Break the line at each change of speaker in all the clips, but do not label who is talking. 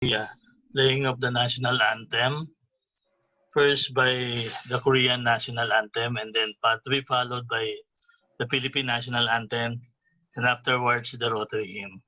playing of the national anthem, first by the Korean national anthem, and then to be followed by the Philippine national anthem, and afterwards the Rotary hymn.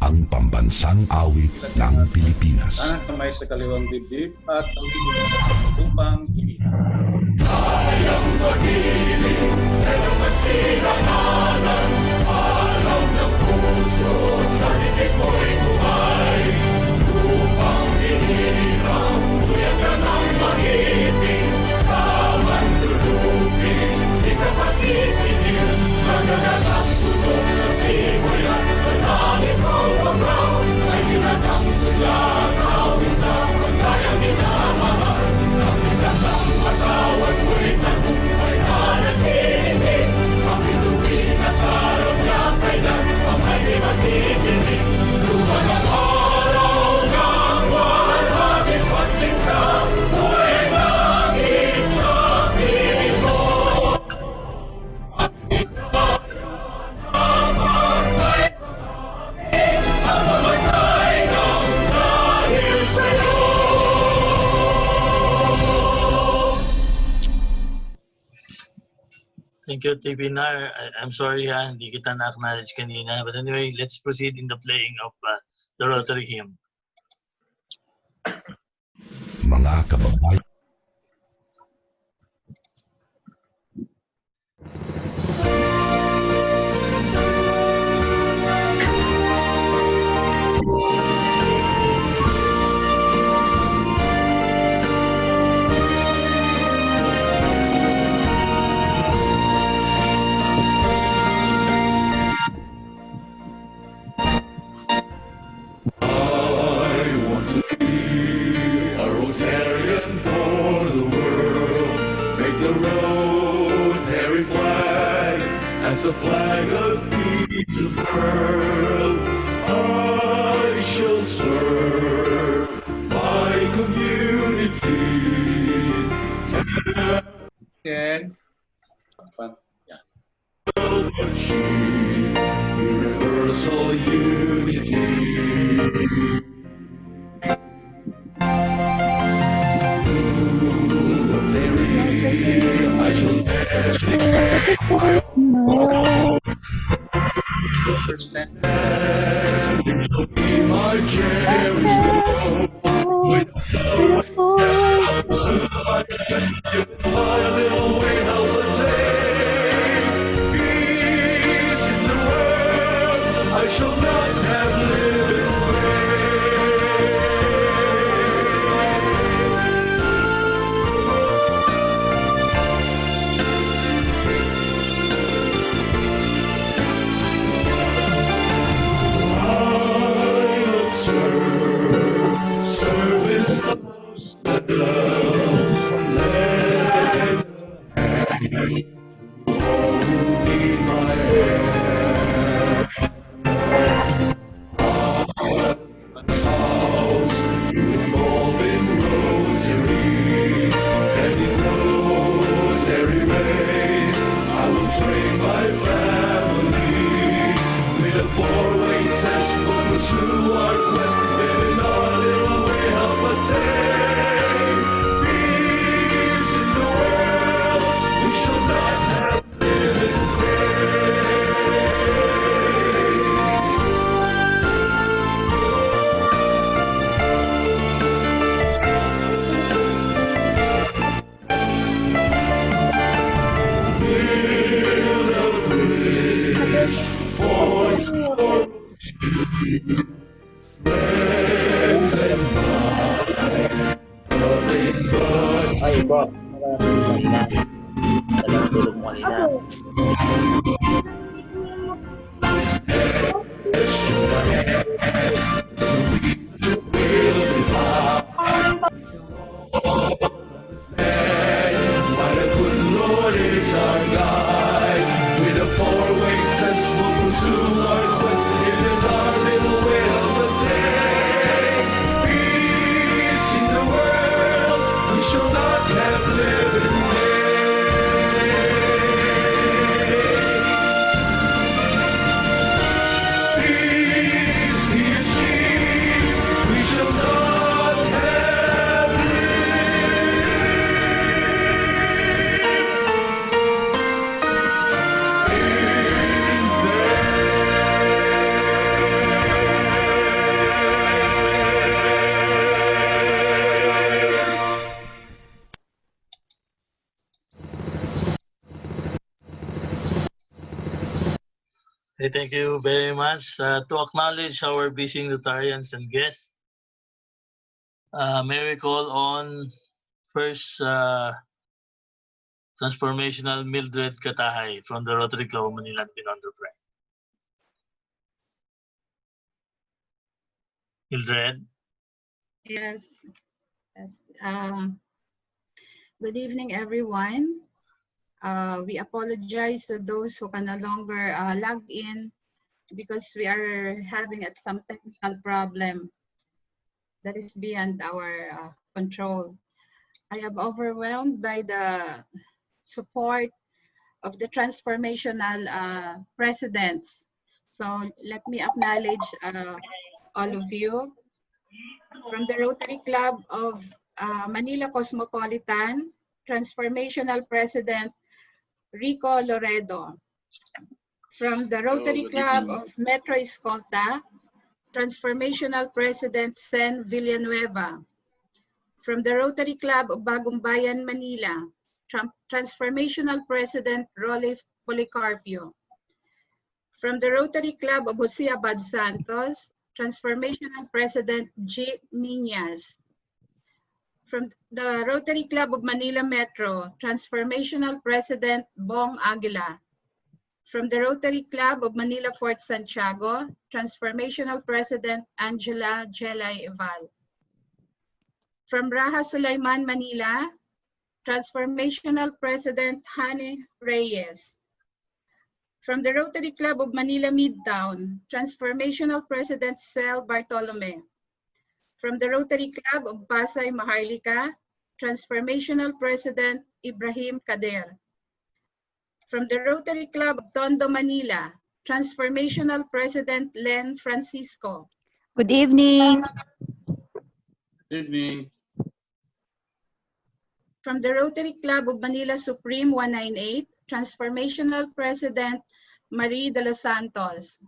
ang pambansang awit ng Pilipinas.
Ang kamay sa kaliwang dibdib at ang bibig upang ilihan.
Kayang maghiling, pero sa sinanalan, alam ng puso, sa litig mo'y buhay. Upang hinirang,
Thank you, Tipinar. I'm sorry ha, hindi kita na-acknowledge kanina. But anyway, let's proceed in the playing of the Rotary Hymn.
Mga kababayan,
I want to be a Rotarian for the world. Make the Rotary flag as the flag of peace unfurled. I shall serve my community.
Again. But, yeah.
Achieve universal unity. I shall never
Understand?
be my cherished with my little way of the day. Peace in the world, I shall not have lived in vain. I'll serve, service of love, let hold me my hand. House to the golden rosary, and in rosary race I will train my family with a four-way test. We'll pursue our quest in our little way of a day. Peace in the world, we shall not have lived in vain. Build a bridge for your friends and mine. Nothing but
Ay, po. Kanina. Dalang tulog mo kanina.
what a good Lord is our guide. With a four-way test, we'll pursue our quest in our little way of the day. Peace in the world, we shall not have lived in vain. Peace be achieved, we shall not have
Hey, thank you very much. To acknowledge our busy Rotarians and guests, may we call on first transformational Mildred Katahay from the Rotary Club of Manila and Binondo Frank. Mildred.
Yes. Yes. Good evening, everyone. We apologize to those who can no longer log in because we are having some technical problem that is beyond our control. I am overwhelmed by the support of the transformational presidents. So let me acknowledge all of you. From the Rotary Club of Manila Cosmopolitan, Transformational President Rico Loredo. From the Rotary
good
Club
evening.
of Metro Escolta, Transformational President Sen Villanueva. From the Rotary Club of Bagong Bayan, Manila, Transformational President Rolly Policarpio. From the Rotary Club of Jose Abad Santos, Transformational President G. Miñas. From the Rotary Club of Manila Metro, Transformational President Bong Aguila. From the Rotary Club of Manila Fort Santiago, Transformational President Angela Jelay Eval. From Raha Sulaiman, Manila, Transformational President Hani Reyes. From the Rotary Club of Manila Midtown, Transformational President Sel Bartolome. From the Rotary Club of Pasay Maharlika, Transformational President Ibrahim Kader. From the Rotary Club of Tondo, Manila, Transformational President Len Francisco.
Good evening.
Good evening.
From the Rotary Club of Manila Supreme 198, Transformational President Marie de los Santos.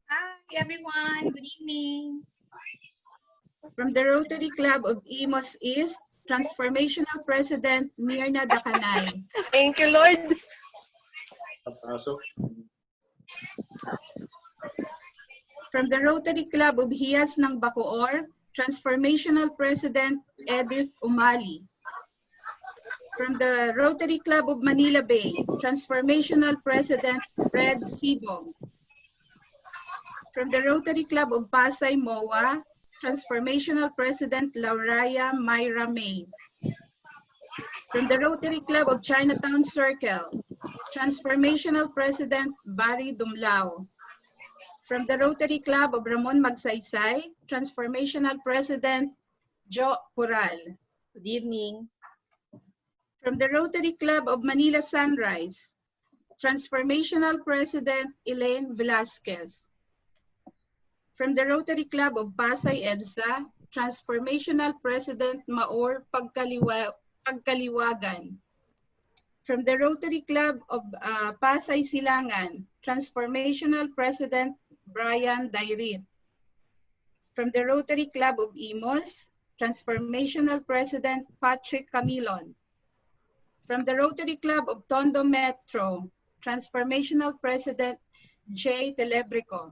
Hi, everyone. Good evening.
From the Rotary Club of Imos East, Transformational President Mirna Dakanay.
Thank you, Lord.
Papasok.
From the Rotary Club of Hiyas ng Bacoor, Transformational President Edith Umali. From the Rotary Club of Manila Bay, Transformational President Fred Sibong. From the Rotary Club of Pasay MOA, Transformational President Lauraya Myra May. From the Rotary Club of Chinatown Circle, Transformational President Barry Dumlao. From the Rotary Club of Ramon Magsaysay, Transformational President Jo Pural.
Good evening.
From the Rotary Club of Manila Sunrise, Transformational President Elaine Velasquez. From the Rotary Club of Pasay EDSA, Transformational President Maor Pagkaliwagan. From the Rotary Club of Pasay Silangan, Transformational President Brian Dairit. From the Rotary Club of Imos, Transformational President Patrick Camilon. From the Rotary Club of Tondo Metro, Transformational President J. Telebrico.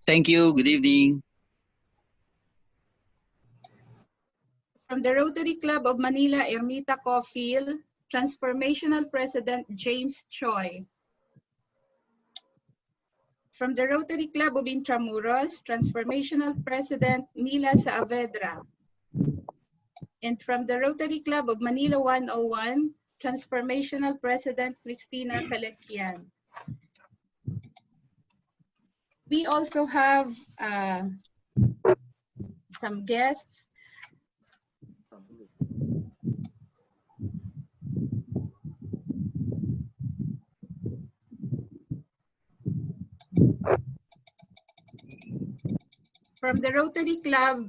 Thank you. Good evening.
From the Rotary Club of Manila Ermita Caufil, Transformational President James Choi. From the Rotary Club of Intramuros, Transformational President Mila Saavedra. And from the Rotary Club of Manila 101, Transformational President Cristina Calequian. We also have some guests. From the Rotary Club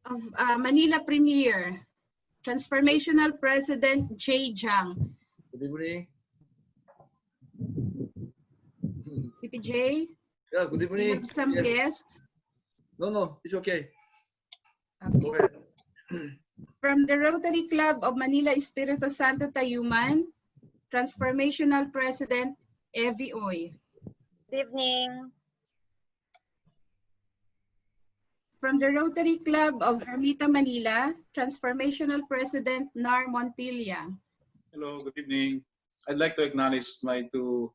of Manila Premier, Transformational President J. Jiang.
Good evening.
CPJ,
Yeah, good
we
evening.
have some
Yes.
guests.
No, it's okay.
Okay.
Go ahead.
From the Rotary Club of Manila Espiritu Santo Tayuman, Transformational President Evie Oy.
Good evening.
From the Rotary Club of Ermita Manila, Transformational President Nar Montilla.
Hello, good evening. I'd like to acknowledge my two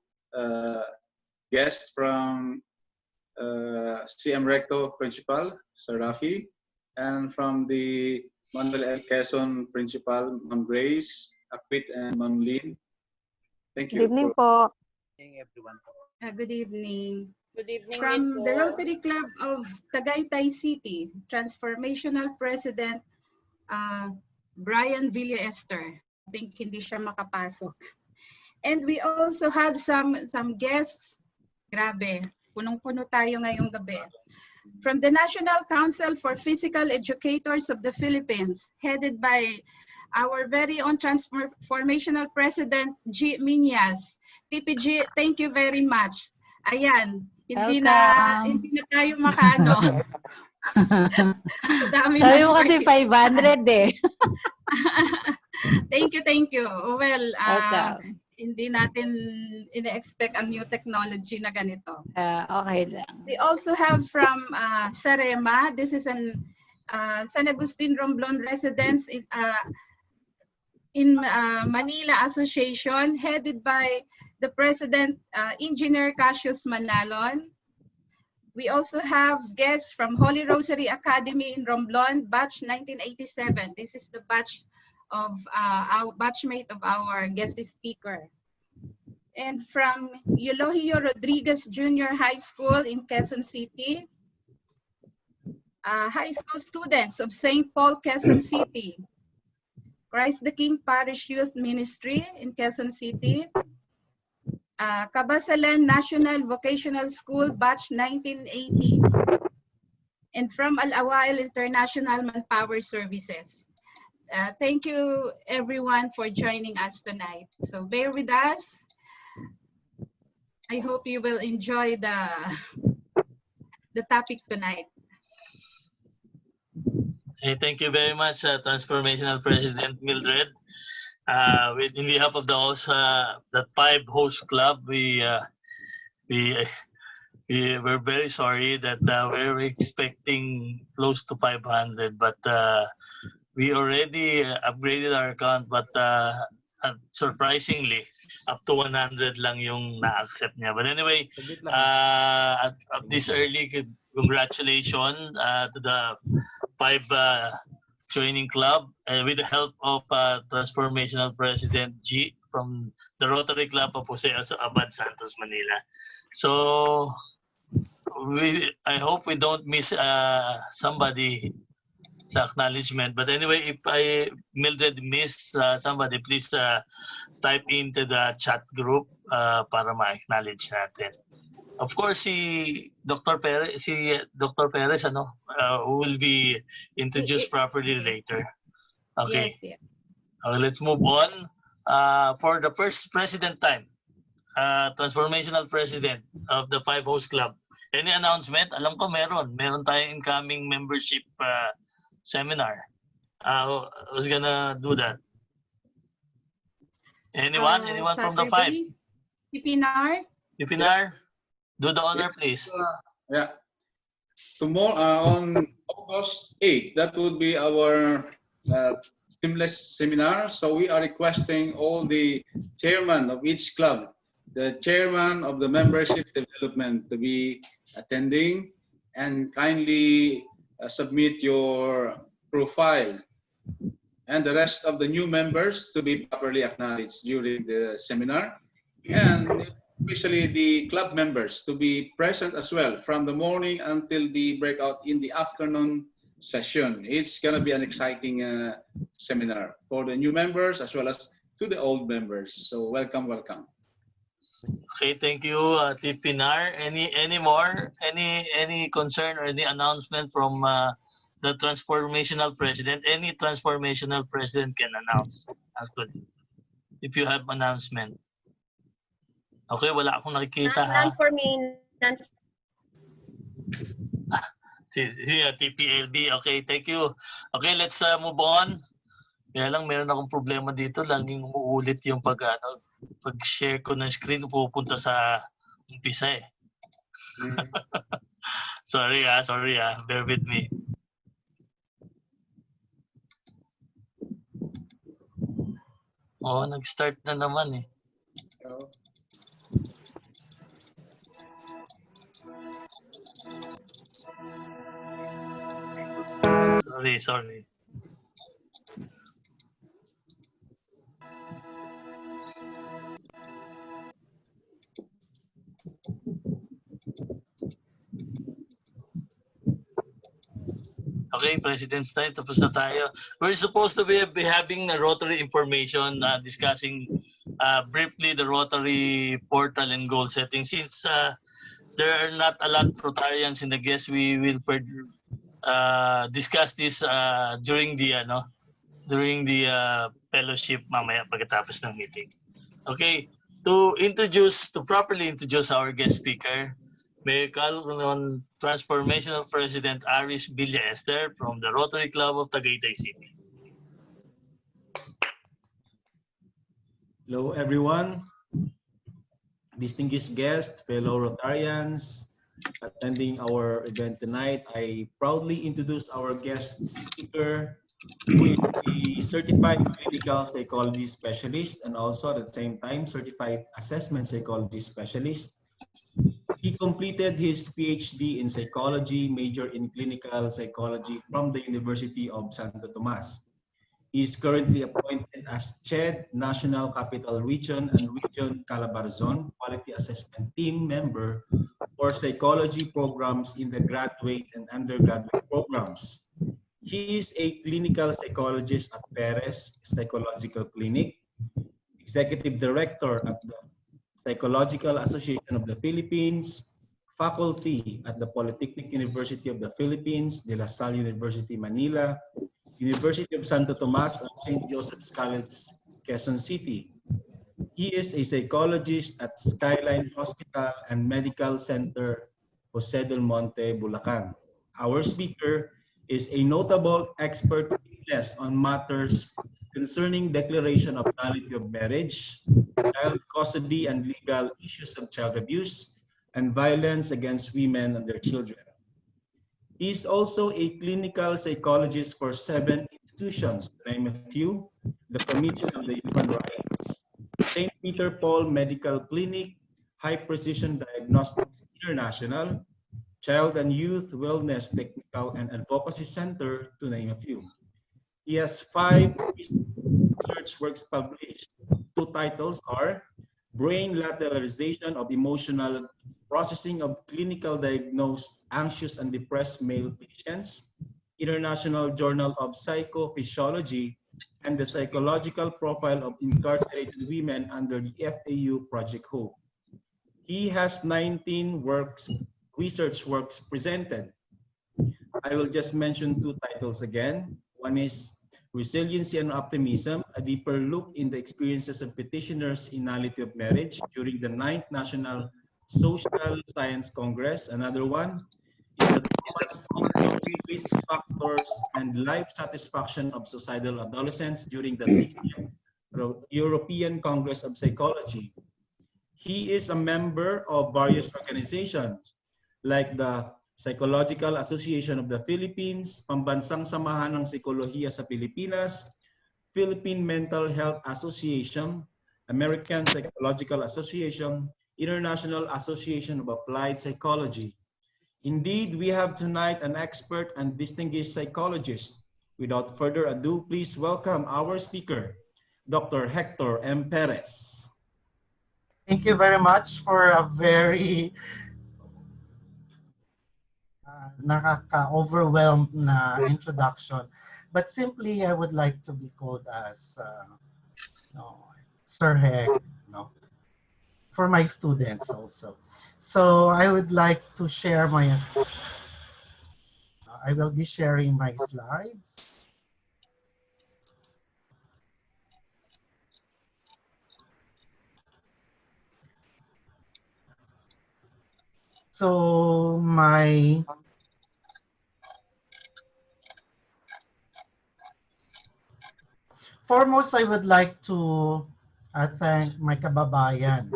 guests from CM Recto Principal, Sir Rafi, and from the Manuel L. Quezon Principal, Ma'am Grace, Akwit, and Ma'am Lynn. Thank you.
Good evening po.
Good evening.
Good evening.
From the
Rico.
Rotary Club of Tagaytay City, Transformational President Brian Villaester. I think hindi siya makapasok. And we also have some guests. Grabe, punong-puno tayo ngayong gabi. From the National Council for Physical Educators of the Philippines, headed by our very own transformational president, G. Minyas. TPG, thank you very much. Ayan, hindi na tayo makaano.
Sabi mo kasi 500 eh.
Thank you. Well,
Welcome.
hindi natin ina-expect ang new technology na ganito.
Okay lang.
We also have from Sarema, this is an San Agustin Romblon residence in Manila Association, headed by the President, Engineer Cassius Manalon. We also have guests from Holy Rosary Academy in Romblon, batch 1987. This is the batch of our batchmate of our guest speaker. And from Eulogio Rodriguez Junior High School in Quezon City, high school students of St. Paul, Quezon City, Christ the King Parish Youth Ministry in Quezon City, Kabasalan National Vocational School, batch 1980, and from Al-Awail International Manpower Services. Thank you everyone for joining us tonight. So bear with us. I hope you will enjoy the topic tonight.
Hey, thank you very much, Transformational President Mildred. In behalf of the 5 host club, we're very sorry that we're expecting close to 500, but we already upgraded our account, but surprisingly, up to 100 lang yung na-accept niya. But anyway, at this early, congratulations to the 5 joining club with the help of Transformational President G from the Rotary Club of Jose Abad Santos, Manila. So I hope we don't miss somebody sa acknowledgement. But anyway, if Mildred missed somebody, please type into the chat group para ma-acknowledge natin. Of course, si Dr. Perez, who will be introduced properly later. Okay.
Yes.
Let's move on. For the first president time, transformational president of the 5 host club. Any announcement? Alam ko meron tayong incoming membership seminar. Who's gonna do that? Anyone from the 5? Pipinar? Do the honor, please.
Yeah. Tomorrow, on August 8th, that would be our seamless seminar. So we are requesting all the chairman of each club, the chairman of the membership development to be attending, and kindly submit your profile, and the rest of the new members to be properly acknowledged during the seminar, and especially the club members to be present as well from the morning until the breakout in the afternoon session. It's going to be an exciting seminar for the new members as well as to the old members. So welcome.
Okay, thank you, Pinar. Any more? Any concern or any announcement from the transformational president? Any transformational president can announce, actually, if you have announcement. Okay, wala akong nakikita.
None for me.
TPLB. Okay, thank you. Okay, let's move on. Kaya lang, meron akong problema dito. Laging umuulit yung pag-share ko ng screen, pupunta sa umpisa eh. Sorry. Bear with me. Nag-start na naman eh. Sorry. Okay, President's Time, tapos na tayo. We're supposed to be having a Rotary information, discussing briefly the Rotary portal and goal setting. Since there are not a lot of Rotarians in the guests. We will discuss this during the fellowship mamaya pagkatapos ng meeting. Okay, to properly introduce our guest speaker, may I call on Transformational President Aris Villa Esther from the Rotary Club of Tagaytay City.
Hello, everyone. Distinguished guests, fellow Rotarians attending our event tonight, I proudly introduce our guest speaker, who is a certified clinical psychology specialist and also at the same time certified assessment psychology specialist. He completed his PhD in psychology, major in clinical psychology from the University of Santo Tomas. He is currently appointed as CHED National Capital Region and Region Calabarzon Quality Assessment Team member for psychology programs in the graduate and undergraduate programs. He is a clinical psychologist at Perez Psychological Clinic, executive director at the Psychological Association of the Philippines, faculty at the Polytechnic University of the Philippines, De La Salle University, Manila, University of Santo Tomas at St. Joseph's College, Quezon City. He is a psychologist at Skyline Hospital and Medical Center, Jose del Monte, Bulacan. Our speaker is a notable expert witness on matters concerning declaration of nullity of marriage, child custody and legal issues of child abuse, and violence against women and their children. He is also a clinical psychologist for 7 institutions, to name a few: the Commission on the Human Rights, St. Peter Paul Medical Clinic, High Precision Diagnostics International, Child and Youth Wellness Technical and Advocacy Center, to name a few. He has 5 research works published. 2 titles are Brain Lateralization of Emotional Processing of Clinical Diagnosed Anxious and Depressed Male Patients, International Journal of Psychophysiology, and the Psychological Profile of Incarcerated Women under the FAU Project Hope. He has 19 research works presented. I will just mention 2 titles again. One is Resiliency and Optimism, a deeper look in the experiences of petitioners in nullity of marriage during the 9th National Social Science Congress. Another one is the risk factors and life satisfaction of suicidal adolescents during the 60th European Congress of Psychology. He is a member of various organizations like the Psychological Association of the Philippines, Pambansang Samahan ng Psikolohiya sa Pilipinas, Philippine Mental Health Association, American Psychological Association, International Association of Applied Psychology. Indeed, we have tonight an expert and distinguished psychologist. Without further ado, please welcome our speaker, Dr. Hector M. Perez.
Thank you very much for a very nakaka-overwhelmed na introduction. But simply, I would like to be called as Sir Heck, for my students also. So I would like to share I will be sharing my slides. So foremost, I would like to thank my kababayan,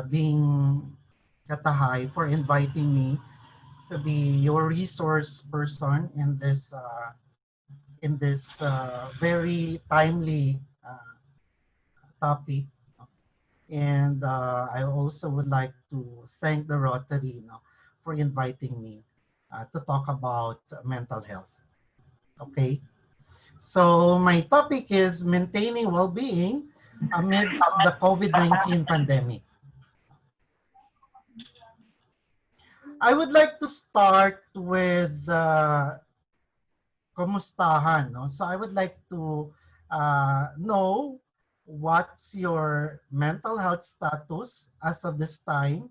being Katahay, for inviting me to be your resource person in this very timely topic. And I also would like to thank the Rotary, for inviting me to talk about mental health. Okay, so my topic is maintaining well-being amidst the COVID-19 pandemic. I would like to start with kumustahan. So I would like to know what's your mental health status as of this time,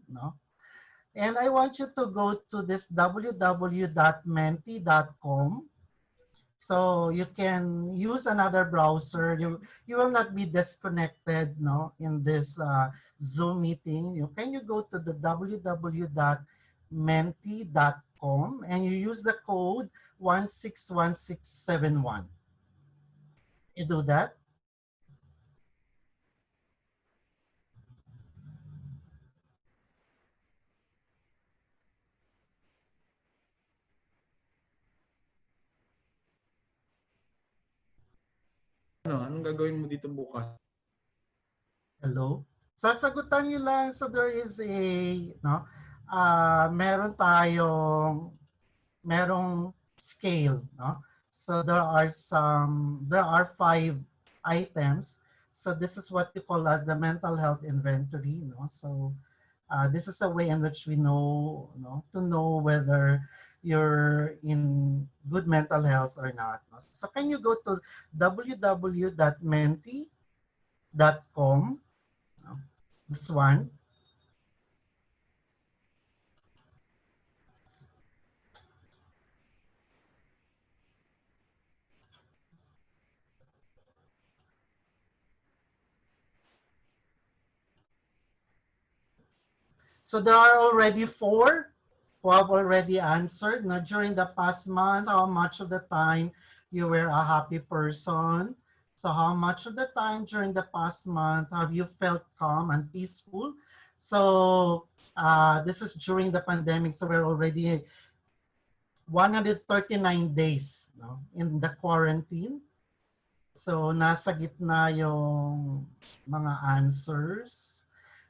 And I want you to go to this www.menti.com. So you can use another browser. You will not be disconnected, no, in this Zoom meeting. You go to the www.menti.com and you use the code 161671. You do that.
Anong gagawin mo dito bukas?
Hello? Sasagutan niyo lang. So there is a, no, merong scale, no? So there are 5 items. So this is what we call as the mental health inventory, no? So this is a way in which we know, to know whether you're in good mental health or not. No? So can you go to www.menti.com, no? This one. So there are already 4 who have already answered. Now, during the past month, how much of the time you were a happy person? So how much of the time during the past month have you felt calm and peaceful? So this is during the pandemic. So we're already 139 days, no, in the quarantine. So nasa gitna yung mga answers.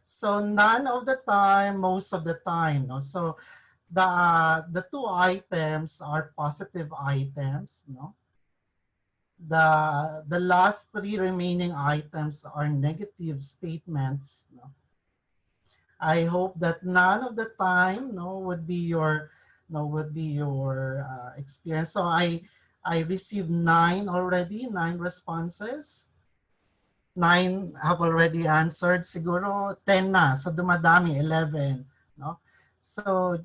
So none of the time, most of the time, no. So the 2 items are positive items, no. The last 3 remaining items are negative statements, no. I hope that none of the time, no, would be your, no, would be your experience. So I received 9 already, 9 responses. 9 have already answered. Siguro 10 na. So dumadami, 11. No? So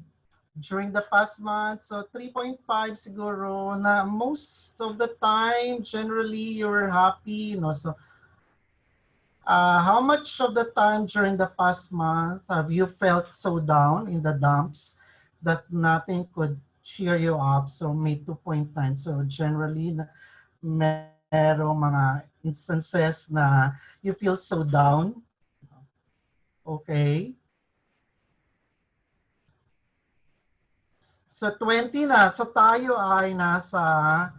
during the past month, so 3.5 siguro na most of the time, generally you're happy. No? So how much of the time during the past month have you felt so down in the dumps that nothing could cheer you up? So may 2.9. So generally, merong mga instances na you feel so down. Okay. So 20 na. So tayo ay nasa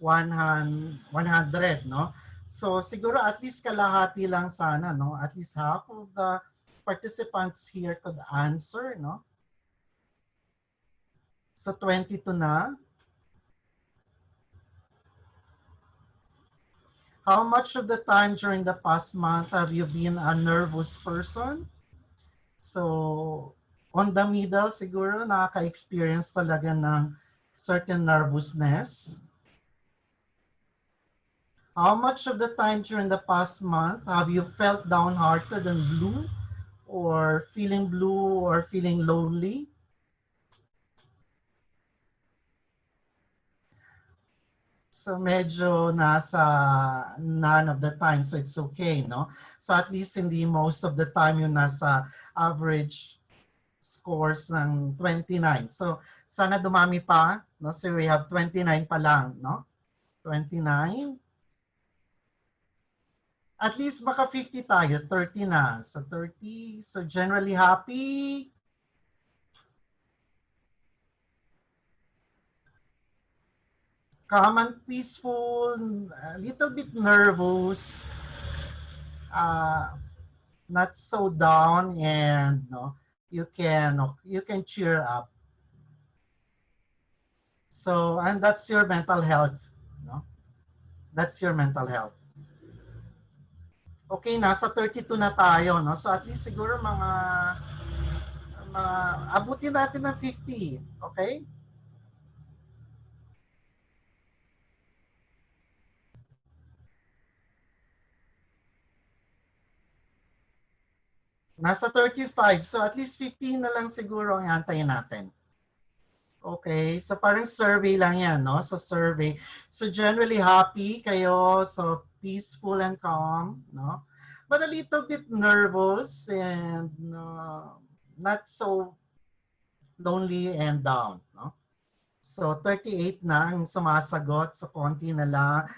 100, no? So siguro at least kalahati lang sana, no? At least half of the participants here could answer, no? So 22 na. How much of the time during the past month have you been a nervous person? So, on the middle, siguro nakaka-experience talaga ng certain nervousness. How much of the time during the past month have you felt downhearted and blue or feeling lonely? So medyo nasa none of the time, so it's okay, no? So at least hindi most of the time yung nasa average scores ng 29. So sana dumami pa, no? So we have 29 pa lang, no? 29. At least maka 50 tayo, 30 na. So 30, so generally happy. Calm and peaceful, a little bit nervous, not so down, and no, you can cheer up. So, and that's your mental health, no? That's your mental health. Okay, nasa 32 na tayo, no? So at least siguro mga abutin natin ng 50, okay? Nasa 35. So at least 15 na lang siguro ang antayin natin. Okay, so parang survey lang yan, no? So survey. So generally happy kayo, so peaceful and calm, no? But a little bit nervous and not so lonely and down, no? So 38 na ang sumasagot, so konti na lang.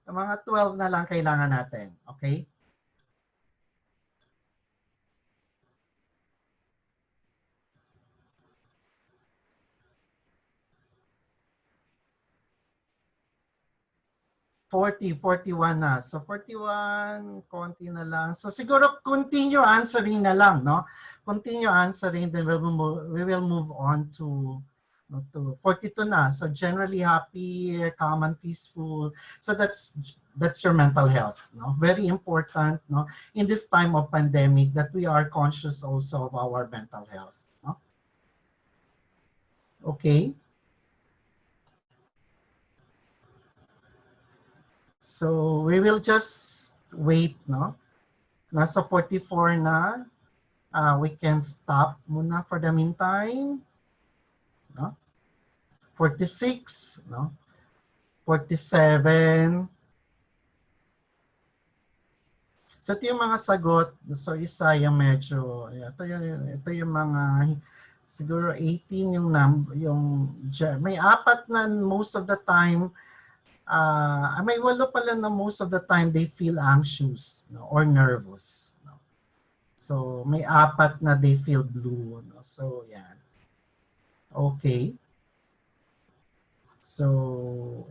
Mga 12 na lang kailangan natin, okay? 40, 41 na. So 41, konti na lang. So siguro continue answering na lang, no? Continue answering, then we will move on to 42 na. So generally happy, calm and peaceful. So that's your mental health, no? Very important, no? In this time of pandemic, that we are conscious also of our mental health, no? Okay. So we will just wait, no? Nasa 44 na. We can stop muna for the meantime. No? 46, no? 47. So ito yung mga sagot. So isa yung medyo, ito yung mga, siguro 18 yung may apat na most of the time, may 8 pala na most of the time they feel anxious, no, or nervous. No? So may 4 na they feel blue. No? So yan. Okay. So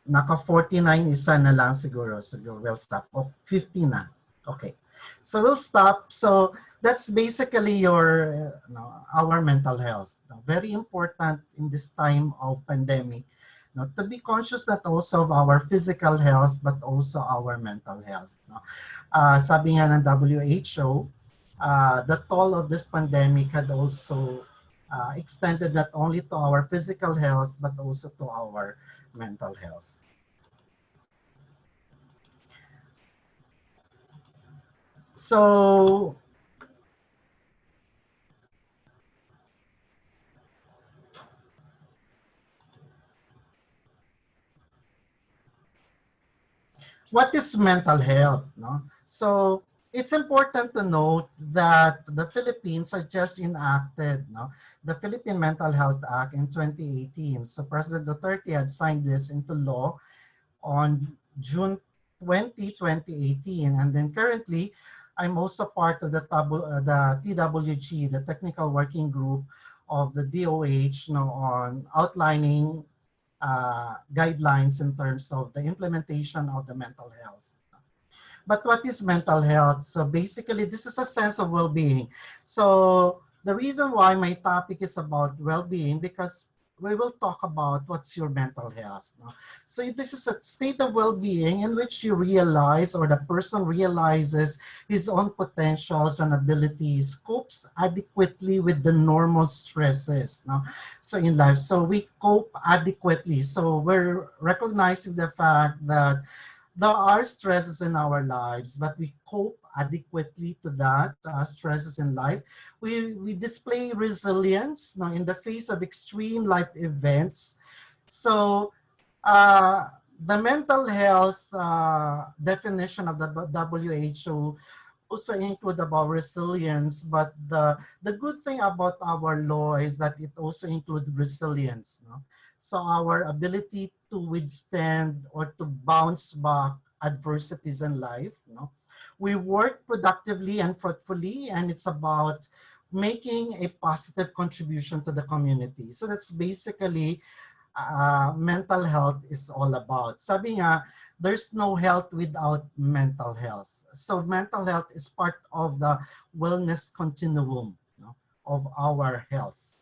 naka 49 isa na lang siguro. So we'll stop. 50 na. Okay. So we'll stop. So that's basically our mental health. Very important in this time of pandemic. To be conscious not also of our physical health, but also our mental health. Sabi nga ng WHO, the toll of this pandemic had also extended not only to our physical health, but also to our mental health. So, what is mental health? No? So it's important to note that the Philippines has just enacted the Philippine Mental Health Act in 2018. So President Duterte had signed this into law on June 20, 2018. And then currently, I'm also part of the TWG, the Technical Working Group of the DOH, on outlining guidelines in terms of the implementation of the mental health. But what is mental health? So basically, this is a sense of well-being. So the reason why my topic is about well-being, because we will talk about what's your mental health. So this is a state of well-being in which you realize, or the person realizes his own potentials and abilities, copes adequately with the normal stresses. So in life, so we cope adequately. So we're recognizing the fact that there are stresses in our lives, but we cope adequately to that stresses in life. We display resilience in the face of extreme life events. So the mental health definition of the WHO also include about resilience, but the good thing about our law is that it also includes resilience. So our ability to withstand or to bounce back adversities in life. We work productively and fruitfully, and it's about making a positive contribution to the community. So that's basically mental health is all about. Sabi nga, there's no health without mental health. So mental health is part of the wellness continuum of our health.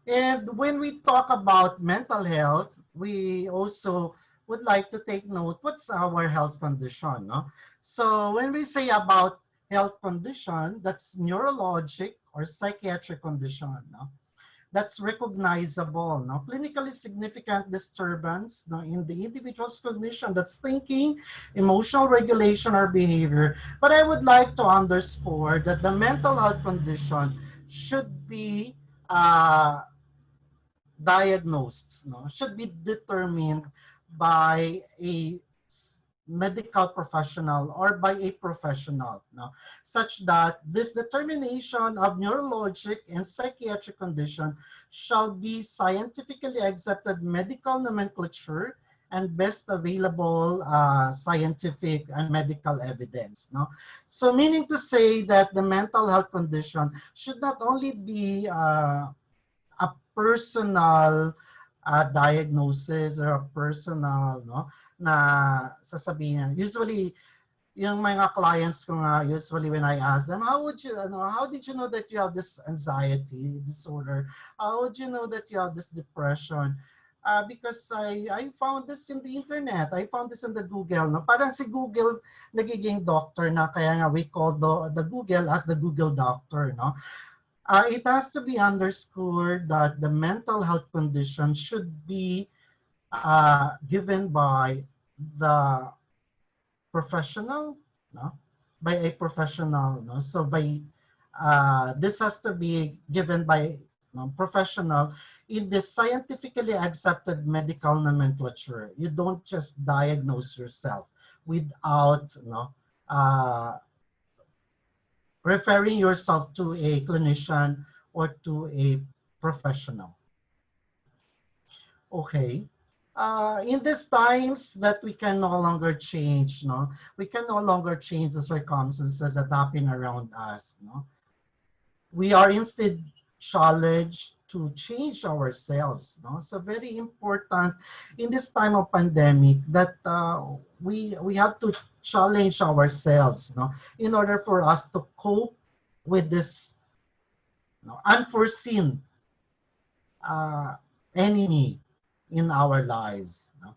And when we talk about mental health, we also would like to take note, what's our health condition? So when we say about health condition, that's neurologic or psychiatric condition. that's recognizable, no? Clinically significant disturbance, no, in the individual's cognition, that's thinking, emotional regulation, or behavior. But I would like to underscore that the mental health condition should be diagnosed, no, should be determined by a medical professional or by a professional, no, such that this determination of neurologic and psychiatric condition shall be scientifically accepted medical nomenclature and best available scientific and medical evidence, no. So meaning to say that the mental health condition should not only be a personal diagnosis or a personal, no, na sasabihin. Usually, yung mga clients ko nga, usually when I ask them, how did you know that you have this anxiety disorder? How would you know that you have this depression? Because I found this in the internet. I found this in the Google. No? Parang si Google nagiging doctor na, kaya nga we call the Google as the Google doctor. No? It has to be underscored that the mental health condition should be given by the professional, no? By a professional, no? So by this has to be given by professional in the scientifically accepted medical nomenclature. You don't just diagnose yourself without, referring yourself to a clinician or to a professional. Okay. In these times that we can no longer change, no, we can no longer change the circumstances that happen around us. No, we are instead challenged to change ourselves. No, so very important in this time of pandemic that we have to challenge ourselves, no, in order for us to cope with this unforeseen enemy in our lives. No?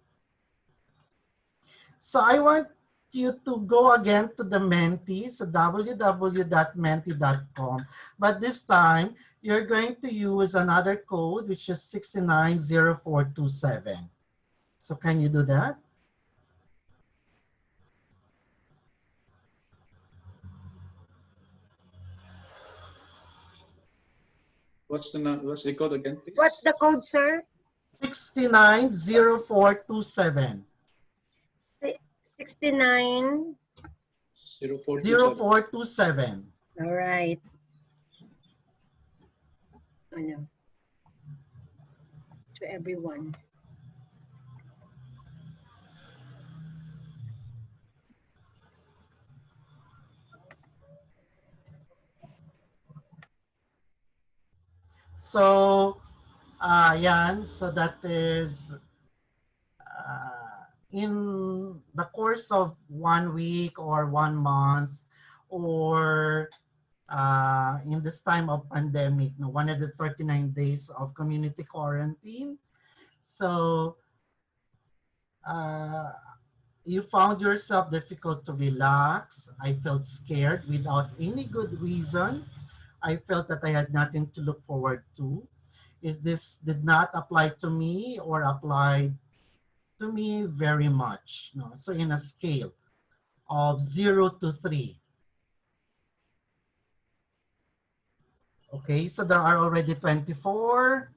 So I want you to go again to the Menti, so www.menti.com. But this time, you're going to use another code, which is 690427. So can you do that?
What's the code again, please?
What's the code, sir?
690427.
69
0427.
All right. Ano? To everyone.
So, yan. So that is in the course of 1 week or 1 month, or in this time of pandemic, 139 days of community quarantine. So you found yourself difficult to relax. I felt scared without any good reason. I felt that I had nothing to look forward to. Is this did not apply to me or applied to me very much? No. So in a scale of 0 to 3. Okay, so there are already 24.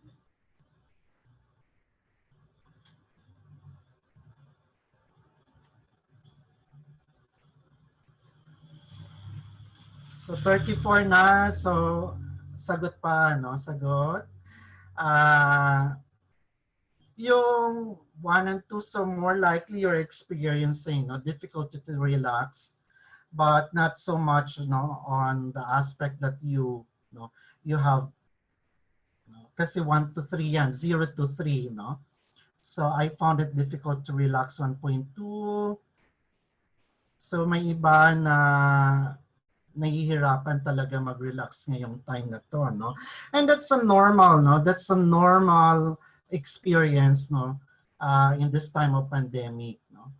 So 34 na. So sagot pa, no? Sagot. Yung 1 and 2, so more likely you're experiencing difficulty to relax, but not so much on the aspect that you have kasi 1 to 3 yan, 0 to 3, no? So I found it difficult to relax 1.2. So may iba na nahihirapan talaga mag-relax ngayong time na to, no? And that's a normal, no? That's a normal experience, no? In this time of pandemic, no?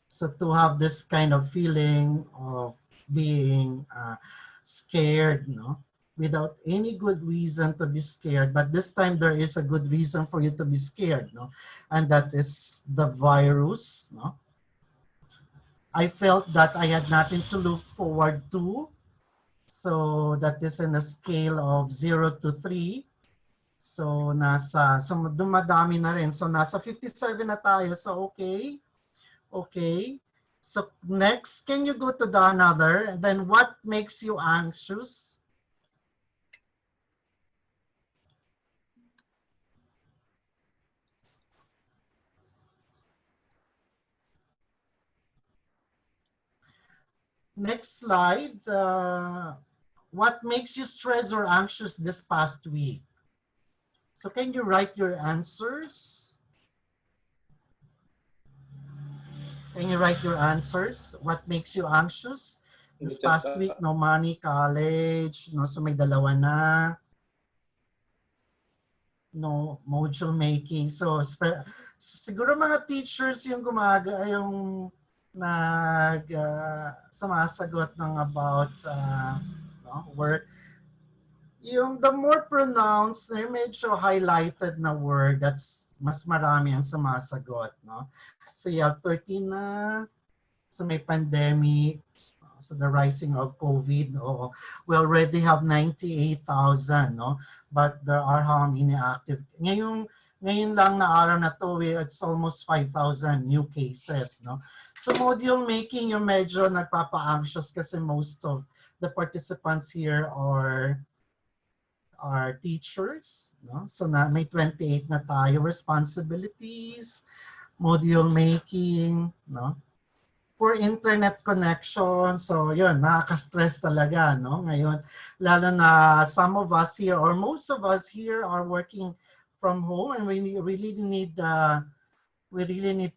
So to have this kind of feeling of being scared, no? without any good reason to be scared. But this time there is a good reason for you to be scared, no? And that is the virus, no? I felt that I had nothing to look forward to. So that is in a scale of 0 to 3. So dumadami na rin. So nasa 57 na tayo. So okay. Okay. So next, can you go to the another? Then what makes you anxious? Next slide. What makes you stressed or anxious this past week? So can you write your answers? Can you write your answers? What makes you anxious this past week? No money, college, no, so may dalawa na. No, module making. So siguro mga teachers yung sumasagot ng about no, work. Yung the more pronounced, medyo highlighted na word, that's mas marami ang sumasagot, no? So you have 13 na, so may pandemic, so the rising of COVID, we already have 98,000, no? But there are how many active? Ngayon lang na araw na to, it's almost 5,000 new cases, no? So module making yung medyo nagpapa-anxious kasi most of the participants here are teachers, no? So may 28 na tayo. Responsibilities, module making, no? For internet connection, so yun, nakaka-stress talaga, no? Ngayon, lalo na some of us here or most of us here are working from home and we really need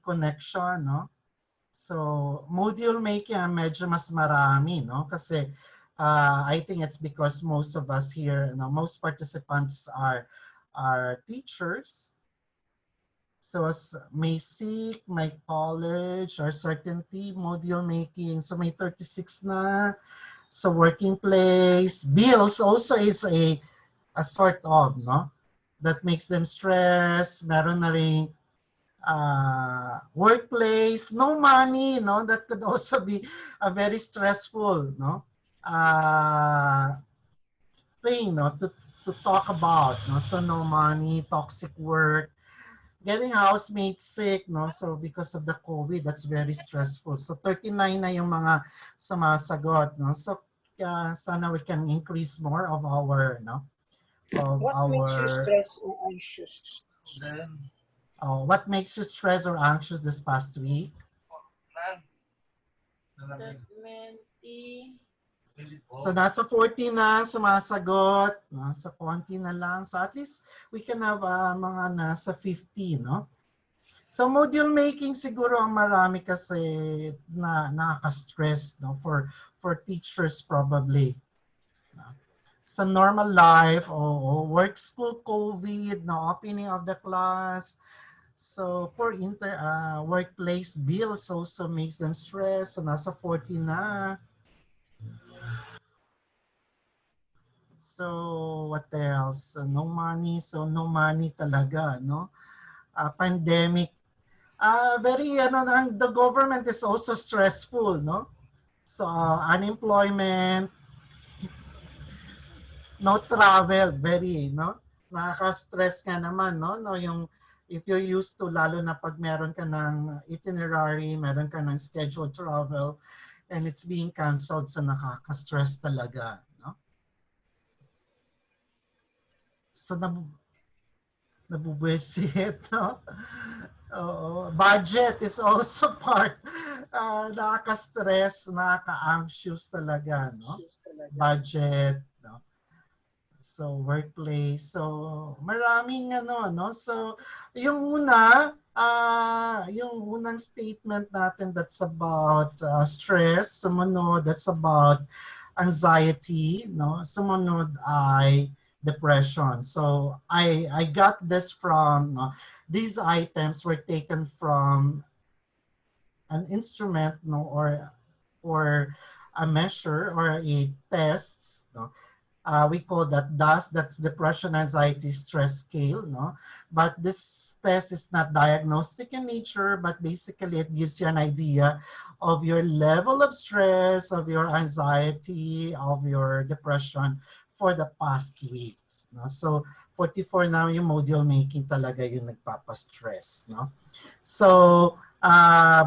connection, no? So module making medyo mas marami, no? Kasi I think it's because most of us here, most participants are teachers. So may seek, may college, or certainty, module making. So may 36 na. So working place, bills also is a sort of, no? That makes them stress. Meron na rin workplace, no money, no? That could also be a very stressful, no? Thing, no? To talk about, no? So no money, toxic work, getting housemates sick, no? So because of the COVID, that's very stressful. So 39 na yung mga sumasagot, no? So sana we can increase more of our, no? Of
What
our,
makes you stressed or anxious?
what makes you stressed or anxious this past week? So nasa 40 na sumasagot, nasa konti na lang. So at least we can have mga nasa 50, no? So module making siguro ang marami kasi na nakaka-stress, no, for teachers probably. No? So normal life o work, school, COVID, no, opening of the class. So for workplace bills also makes them stress. So nasa 40 na. So what else? No money. So no money talaga, no? Pandemic. The government is also stressful, no? So unemployment, no travel, very, no? Nakaka-stress ka naman, no? No, yung if you're used to, lalo na pag meron ka ng itinerary, meron ka ng scheduled travel, and it's being canceled, so nakaka-stress talaga, no? So nabubwisit, no? Budget is also part. Nakaka-stress, nakaka-anxious talaga, no? Budget, no? So workplace, so maraming no? So yung unang statement natin, that's about stress. Sumunod, that's about anxiety, no? Sumunod ay depression. So I got this from these items were taken from an instrument, no, or a measure or a test, no, We call that DAS, that's Depression, Anxiety, Stress Scale, no? But this test is not diagnostic in nature, but basically it gives you an idea of your level of stress, of your anxiety, of your depression for the past weeks, no? So 44 na yung module making talaga yung nagpapastress, no? So,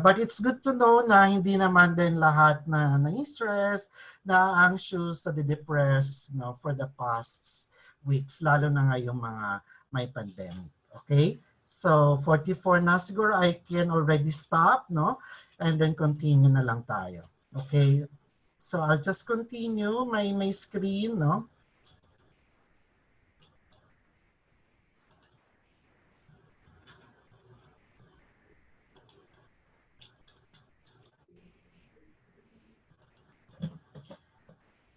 but it's good to know na hindi naman din lahat na stress, na anxious, na depressed, no, for the past weeks, lalo na ngayong mga may pandemic. Okay? So, 44 na siguro I can already stop, no? And then continue na lang tayo. Okay? So, I'll just continue my screen, no?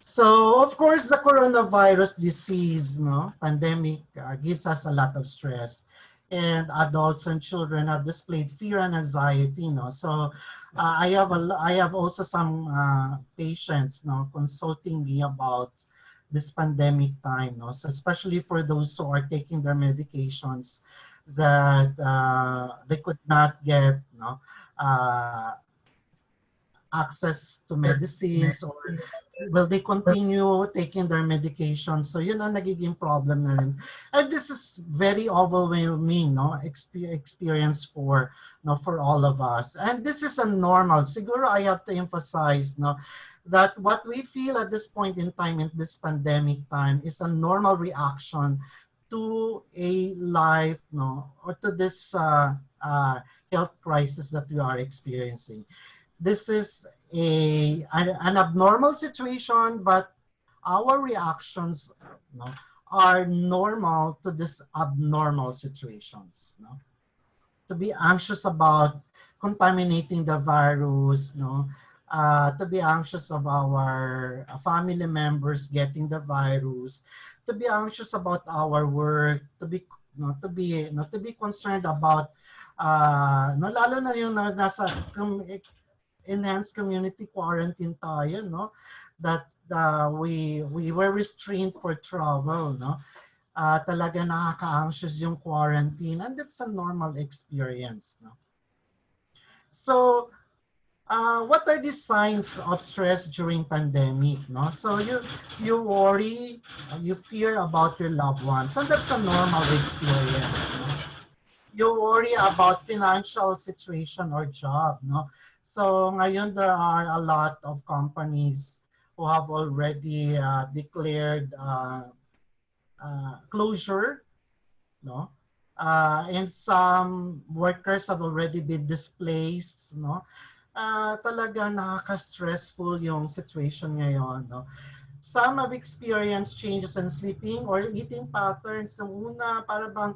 So, of course, the coronavirus disease, no, pandemic gives us a lot of stress. And adults and children have displayed fear and anxiety, no. So, I have also some patients, no, consulting me about this pandemic time, no. So, especially for those who are taking their medications that they could not get, no, access to medicines, or will they continue taking their medication? So yun ang nagiging problem na rin. And this is very overwhelming, no, experience for, no, for all of us. And this is a normal. Siguro I have to emphasize, no, that what we feel at this point in time, in this pandemic time, is a normal reaction to a life, no, or to this health crisis that we are experiencing. This is an abnormal situation, but our reactions, no, are normal to this abnormal situations. No? To be anxious about contaminating the virus, no, to be anxious of our family members getting the virus, to be anxious about our work, to be to be concerned about no, lalo na yung nasa enhanced community quarantine tayo, no, that we were restrained for travel, no. Talaga nakaka-anxious yung quarantine, and that's a normal experience, no. So, what are the signs of stress during pandemic, no? So you worry, you fear about your loved ones, and that's a normal experience, no? You worry about financial situation or job, no? So ngayon there are a lot of companies who have already declared closure, no? And some workers have already been displaced, no? Talaga nakaka-stressful yung situation ngayon, no? Some have experienced changes in sleeping or eating patterns. Nung una, para bang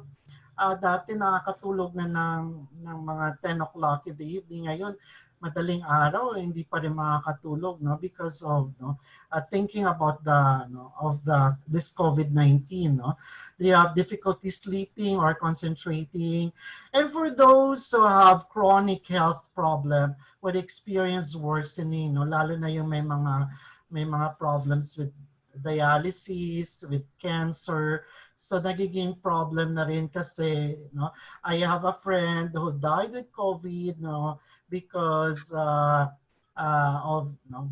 dati nakakatulog na ng mga 10 o'clock in the evening. Ngayon, madaling araw, hindi pa rin makakatulog, no, because of, no, thinking about the, no, of the this COVID-19, no. They have difficulty sleeping or concentrating. And for those who have chronic health problem, would experience worsening, no, lalo na yung may mga problems with dialysis, with cancer. So nagiging problem na rin kasi, no, I have a friend who died with COVID, no, because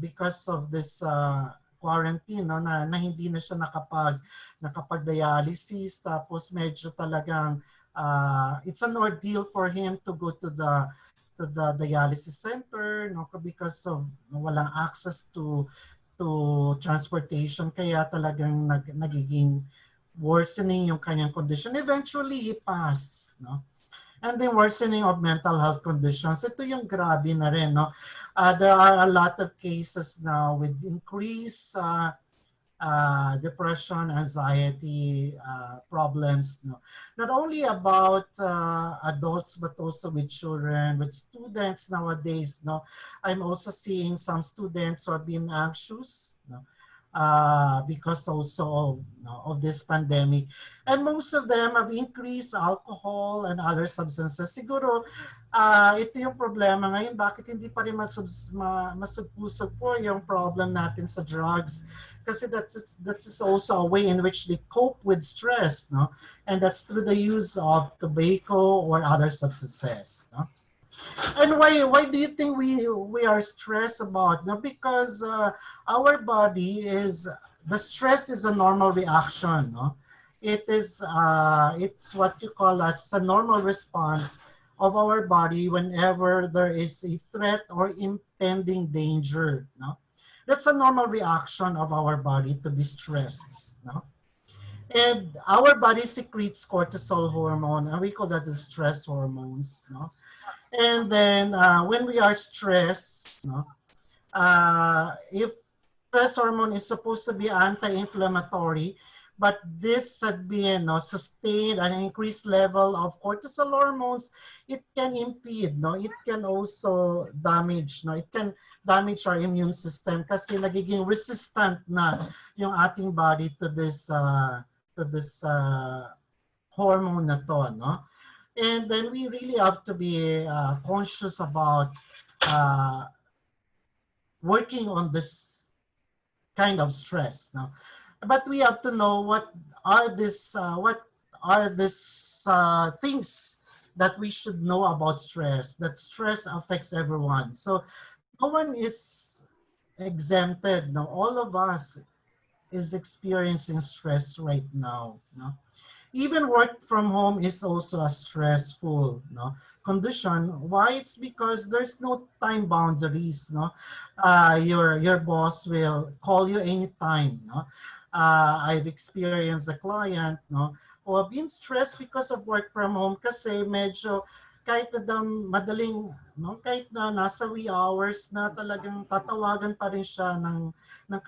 because of this quarantine, no, na hindi na siya nakapag-dialysis, tapos medyo talagang it's an ordeal for him to go to the dialysis center, no, because of walang access to transportation, kaya talagang nagiging worsening yung kanyang condition. Eventually, he passed, no? And then worsening of mental health conditions. Ito yung grabe na rin, no? There are a lot of cases now with increased depression, anxiety problems, no? Not only about adults, but also with children, with students nowadays, no? I'm also seeing some students who are being anxious, no? because also of, of this pandemic. And most of them have increased alcohol and other substances. Siguro, ito yung problema ngayon, bakit hindi pa rin masugpusog po yung problem natin sa drugs. Kasi that's also a way in which they cope with stress, no? And that's through the use of tobacco or other substances, no? And why do you think we are stressed about? No, because our body is the stress is a normal reaction. No, it is it's what you call it's a normal response of our body whenever there is a threat or impending danger. No, that's a normal reaction of our body to be stressed. No. And our body secretes cortisol hormone, and we call that the stress hormones. No, and then when we are stressed, no, if stress hormone is supposed to be anti-inflammatory, but this had been sustained an increased level of cortisol hormones, it can impede, no, it can also damage, no, it can damage our immune system kasi nagiging resistant na yung ating body to this hormone na to, no? And then we really have to be conscious about working on this kind of stress. No? But we have to know what are these things that we should know about stress, that stress affects everyone. So no one is exempted. No? All of us is experiencing stress right now. No? Even work from home is also a stressful condition. Why? It's because there's no time boundaries. Your boss will call you anytime. I've experienced a client who have been stressed because of work from home kasi medyo kahit na madaling, kahit na nasa wee hours na talagang tatawagan pa rin siya ng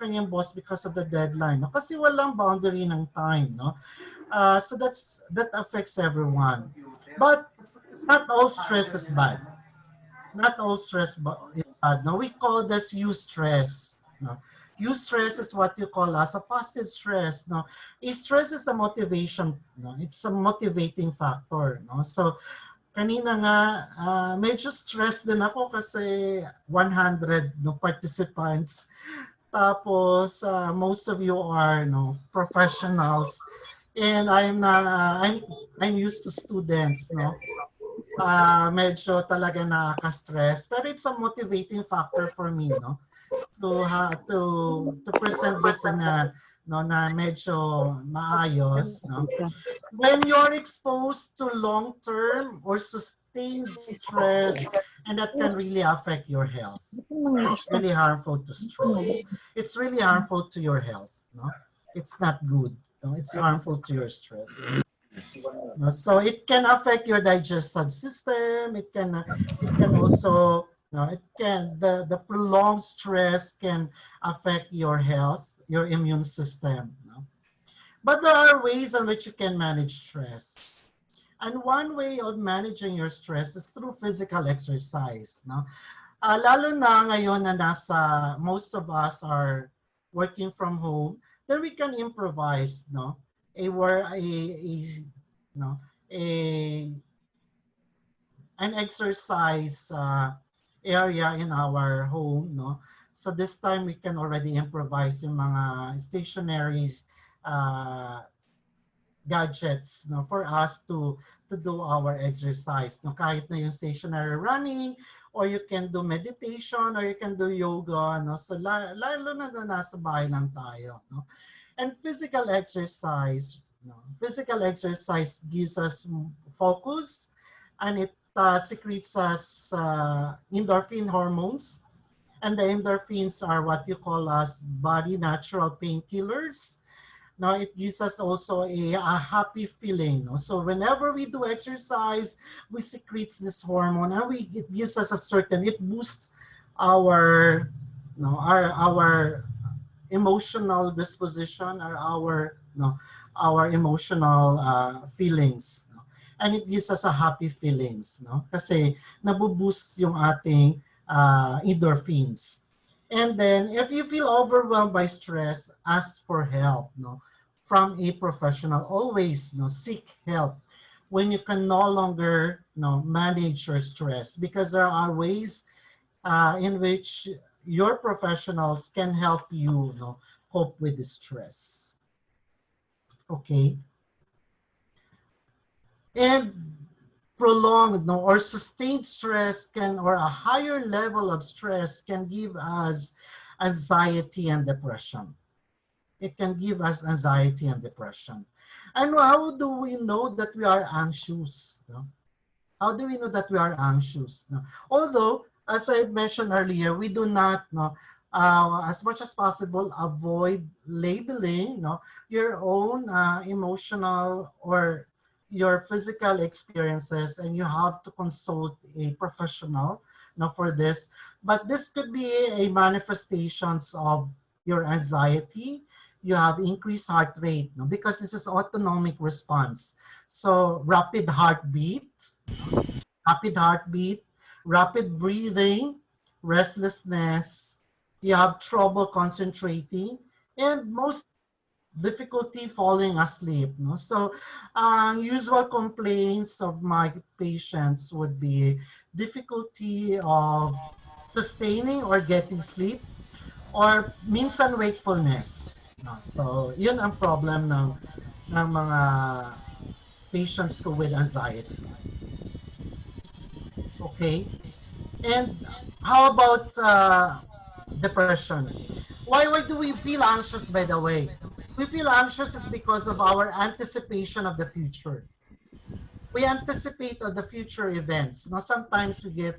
kanyang boss because of the deadline. Kasi walang boundary ng time. So that affects everyone. But not all stress is bad. Not all stress is bad. No, we call this eustress. No, eustress is what you call as a positive stress. No, stress is a motivation. No, it's a motivating factor. No, so kanina nga medyo stressed din ako kasi 100 participants. Tapos most of you are professionals. And I'm used to students, medyo talaga nakaka-stress, pero it's a motivating factor for me, to present this na medyo maayos, When you're exposed to long-term or sustained stress, and that can really affect your health. It's really harmful to stress. It's really harmful to your health, It's not good. It's harmful to your stress. So it can affect your digestive system. It can also the prolonged stress can affect your health, your immune system. But there are ways in which you can manage stress. And one way of managing your stress is through physical exercise. Lalo na ngayon na most of us are working from home, then we can improvise, an exercise area in our home, So this time we can already improvise yung mga stationary gadgets, for us to do our exercise. Kahit na yung stationary running, or you can do meditation, or you can do yoga, So lalo na nasa bahay lang tayo, And physical exercise gives us focus, and it secretes us endorphin hormones, and the endorphins are what you call as body natural painkillers. Now it gives us also a happy feeling. So whenever we do exercise, we secrete this hormone, and it gives us it boosts our emotional disposition, or our emotional feelings, and it gives us a happy feelings, kasi nabuboost yung ating endorphins. And then if you feel overwhelmed by stress, ask for help, no, from a professional. Always, no, seek help when you can no longer, no, manage your stress, because there are ways in which your professionals can help you, no, cope with the stress. Okay. And prolonged, no, or sustained stress can, or a higher level of stress can give us anxiety and depression. It can give us anxiety and depression. And how do we know that we are anxious? No? How do we know that we are anxious? No? Although, as I mentioned earlier, we do not, no, as much as possible, avoid labeling, no, your own emotional or your physical experiences, and you have to consult a professional, no, for this. But this could be a manifestations of your anxiety. You have increased heart rate, no, because this is autonomic response. So rapid heartbeat, rapid heartbeat, rapid breathing, restlessness, you have trouble concentrating, and most difficulty falling asleep. No? So usual complaints of my patients would be difficulty of sustaining or getting sleep, or minsan wakefulness. No? So yun ang problem ng mga patients ko with anxiety. Okay? And how about depression? Why do we feel anxious, by the way? We feel anxious is because of our anticipation of the future. We anticipate of the future events. No, sometimes we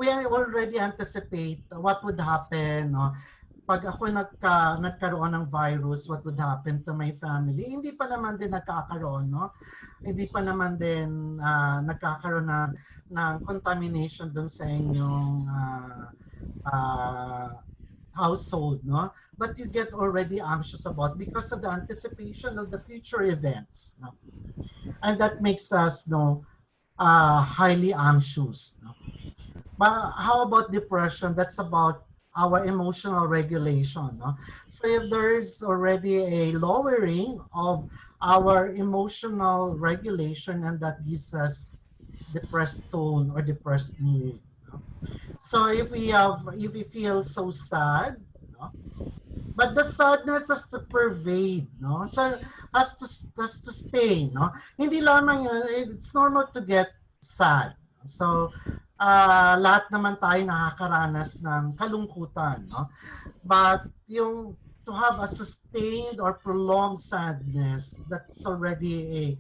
already anticipate what would happen. No? Pag ako nagkaroon ng virus, what would happen to my family? Hindi pa naman din nagkakaroon, no? Hindi pa naman din nagkakaroon ng contamination dun sa inyong uh, household, no? But you get already anxious about because of the anticipation of the future events, no? And that makes us, no, highly anxious, no? But how about depression? That's about our emotional regulation, no? So if there is already a lowering of our emotional regulation, and that gives us depressed tone or depressed mood, no? So if we feel so sad, no, but the sadness has to pervade, no? So has to stay, no? Hindi lamang yun, it's normal to get sad. So lahat naman tayo nakakaranas ng kalungkutan, no? But yung to have a sustained or prolonged sadness, that's already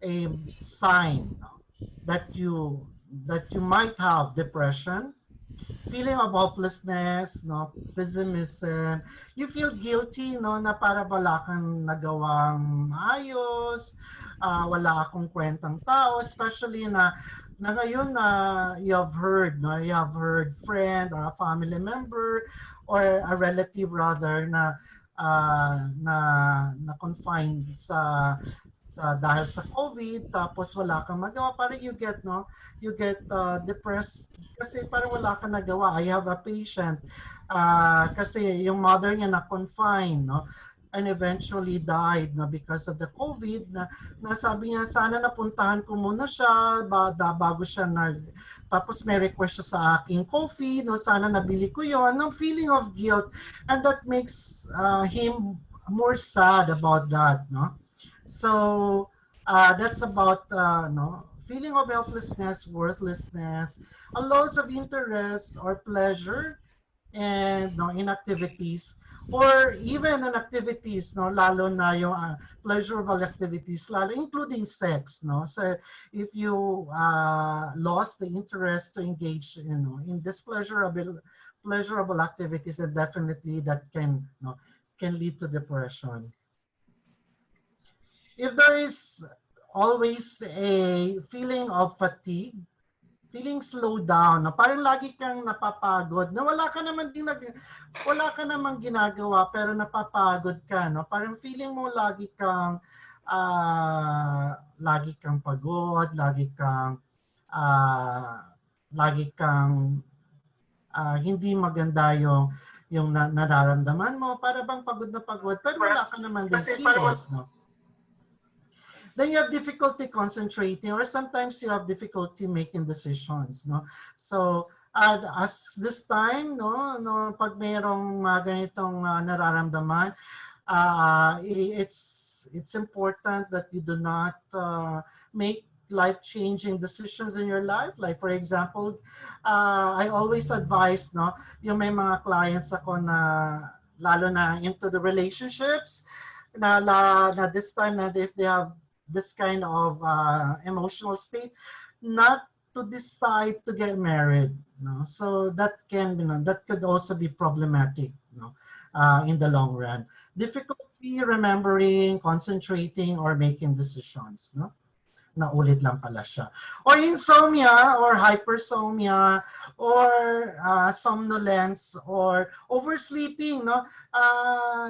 a sign, no, that you might have depression, feeling of hopelessness, no, pessimism. You feel guilty, no, na para wala kang nagawang ayos, wala akong kwentang tao, especially na ngayon na you have heard friend or a family member or a relative rather na confined dahil sa COVID, tapos wala kang magawa, parang you get depressed kasi parang wala kang nagawa. I have a patient kasi yung mother niya na confined, no, and eventually died, no, because of the COVID, na sabi niya sana napuntahan ko muna siya bago siya tapos may request siya sa aking coffee, no, sana nabili ko yon, no, feeling of guilt, and that makes him more sad about that, no. So that's about no, feeling of helplessness, worthlessness, a loss of interest or pleasure, and no, in activities, or even on activities, no, lalo na yung pleasurable activities, lalo including sex, no. So if you lost the interest to engage, in this pleasurable activities, then definitely that can lead to depression. If there is always a feeling of fatigue, feeling slow down, no? Parang lagi kang napapagod, na wala ka namang ginagawa pero napapagod ka, no? Parang feeling mo lagi kang pagod, lagi kang hindi maganda yung nararamdaman mo, para bang pagod na pagod, pero wala ka naman din kilos, no? Then you have difficulty concentrating, or sometimes you have difficulty making decisions, no? So as this time, no, pag mayroong ganitong nararamdaman, it's important that you do not make life-changing decisions in your life. Like for example, I always advise, no, yung may mga clients ako na lalo na into the relationships, na this time na if they have this kind of emotional state, not to decide to get married. No? So that can, that could also be problematic, in the long run. Difficulty remembering, concentrating, or making decisions. No? Naulit lang pala siya. Or insomnia, or hypersomnia, or somnolence, or oversleeping. No?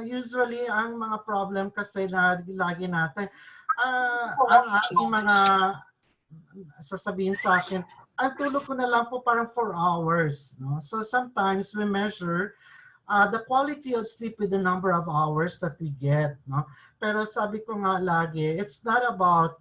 Usually, ang mga problem kasi na lagi natin, ang aking mga sasabihin sa akin, ang tulog ko na lang po parang 4 hours. No? So sometimes we measure the quality of sleep with the number of hours that we get. No? Pero sabi ko nga lagi, it's not about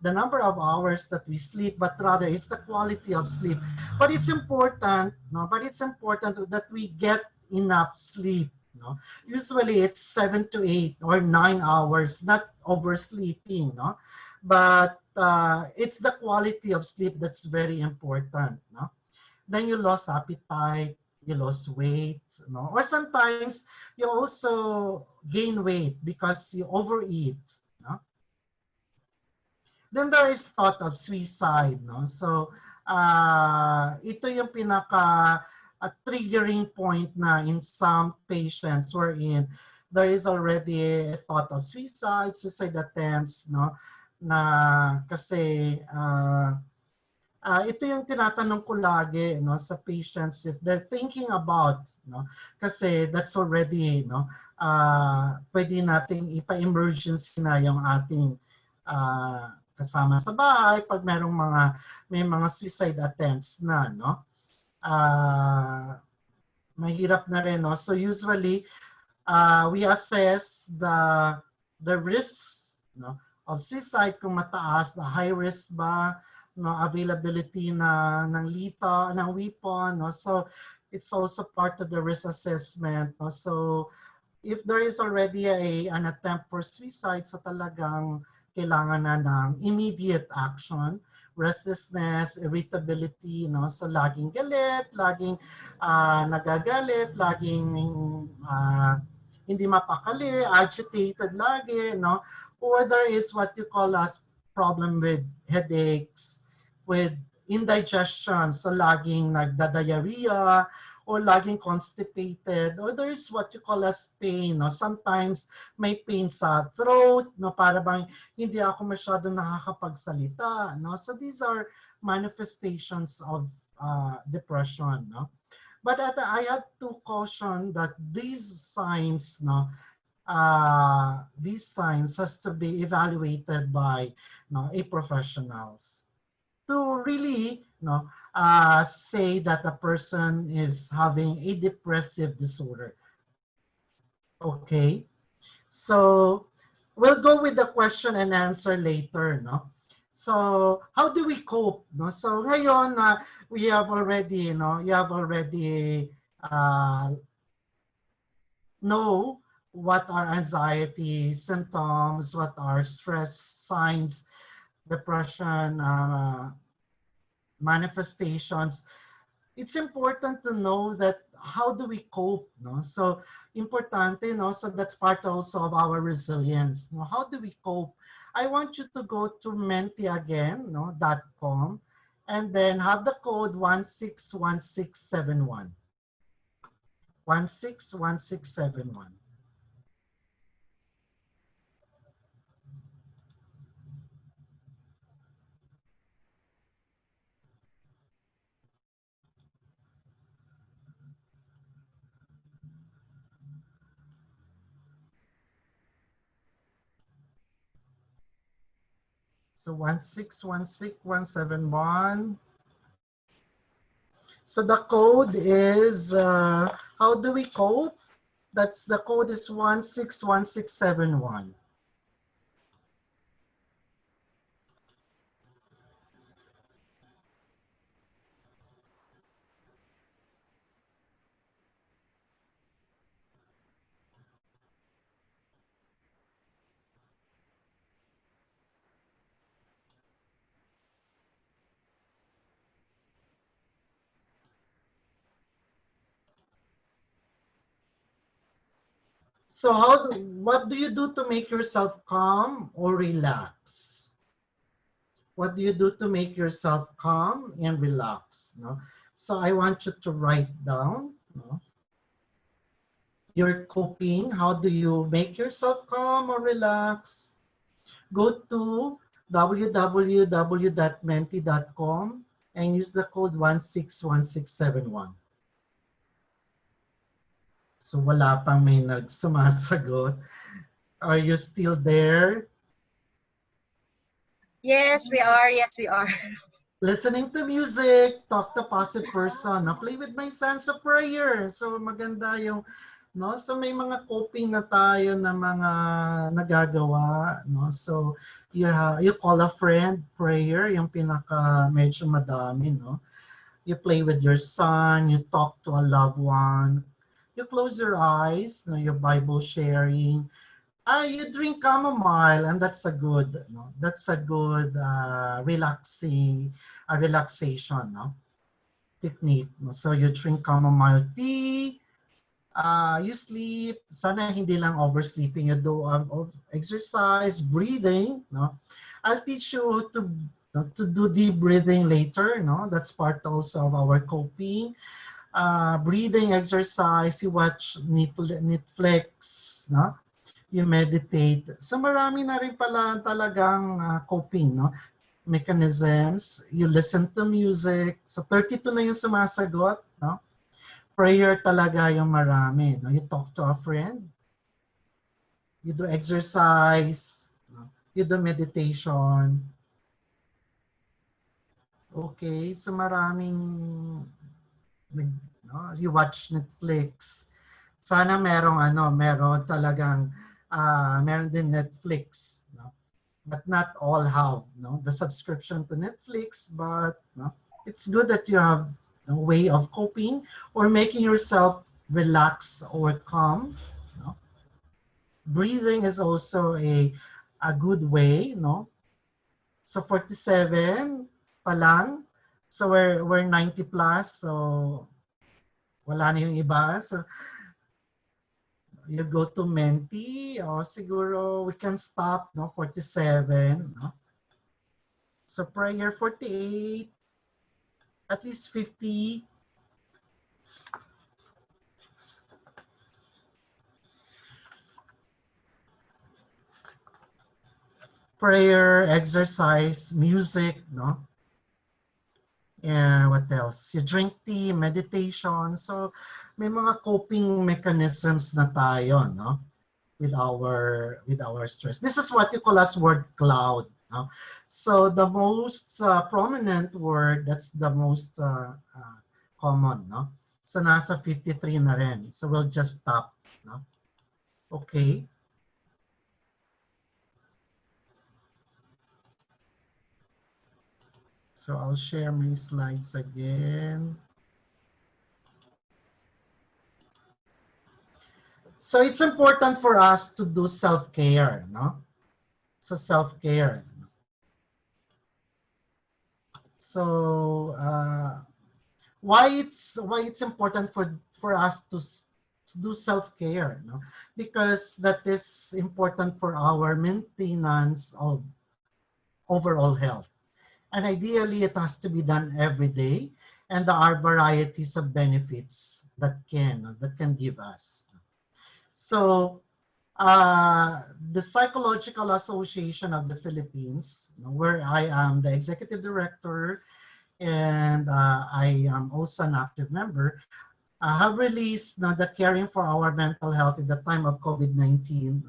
the number of hours that we sleep, but rather it's the quality of sleep. But it's important, that we get enough sleep. No? Usually it's 7 to 8 or 9 hours, not oversleeping. No? But it's the quality of sleep that's very important. No? Then you lost appetite, you lost weight, no? Or sometimes you also gain weight because you overeat. No? Then there is thought of suicide. No? So ito yung pinaka triggering point na in some patients wherein there is already a thought of suicide attempts, no? Na kasi ito yung tinatanong ko lagi, no, sa patients if they're thinking about, no, kasi that's already, no, pwede nating ipa-emergency na yung ating kasama sa bahay pag may mga suicide attempts na, no. Mahirap na rin, no. So usually we assess the risks, no, of suicide, kung mataas, na high risk ba, no, availability ng weapon, no. So it's also part of the risk assessment, no. So if there is already an attempt for suicide, so talagang kailangan na ng immediate action. Restlessness, irritability, no. So laging galit, laging nagagalit, laging hindi mapakali, agitated lagi, no. Or there is what you call as problem with headaches, with indigestion, so laging nagda-diarrhea, or laging constipated, or there is what you call as pain. No? Sometimes may pain sa throat, no? Para bang hindi ako masyado nakakapagsalita. No? So these are manifestations of depression. No? But I have to caution that these signs, no, these signs has to be evaluated by a professionals to really say that a person is having a depressive disorder. Okay, so we'll go with the question and answer later. No, so how do we cope? No, so ngayon we have already, know what are anxiety symptoms, what are stress signs, depression manifestations. It's important to know that how do we cope, no? So importante, no? So that's part also of our resilience. No? How do we cope? I want you to go to mentiagain, no, .com, and then have the code 161671. 161671. So 161671. So the code is, how do we cope? That's the code is 161671. So what do you do to make yourself calm or relax? What do you do to make yourself calm and relax? No? So I want you to write down, no, your coping. How do you make yourself calm or relax? Go to www.menti.com and use the code 161671. So wala pang may nagsumasagot. Are you still there?
Yes, we are. Yes, we are.
Listening to music, talk to positive person, na play with my sense of prayer. So maganda yung, no? So may mga coping na tayo na mga nagagawa, no? So you call a friend, prayer, yung pinaka medyo madami, no? You play with your son, you talk to a loved one, you close your eyes, no? Your Bible sharing. You drink chamomile, and that's a good, no? That's a good relaxation, no? Technique. No? So you drink chamomile tea, you sleep. Sana hindi lang oversleeping. You do exercise, breathing, no? I'll teach you to do deep breathing later, no? That's part also of our coping. Breathing exercise, you watch Netflix, no? You meditate. So marami na rin pala talagang coping, no? Mechanisms. You listen to music. So 32 na yung sumasagot, no? Prayer talaga yung marami, no? You talk to a friend. You do exercise. No? You do meditation. Okay, so maraming, no? You watch Netflix. Sana meron talagang meron din Netflix, no? But not all have, no, the subscription to Netflix, but no, it's good that you have a way of coping or making yourself relax or calm, no? Breathing is also a good way, no? So 47 pa lang, so we're 90 plus, so wala na yung iba. So you go to Menti, o siguro we can stop, no, 47, no? So prayer 48, at least 50. Prayer, exercise, music, no? And what else? You drink tea, meditation. So may mga coping mechanisms na tayo, no? With our stress. This is what you call as word cloud. No? So the most prominent word, that's the most common. No? So nasa 53 na rin. So we'll just stop. No? Okay. So I'll share my slides again. So it's important for us to do self-care, no? So self-care. So why it's important for us to do self-care, no? Because that is important for our maintenance of overall health. And ideally, it has to be done every day. And there are varieties of benefits that can give us. So the Psychological Association of the Philippines, where I am the executive director and I am also an active member, have released the Caring for Our Mental Health in the time of COVID-19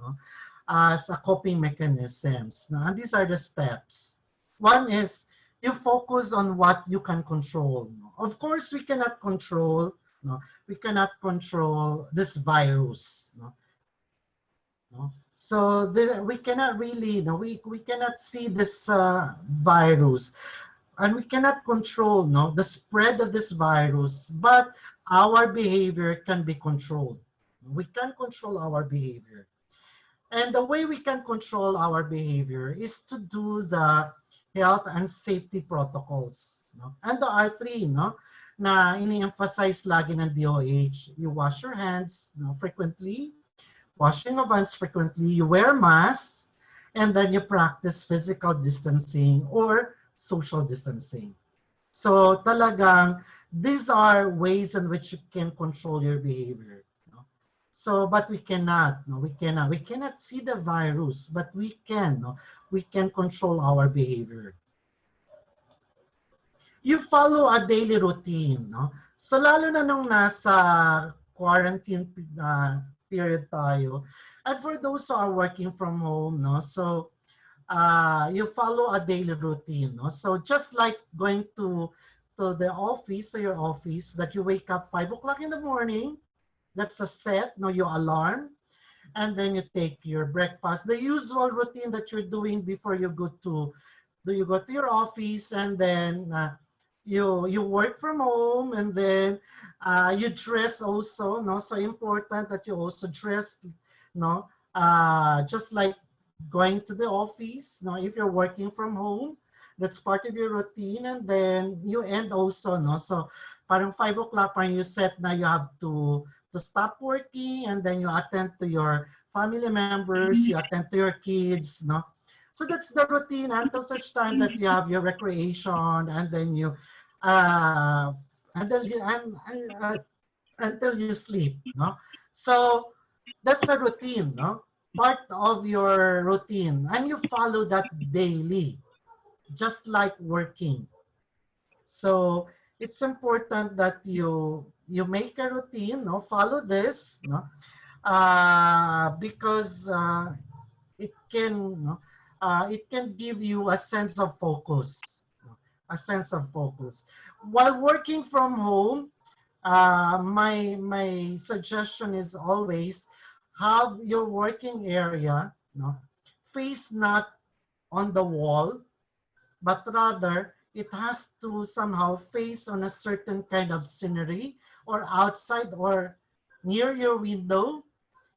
as a coping mechanisms. And these are the steps. One is You focus on what you can control. Of course, we cannot control, no, we cannot control this virus. No, no? So we cannot really, no, we cannot see this virus, and we cannot control, no, the spread of this virus, but our behavior can be controlled. We can control our behavior. And the way we can control our behavior is to do the health and safety protocols. No? And there are three, no, na ini-emphasize lagi ng DOH. You wash your hands, no, frequently, washing of hands frequently, you wear masks, and then you practice physical distancing or social distancing. So talagang these are ways in which you can control your behavior. So, but we cannot, no, we cannot see the virus, but we can, no, we can control our behavior. You follow a daily routine, no? So, lalo na nung nasa quarantine period tayo, and for those who are working from home, no, so you follow a daily routine, no? So, just like going to the office, to your office, that you wake up 5 o'clock in the morning. That's a set, no, your alarm, and then you take your breakfast. The usual routine that you're doing before you go to, your office, and then you work from home, and then you dress also. No, so important that you also dress, no, just like going to the office. No, if you're working from home, that's part of your routine, and then you end also, no. So parang 5 o'clock, parang you set na you have to stop working, and then you attend to your family members, you attend to your kids, no? So that's the routine until such time that you have your recreation, and then you, uh, until you, until you sleep, no? So that's a routine, no? Part of your routine, and you follow that daily, just like working. So it's important that you make a routine, no? Follow this, no? Because it can give you a sense of focus, a sense of focus. While working from home, my suggestion is always have your working area, no, face not on the wall, but rather it has to somehow face on a certain kind of scenery or outside or near your window.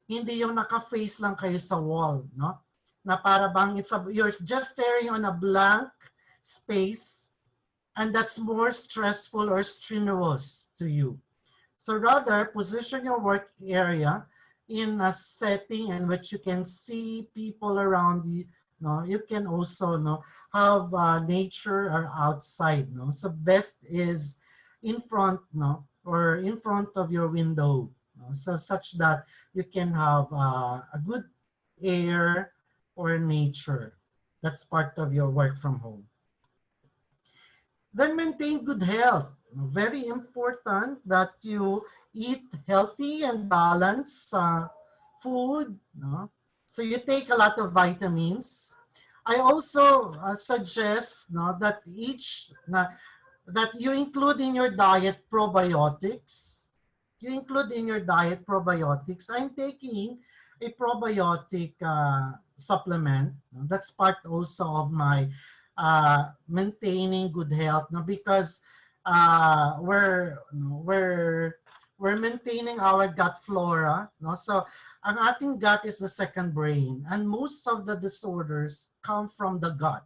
Hindi yung naka-face lang kayo sa wall, no? Na para bang you're just staring on a blank space, and that's more stressful or strenuous to you. So rather, position your work area in a setting in which you can see people around you. No, you can also, no, have nature or outside. No, so best is in front, no, or in front of your window. No? So such that you can have a good air or nature. That's part of your work from home. Then maintain good health. Very important that you eat healthy and balanced food. No? So you take a lot of vitamins. I also suggest, no, that that you include in your diet probiotics. You include in your diet probiotics. I'm taking a probiotic supplement. That's part also of my maintaining good health, no, because we're maintaining our gut flora, no. So ang ating gut is the second brain, and most of the disorders come from the gut,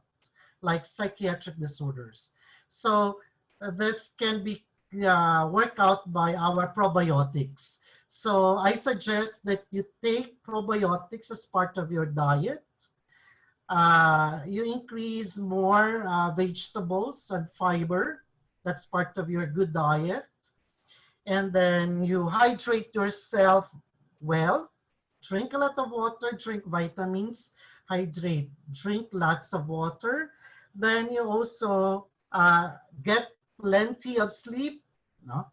like psychiatric disorders. So this can be worked out by our probiotics. So I suggest that you take probiotics as part of your diet. You increase more vegetables and fiber. That's part of your good diet. And then you hydrate yourself well. Drink a lot of water, drink vitamins, hydrate, drink lots of water. Then you also get plenty of sleep. No?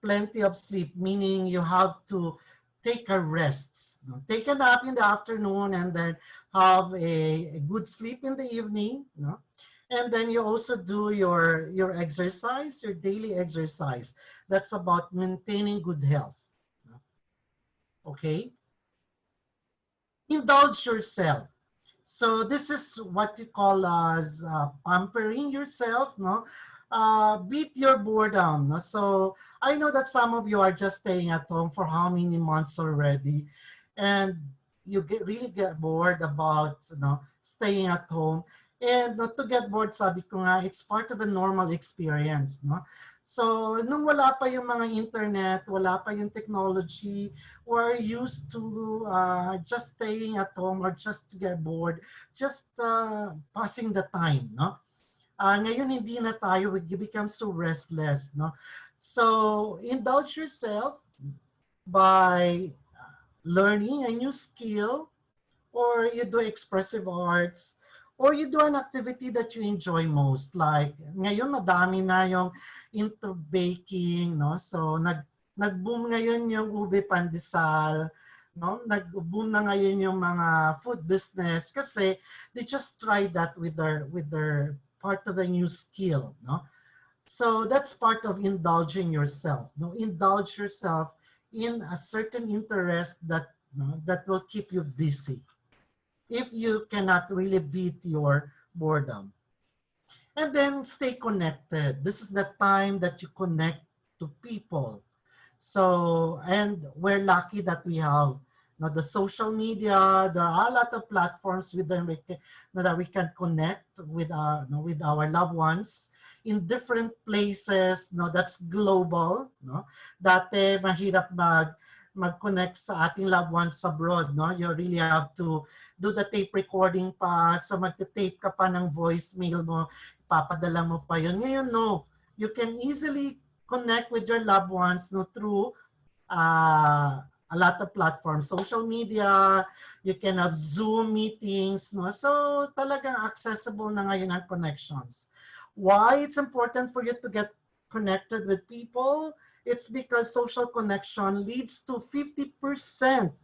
Plenty of sleep, meaning you have to take a rest. No? Take a nap in the afternoon and then have a good sleep in the evening. No? And then you also do your exercise, your daily exercise. That's about maintaining good health. Okay? Indulge yourself. So this is what you call as pampering yourself, no? Beat your boredom. No? So I know that some of you are just staying at home for how many months already, and you really get bored about, you know, staying at home. And not to get bored, sabi ko nga, it's part of a normal experience, no? So nung wala pa yung mga internet, wala pa yung technology, we're used to just staying at home or just to get bored, just passing the time, no? Ngayon hindi na tayo, we become so restless, no? So indulge yourself by learning a new skill, or you do expressive arts, or you do an activity that you enjoy most. Like ngayon madami na yung into baking, no? So nag-boom ngayon yung ube pandesal, no? Nag-boom na ngayon yung mga food business kasi they just tried that with their part of the new skill, no? So that's part of indulging yourself, no? Indulge yourself in a certain interest that, no, that will keep you busy if you cannot really beat your boredom. And then stay connected. This is the time that you connect to people. So, and we're lucky that we have, you know, the social media. There are a lot of platforms with them that we can connect with, you know, with our loved ones in different places. No, that's global. No, dati mahirap mag-connect sa ating loved ones abroad, no? You really have to do the tape recording pa, so magte-tape ka pa ng voicemail mo, papadala mo pa yun. Ngayon, no, you can easily connect with your loved ones, no, through a lot of platforms, social media, you can have Zoom meetings, no? So talagang accessible na ngayon ang connections. Why it's important for you to get connected with people? It's because social connection leads to 50%,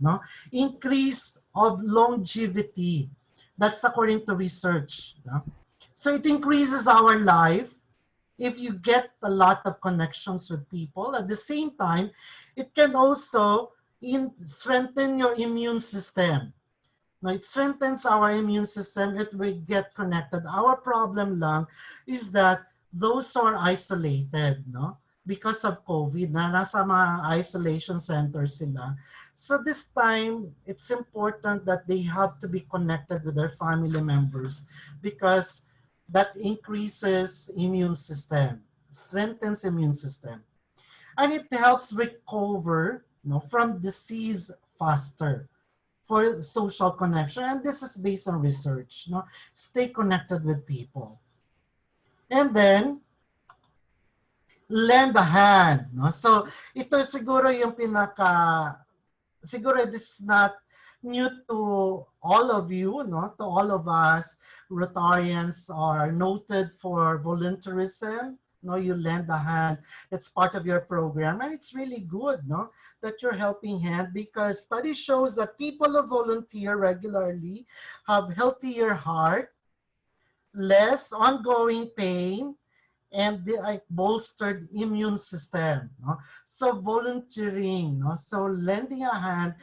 no, increase of longevity. That's according to research. No? So it increases our life if you get a lot of connections with people. At the same time, it can also strengthen your immune system. Now, it strengthens our immune system if we get connected. Our problem lang is that those who are isolated, no? Because of COVID, na nasa mga isolation centers sila. So this time, it's important that they have to be connected with their family members because that increases immune system, strengthens immune system. And it helps recover, you know, from disease faster for social connection. And this is based on research. You know? Stay connected with people. And then, lend a hand. No? So, ito siguro yung siguro this is not new to all of you, no? To all of us. Rotarians are noted for volunteerism. No, you lend a hand. It's part of your program, and it's really good, no, that you're helping hand, because study shows that people who volunteer regularly have healthier heart, less ongoing pain, and the bolstered immune system. No? So volunteering, no? So lending a hand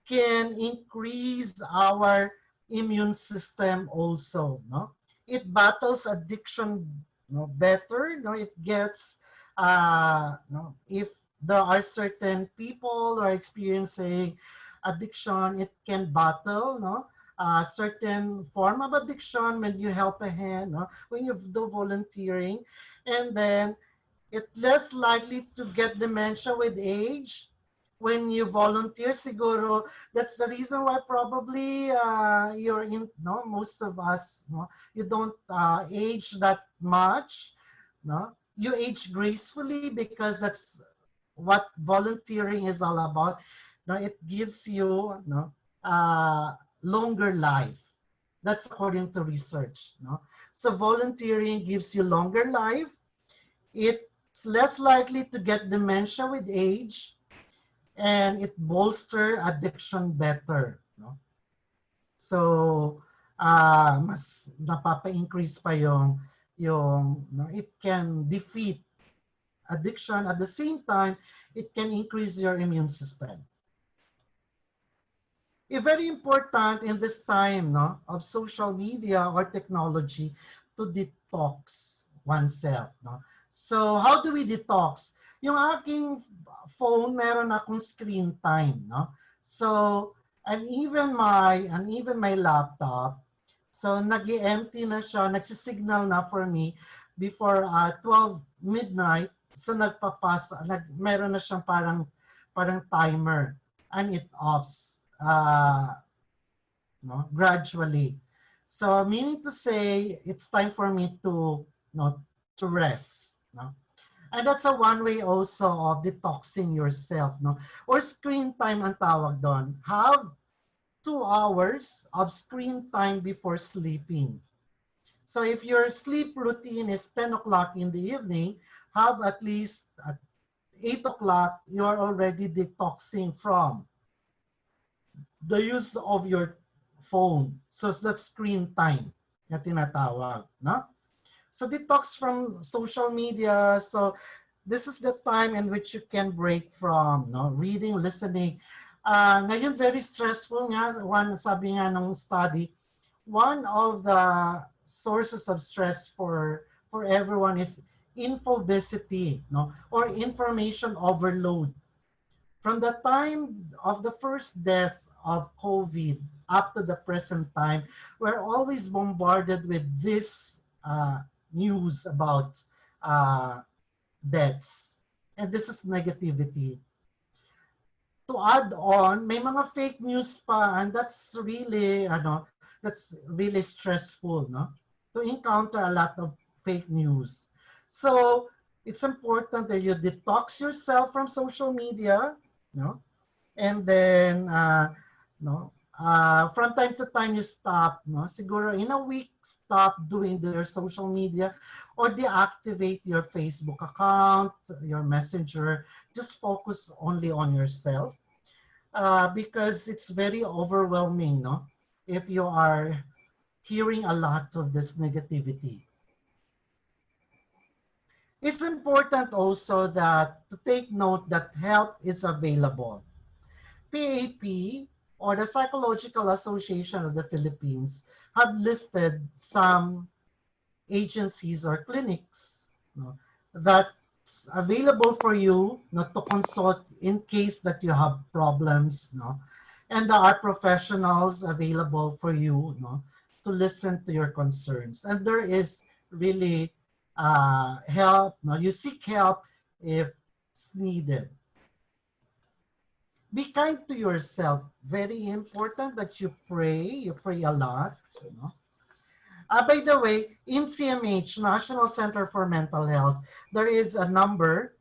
can increase our immune system also. No? It battles addiction, no, better. No? It gets, no, if there are certain people who are experiencing addiction, it can battle, no? A certain form of addiction when you help a hand, no? When you do volunteering. And then it's less likely to get dementia with age when you volunteer. Siguro that's the reason why probably you're in, no, most of us, no, you don't age that much, no, you age gracefully, because that's what volunteering is all about. No, it gives you, no, longer life. That's according to research, no. So volunteering gives you longer life. It's less likely to get dementia with age, and it bolster addiction better, no? So mas napapa-increase pa yung it can defeat addiction. At the same time, it can increase your immune system. Very important in this time, no, of social media or technology, to detox oneself, no. So how do we detox? Yung aking phone, meron akong screen time, no. So and even my laptop, so nag-empty na siya, nagsisignal na for me before 12 midnight. So meron na siyang parang timer, and it offs no, gradually. So meaning to say, it's time for me to, to rest. No? And that's a one way also of detoxing yourself. No? Or screen time ang tawag doon. Have 2 hours of screen time before sleeping. So if your sleep routine is 10 o'clock in the evening, have at least at 8 o'clock, you are already detoxing from the use of your phone. So that's screen time na tinatawag, no? So detox from social media. So this is the time in which you can break from, no, reading, listening. Ngayon very stressful nga. Sabi nga ng study, one of the sources of stress for everyone is infobesity, no, or information overload. From the time of the first death of COVID up to the present time, we're always bombarded with this news about deaths. And this is negativity. To add on, may mga fake news pa, and that's really stressful, no? To encounter a lot of fake news. So it's important that you detox yourself from social media, no? And then, from time to time you stop, no? Siguro in a week, stop doing your social media or deactivate your Facebook account, your messenger. Just focus only on yourself because it's very overwhelming, no? If you are hearing a lot of this negativity. It's important also that to take note that help is available. PAP, or the Psychological Association of the Philippines, have listed some agencies or clinics, that's available for you, to consult in case that you have problems, and there are professionals available for you, to listen to your concerns. And there is really help. You seek help if it's needed. Be kind to yourself. Very important that you pray a lot. By the way, in CMH, National Center for Mental Health, there is a number.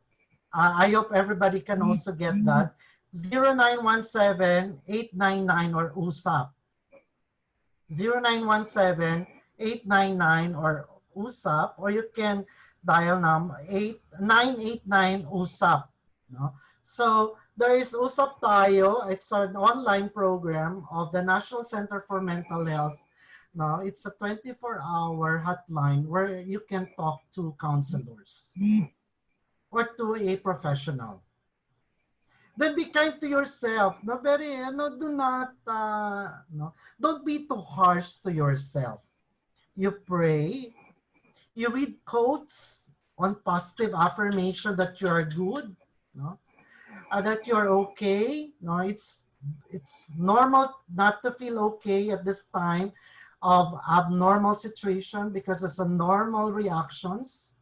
I hope everybody can also get that. 0917-899 or USAP. 0917-899 or USAP, or you can dial number 989 USAP. So there is USAP Tayo. It's an online program of the National Center for Mental Health. It's a 24-hour hotline where you can talk to counselors or to a professional. Then be kind to yourself. Don't be too harsh to yourself. You pray. You read quotes on positive affirmation that you are good, that you're okay. It's normal not to feel okay at this time of abnormal situation because it's a normal reactions.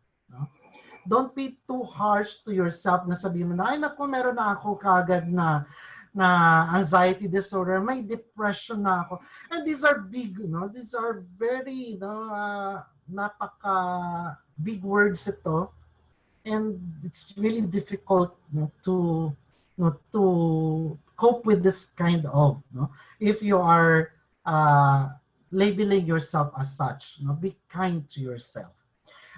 Don't be too harsh to yourself na sabihin mo na, ay naku, meron na ako kagad na anxiety disorder, may depression na ako. And these are big, these are very, napaka big words ito. And it's really difficult to cope with this kind of, if you are labeling yourself as such. Be kind to yourself.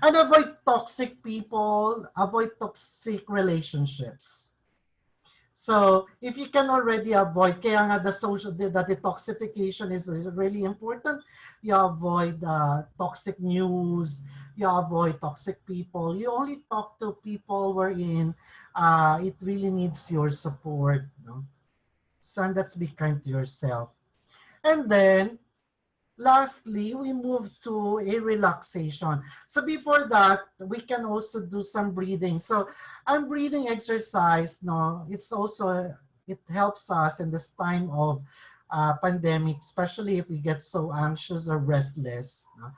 And avoid toxic people, avoid toxic relationships. So if you can already avoid, kaya nga the detoxification is really important. You avoid toxic news, You avoid toxic people. You only talk to people wherein it really needs your support. No? So and that's be kind to yourself. And then, lastly, we move to a relaxation. So before that, we can also do some breathing. So I'm breathing exercise. No, it's also it helps us in this time of pandemic, especially if we get so anxious or restless. No?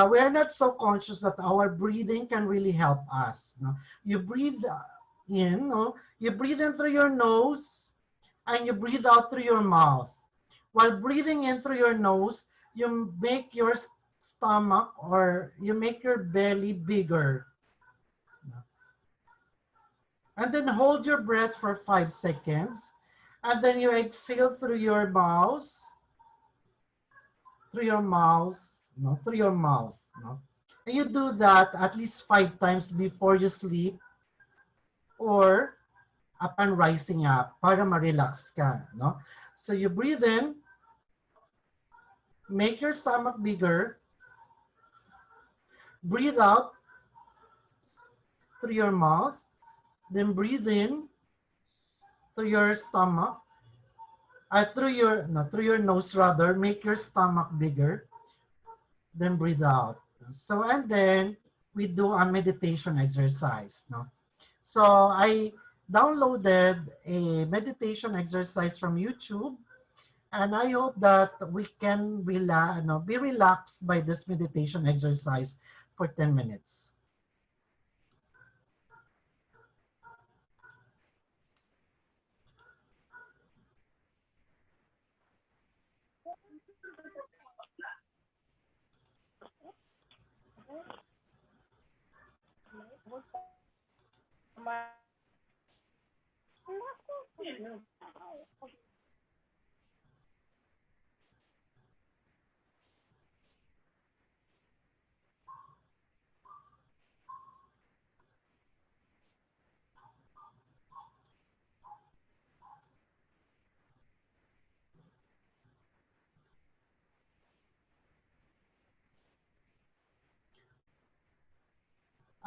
We are not so conscious that our breathing can really help us. No? You breathe in, no? You breathe in through your nose and you breathe out through your mouth. While breathing in through your nose, you make your stomach or you make your belly bigger. And then hold your breath for 5 seconds. And then you exhale through your mouth, through your mouth. No? And you do that at least 5 times before you sleep or upon rising up para ma-relax ka. No? So you breathe in, make your stomach bigger, breathe out through your mouth, then breathe in through your stomach, through your nose rather, make your stomach bigger, then breathe out. So, and then we do a meditation exercise. No? So I downloaded a meditation exercise from YouTube, and I hope that we can be relaxed by this meditation exercise for 10 minutes.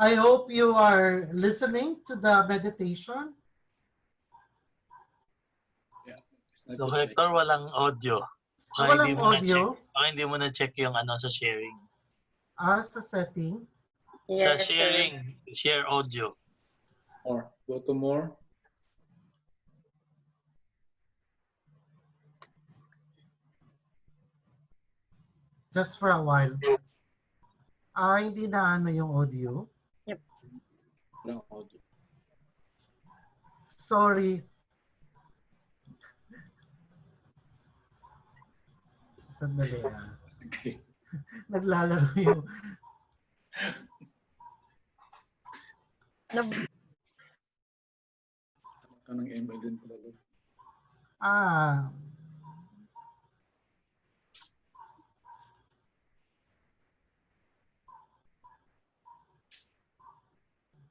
I hope you are listening to the meditation.
So, Hector, walang audio. Baka hindi
Walang
mo
audio?
na-check. Baka hindi mo na-check yung ano sa sharing.
Sa setting?
Sa sharing, share audio.
More. Go to more.
Just for a while. Hindi na ano yung audio?
Yep.
No audio.
Sorry. Sandali
Okay.
Naglalaro yung...
Kanang ML din talaga.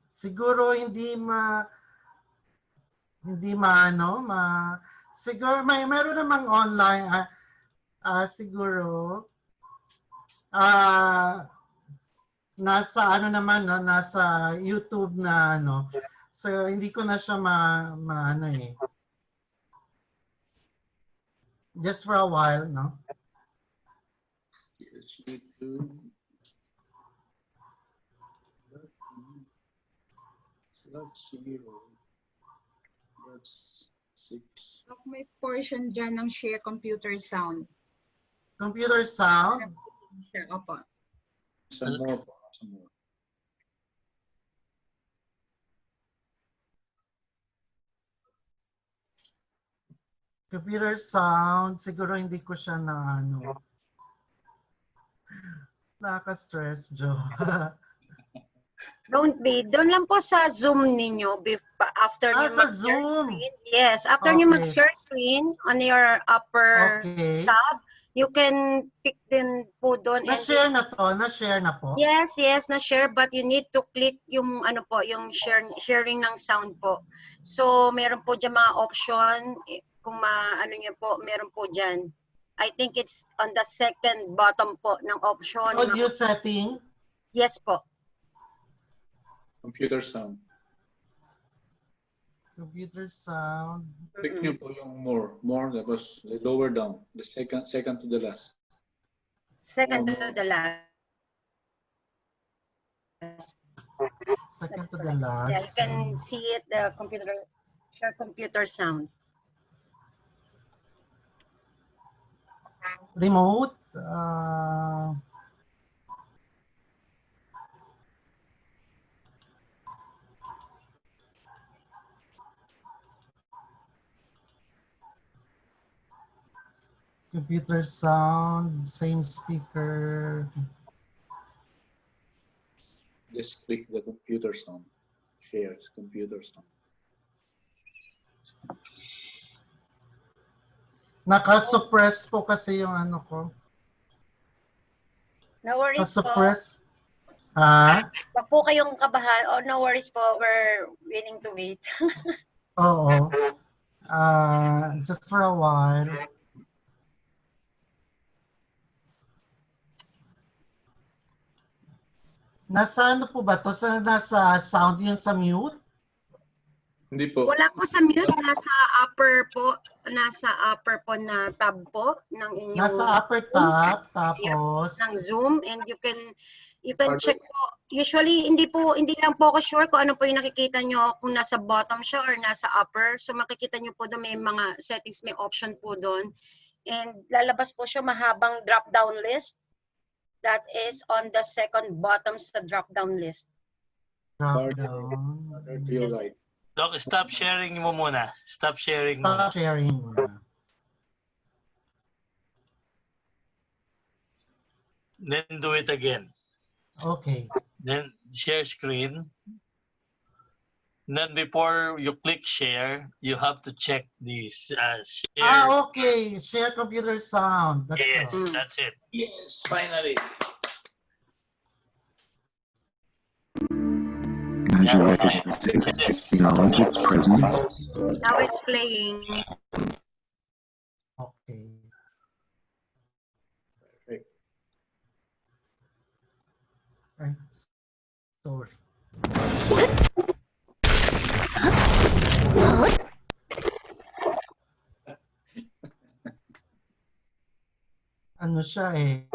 Siguro siguro meron namang online siguro nasa naman no, nasa YouTube na so hindi ko na siya just for a while, no?
Yes, YouTube. That's 0. That's 6.
May portion dyan ng share computer sound.
Computer sound?
Share, opo.
Some more. Some more.
Computer sound, siguro hindi ko siya na nakaka-stress, Joe.
Don't be. Doon lang po sa Zoom ninyo after nyo
sa
mag-share
Zoom.
screen. Yes, after nyo mag-share screen on your upper tab, you can pick din po doon.
Na-share na to? Na-share na po?
Yes, na-share, but you need to click yung yung sharing ng sound po. So, meron po dyan mga option. Kung nyo po, meron po dyan. I think it's on the second bottom po ng option.
Audio setting?
Yes po.
Computer sound.
Computer sound.
Click nyo po yung more, tapos lower down, the second to the last.
Second to the last.
Second to
That's
the
correct. Yeah, you
last.
can see it, the share computer sound.
Remote. Computer sound, same speaker.
Just click the computer sound. Shares computer sound.
Naka-suppress po kasi yung ano ko.
No worries po.
Naka-suppress. Ha?
Wag po kayong kabahan. Oh, no worries po. We're willing to wait.
Oo. Just for a while. Nasa ano po ba to? Nasa sound yung sa mute?
Hindi po.
Wala po sa mute. Nasa upper po. Nasa upper po na tab po ng inyong
Nasa upper tab, tapos
ng Zoom, and you can check po. Usually hindi lang po ako sure kung ano po yung nakikita nyo, kung nasa bottom siya or nasa upper. So makikita nyo po doon, may mga settings, may option po doon. And lalabas po siya mahabang drop down list. That is on the second bottom sa drop down list.
drop down.
To your right.
Doc, stop sharing mo muna. Stop sharing
Stop
muna.
sharing muna.
Then do it again.
Okay.
Then share screen. Then before you click share, you have to check this share.
Okay. Share computer sound. That's
Yes,
all.
that's it.
Yes, finally.
As you recognize it, acknowledge its presence.
Now it's playing.
Okay.
Perfect.
Right. Sorry. Ano siya eh,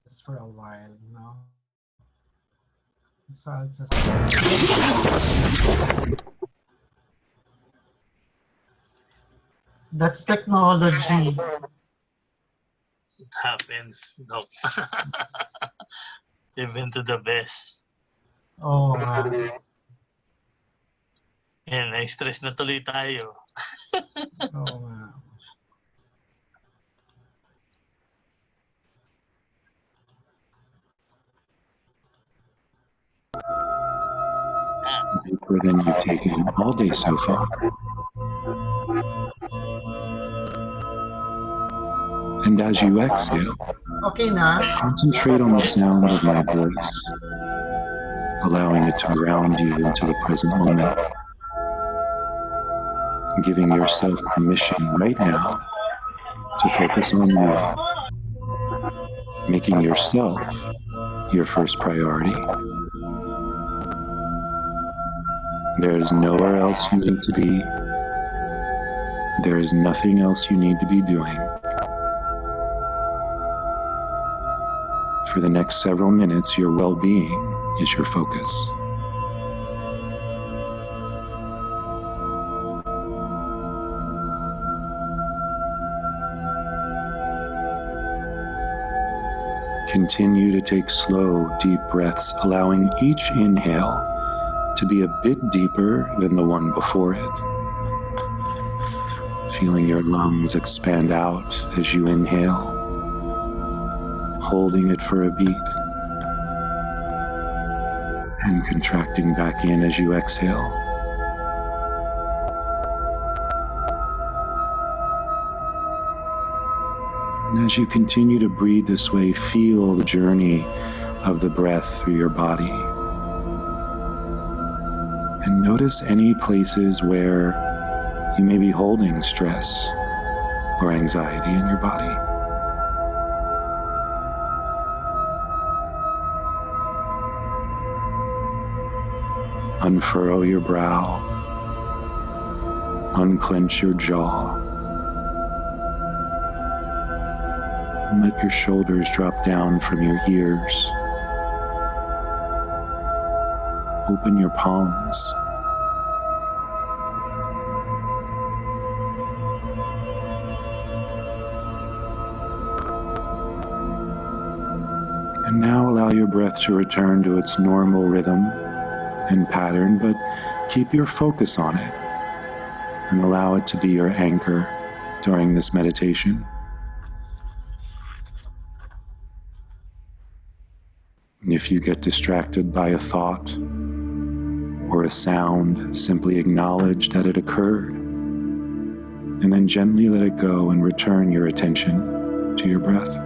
just for a while, no? So I'll just... That's technology.
It happens, Doc. Even to the best.
Oo nga.
Yan, na-stress na tuloy tayo.
Oo nga.
Deeper than you've taken all day so far. And as you exhale,
Okay na?
concentrate on the sound of my voice, allowing it to ground you into the present moment, giving yourself permission right now to focus on you, making yourself your first priority. There is nowhere else you need to be. There is nothing else you need to be doing. For the next several minutes, your well-being is your focus. Continue to take slow, deep breaths, allowing each inhale to be a bit deeper than the one before it. Feeling your lungs expand out as you inhale, holding it for a beat, and contracting back in as you exhale. And as you continue to breathe this way, feel the journey of the breath through your body. And notice any places where you may be holding stress or anxiety in your body. Unfurrow your brow. Unclench your jaw. And let your shoulders drop down from your ears. Open your palms. And now allow your breath to return to its normal rhythm and pattern, but keep your focus on it and allow it to be your anchor during this meditation. If you get distracted by a thought or a sound, simply acknowledge that it occurred, and then gently let it go and return your attention to your breath.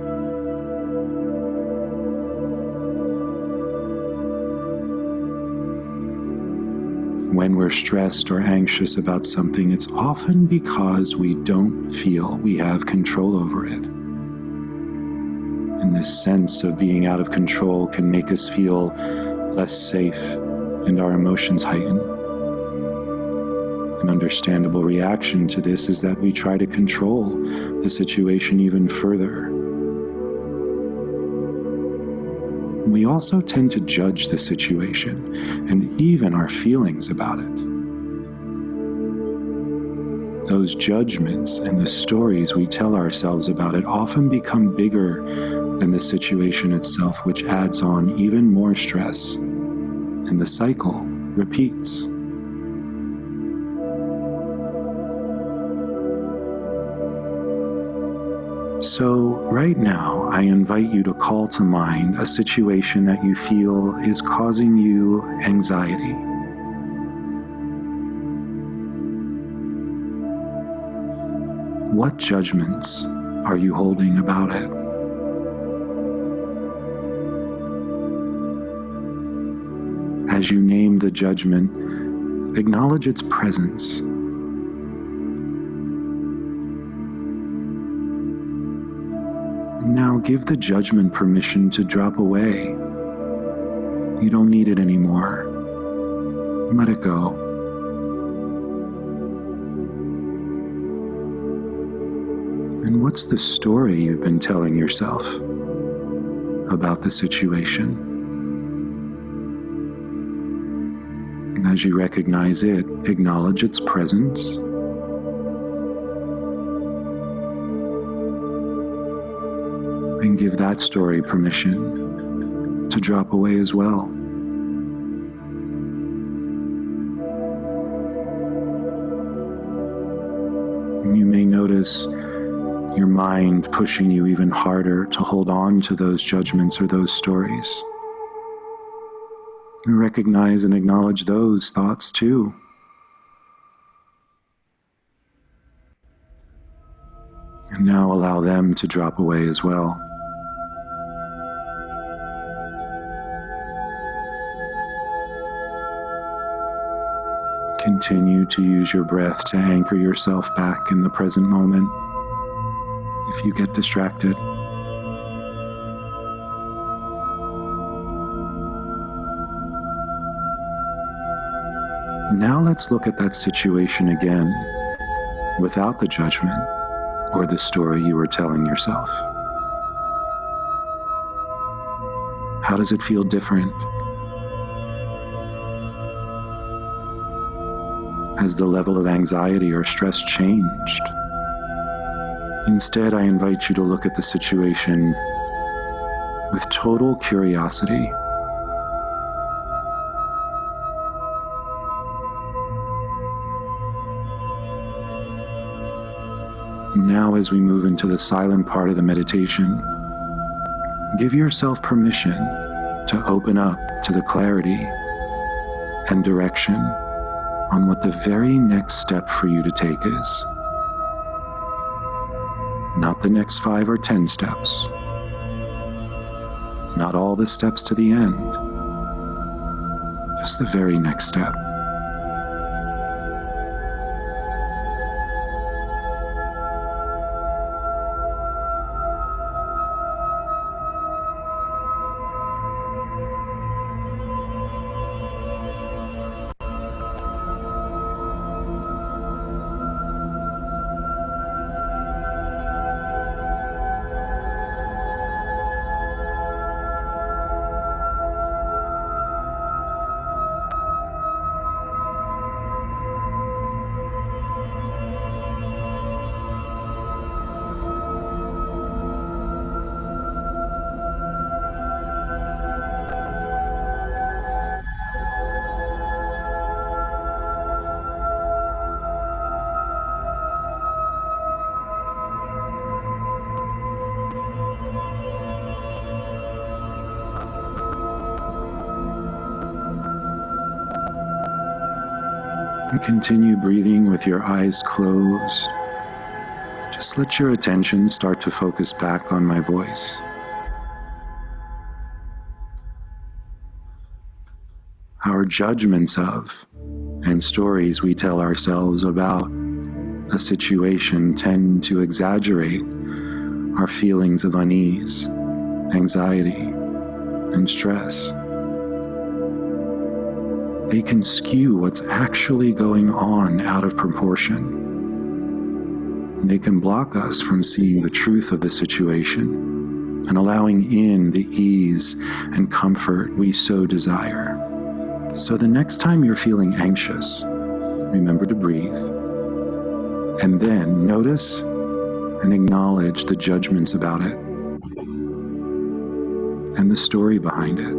When we're stressed or anxious about something, it's often because we don't feel we have control over it. And this sense of being out of control can make us feel less safe and our emotions heighten. An understandable reaction to this is that we try to control the situation even further. We also tend to judge the situation and even our feelings about it. Those judgments and the stories we tell ourselves about it often become bigger than the situation itself, which adds on even more stress, and the cycle repeats. So right now, I invite you to call to mind a situation that you feel is causing you anxiety. What judgments are you holding about it? As you name the judgment, acknowledge its presence. Now give the judgment permission to drop away. You don't need it anymore. Let it go. And what's the story you've been telling yourself about the situation? And as you recognize it, acknowledge its presence. And give that story permission to drop away as well. You may notice your mind pushing you even harder to hold on to those judgments or those stories. And recognize and acknowledge those thoughts too. And now allow them to drop away as well. Continue to use your breath to anchor yourself back in the present moment if you get distracted. Now let's look at that situation again without the judgment or the story you were telling yourself. How does it feel different? Has the level of anxiety or stress changed? Instead, I invite you to look at the situation with total curiosity. Now, as we move into the silent part of the meditation, give yourself permission to open up to the clarity and direction on what the very next step for you to take is. Not the next 5 or 10 steps. Not all the steps to the end. Just the very next step. And continue breathing with your eyes closed. Just let your attention start to focus back on my voice. Our judgments of and stories we tell ourselves about a situation tend to exaggerate our feelings of unease, anxiety, and stress. They can skew what's actually going on out of proportion. They can block us from seeing the truth of the situation and allowing in the ease and comfort we so desire. So the next time you're feeling anxious, remember to breathe, and then notice and acknowledge the judgments about it and the story behind it.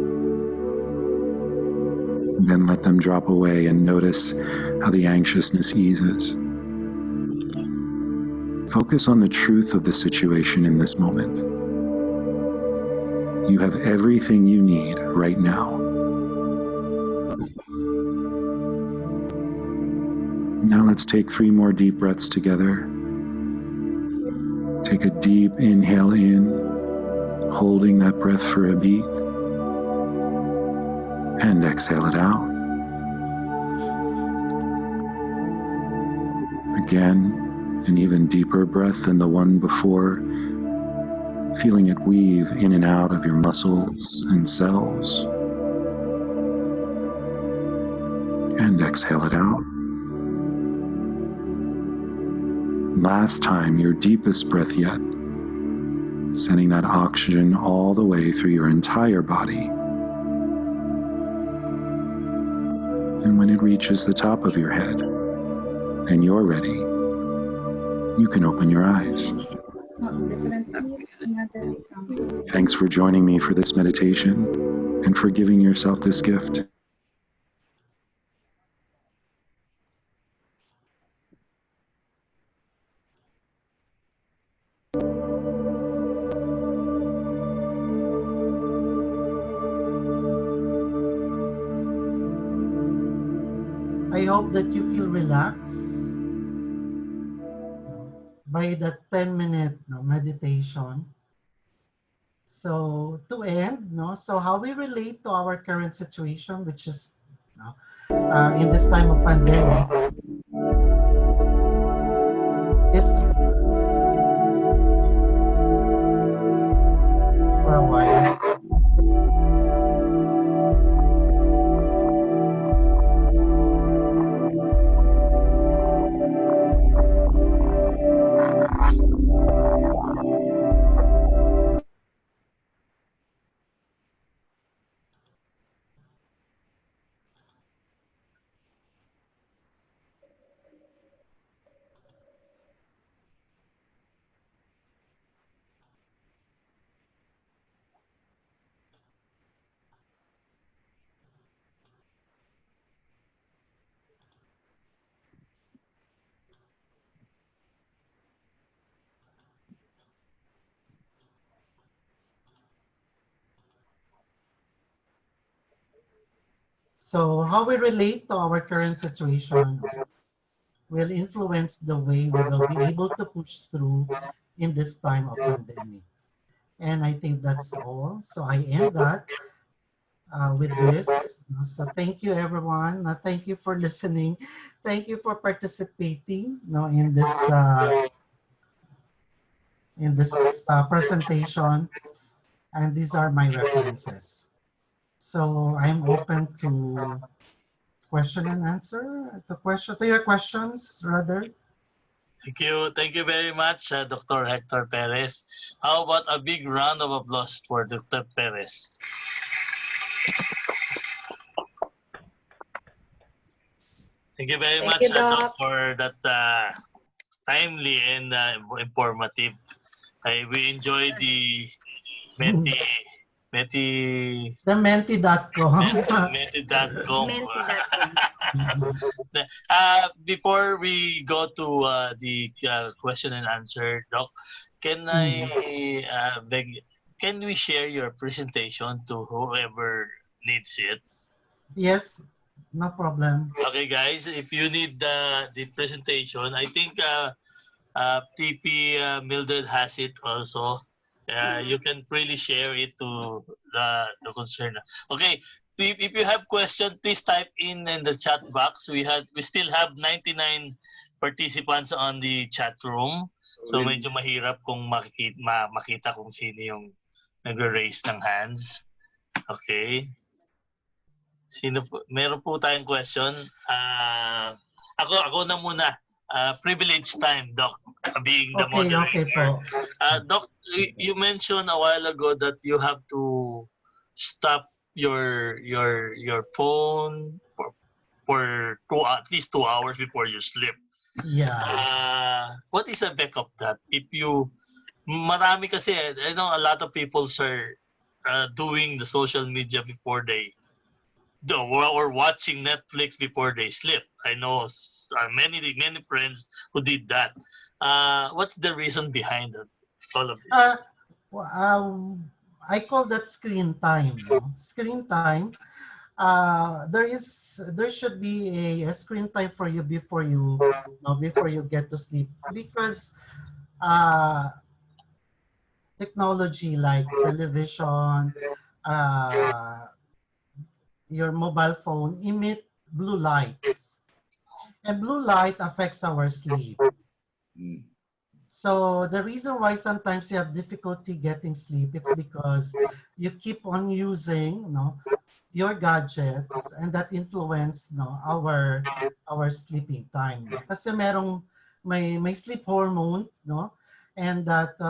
And then let them drop away and notice how the anxiousness eases. Focus on the truth of the situation in this moment. You have everything you need right now. Now let's take 3 more deep breaths together. Take a deep inhale in, holding that breath for a beat, and exhale it out. Again, an even deeper breath than the one before, feeling it weave in and out of your muscles and cells. And exhale it out. Last time, your deepest breath yet, sending that oxygen all the way through your entire body. And when it reaches the top of your head, and you're ready, you can open your eyes. Thanks for joining me for this meditation and for giving yourself this gift.
I hope that you feel relaxed by the 10-minute meditation. So to end, so how we relate to our current situation, which is in this time of pandemic, is for a while. So how we relate to our current situation will influence the way we will be able to push through in this time of pandemic. And I think that's all. So I end that with this. So thank you, everyone. Thank you for listening. Thank you for participating in this presentation. And these are my references. So I'm open to question and answer, to your questions, rather.
Thank you very much, Dr. Hector Perez. How about a big round of applause for Dr. Perez? Thank you very much, Doc, for that timely and informative. We enjoyed the
The menti.com.
Menti.com. Before we go to the question and answer, Doc, can I beg? Can we share your presentation to whoever needs it?
Yes, No problem.
Okay, guys, if you need the presentation, I think TP Mildred has it also. You can freely share it to the concern. Okay, if you have question, please type in the chat box. We still have 99 participants on the chat room. So medyo mahirap kung makita kung sino yung nagre-raise ng hands. Okay. Meron po tayong question. Ako na muna. Privilege time, Doc, being the moderator.
Okay po.
Doc, you mentioned a while ago that you have to stop your phone for at least 2 hours before you sleep.
Yeah.
What is the effect of that? Marami kasi, I know a lot of people are doing the social media before they or watching Netflix before they sleep. I know many friends who did that. What's the reason behind all of this?
I call that screen time. No? Screen time. There should be a screen time for you before you get to sleep, because technology like television, your mobile phone emit blue lights, and blue light affects our sleep. So the reason why sometimes you have difficulty getting sleep, it's because you keep on using your gadgets, and that influence our sleeping time. Kasi may sleep hormones, and that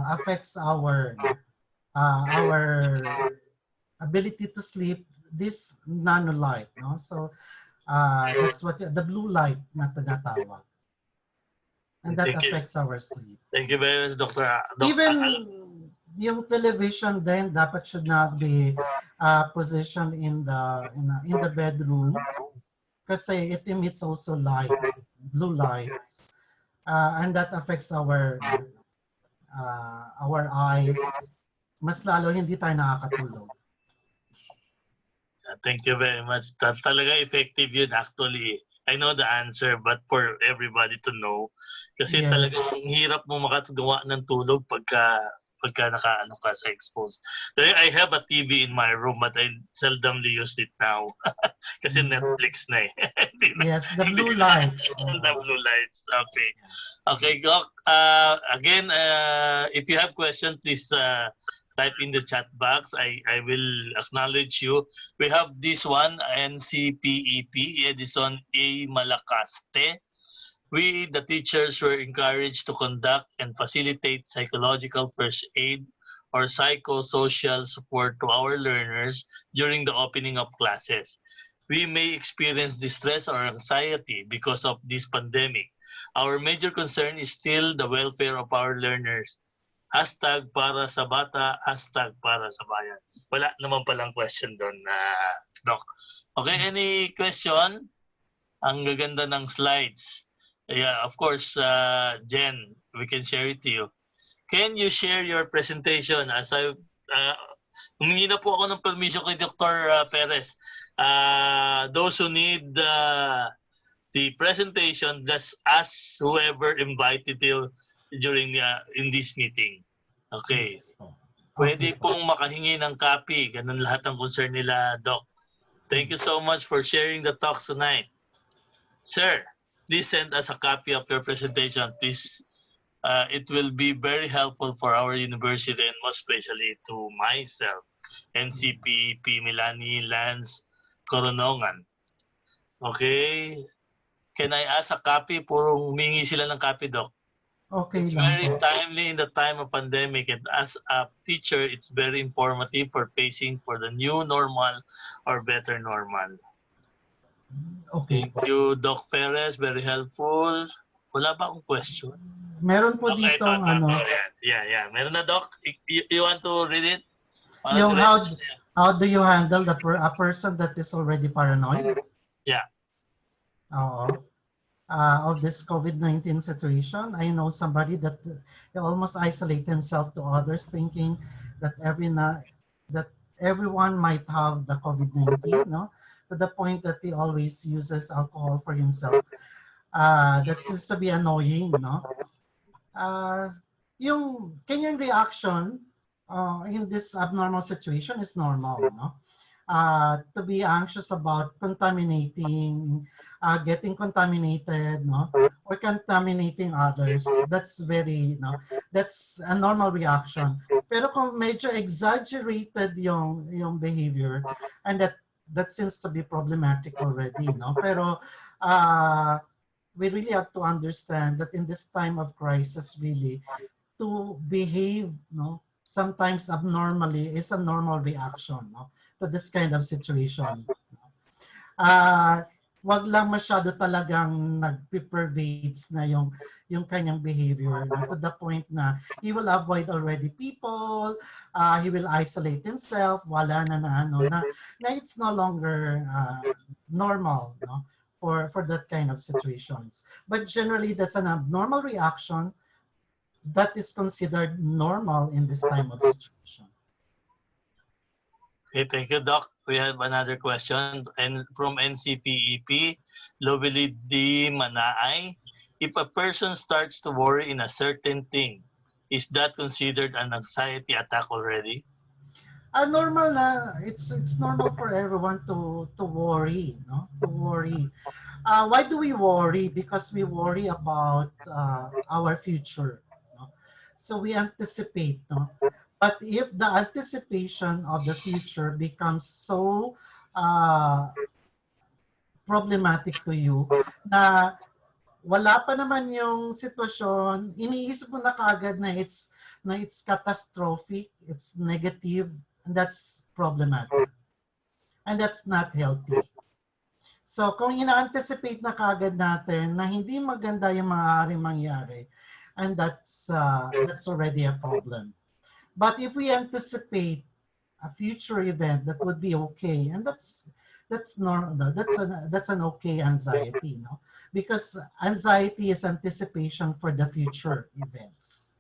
affects our ability to sleep, this nanolight, so that's what the blue light na tinatawag, and that affects our sleep.
Thank you very much, Dr.
Even yung television then dapat should not be positioned in the bedroom, kasi it emits also light, blue lights, and that affects our eyes. Mas lalo hindi tayo nakakatulog.
Thank you very much. Talaga effective yun actually. I know the answer, but for everybody to know. Kasi talagang hirap mo makagawa ng tulog pagka nakaano ka sa exposed. I have a TV in my room, but I seldomly use it now. Kasi Netflix na eh.
Yes, the blue light.
The blue lights. Okay. Okay, Doc. Again, if you have questions, please type in the chat box. I will acknowledge you. We have this one, NCPEP, Edison A. Malacaste. We, the teachers, were encouraged to conduct and facilitate psychological first aid or psychosocial support to our learners during the opening of classes. We may experience distress or anxiety because of this pandemic. Our major concern is still the welfare of our learners. Hashtag para sa bata, hashtag para sa bayan. Wala naman palang question doon, Doc. Okay, any question? Ang gaganda ng slides. Yeah, of course, Jen, we can share it to you. Can you share your presentation? As humingi na po ako ng permission kay Dr. Perez. Those who need the presentation, just ask whoever invited you during in this meeting. Okay. Pwede pong makahingi ng copy. Ganun lahat ng concern nila, Doc. Thank you so much for sharing the talks tonight. Sir, please send us a copy of your presentation. Please, it will be very helpful for our university and most especially to myself, NCP, Milani, Lance, Coronongan. Okay? Can I ask a copy? Puro humingi sila ng copy, Doc.
Okay
It's
lang
very
po.
timely in the time of pandemic, and as a teacher, it's very informative for pacing for the new normal or better normal.
Okay.
Thank you, Doc Perez. Very helpful. Wala ba akong question?
Meron po
Okay,
dito ano.
Yeah. Meron na, Doc. You want to read it?
Yung how do you handle a person that is already paranoid?
Yeah.
Oo. Of this COVID-19 situation. I know somebody that almost isolate himself to others, thinking that everyone might have the COVID-19, no? to the point that he always uses alcohol for himself. That seems to be annoying, no? Yung kanyang reaction in this abnormal situation is normal, no? To be anxious about contaminating, getting contaminated, no, or contaminating others. That's very, no, that's a normal reaction. Pero kung medyo exaggerated yung behavior, and that seems to be problematic already, no. Pero we really have to understand that in this time of crisis, really, to behave, no, sometimes abnormally is a normal reaction, no, to this kind of situation. Wag lang masyado talagang nag-pervades na yung kanyang behavior, no, to the point na he will avoid already people, he will isolate himself, wala na it's no longer normal, no, for that kind of situations. But generally, that's an abnormal reaction that is considered normal in this time of situation.
Okay, thank you, Doc. We have another question and from NCPEP, Lovely D. Manaay. If a person starts to worry in a certain thing, is that considered an anxiety attack already?
Normal na, it's normal for everyone to worry, no? To worry. Why do we worry? Because we worry about our future, no? So we anticipate, no? But if the anticipation of the future becomes so problematic to you na wala pa naman yung sitwasyon, iniisip mo na kaagad na it's catastrophic, it's negative, and that's problematic. And that's not healthy. So kung ina-anticipate na kaagad natin na hindi maganda yung maaaring mangyari, and that's already a problem. But if we anticipate a future event that would be okay, and that's normal, that's an okay anxiety, no? Because anxiety is anticipation for the future events.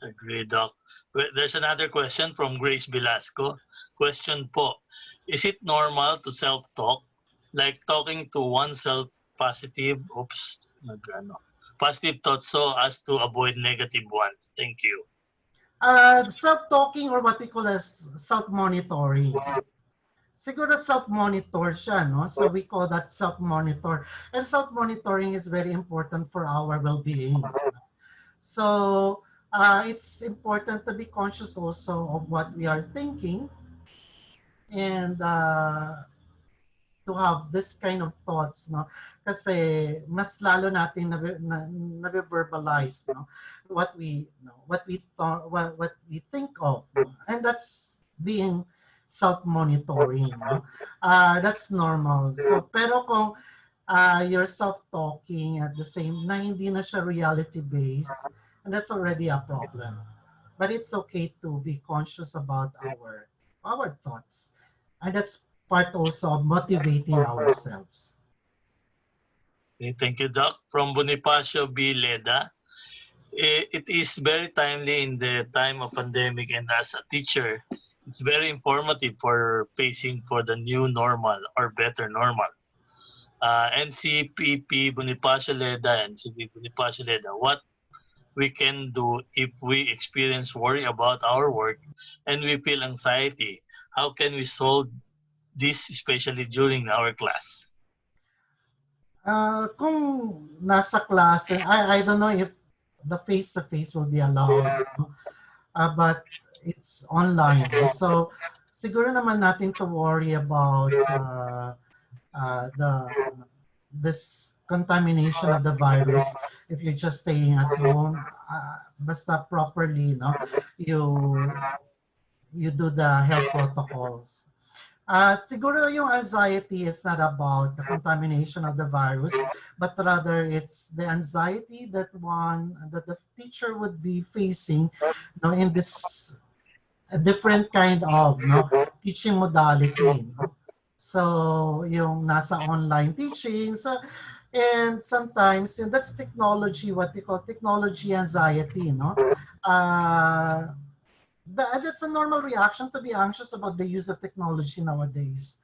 Agree, Doc. There's another question from Grace Velasco. Question po, is it normal to self-talk? Like talking to oneself positive, positive thoughts so as to avoid negative ones? Thank you.
Self-talking, or what we call as self-monitoring. Siguro self-monitor siya, no? So we call that self-monitor. And self-monitoring is very important for our well-being. So it's important to be conscious also of what we are thinking, and to have this kind of thoughts, no? Kasi mas lalo natin na-verbalize, no? What we thought, what we think of, no? And that's being self-monitoring, no? That's normal. So pero kung you're self-talking at the same na hindi na siya reality-based, and that's already a problem. But it's okay to be conscious about our thoughts, and that's part also of motivating ourselves.
Okay, thank you, Doc. From Bonifacio B. Leda, it is very timely in the time of pandemic, and as a teacher, it's very informative for facing for the new normal or better normal. NCPP Bonifacio Leda, NCP Bonifacio Leda, what we can do if we experience worry about our work and we feel anxiety? How can we solve this, especially during our class?
Kung nasa klase, I don't know if the face-to-face will be allowed, no? But it's online. So siguro naman natin to worry about this contamination of the virus if you're just staying at home. Basta properly, no? You do the health protocols. Siguro yung anxiety is not about the contamination of the virus, but rather it's the anxiety that the teacher would be facing, no, in this a different kind of, no, teaching modality, no? So yung nasa online teaching, so and sometimes, and that's technology, what they call technology anxiety, no? That's a normal reaction to be anxious about the use of technology nowadays.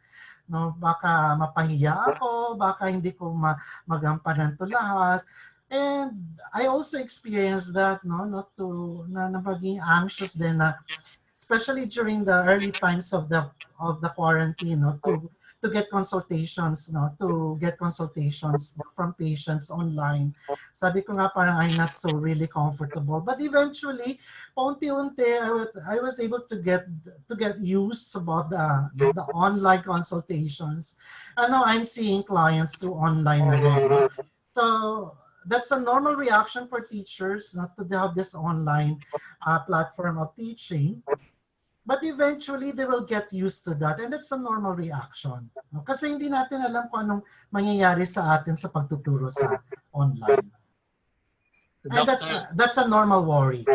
No, baka mapahiya ako, baka hindi ko magampanan to lahat. And I also experienced that, no, not to na maging anxious din na, especially during the early times of the quarantine, no, to get consultations, no, to get consultations from patients online. Sabi ko nga parang I'm not so really comfortable. But eventually, paunti-unti, I was able to get used about the online consultations. And now I'm seeing clients through online na rin, no? So that's a normal reaction for teachers not to have this online platform of teaching. But eventually, they will get used to that. And it's a normal reaction. No? Kasi hindi natin alam kung anong mangyayari sa atin sa pagtuturo sa online. And that's a normal worry.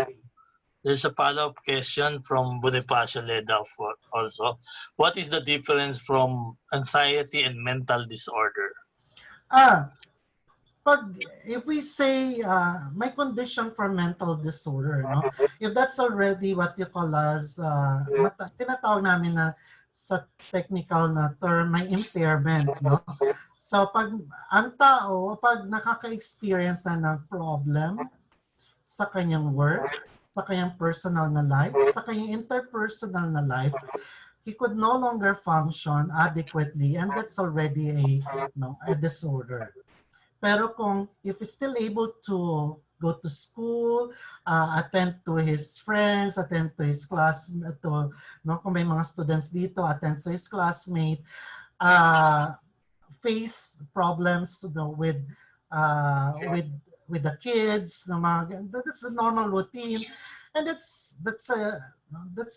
There's a follow-up question from Bonifacio Leda also. What is the difference from anxiety and mental disorder?
If we say my condition for mental disorder, no, if that's already what you call as tinatawag namin na sa technical na term, may impairment, no. So pag ang tao pag nakaka-experience na ng problem sa kanyang work, sa kanyang personal na life, sa kanyang interpersonal na life, he could no longer function adequately, and that's already a disorder. Pero kung if he's still able to go to school, attend to his friends, attend to his class, kung may mga students dito, attend to his classmate, face problems with the kids, that's a normal routine, and that's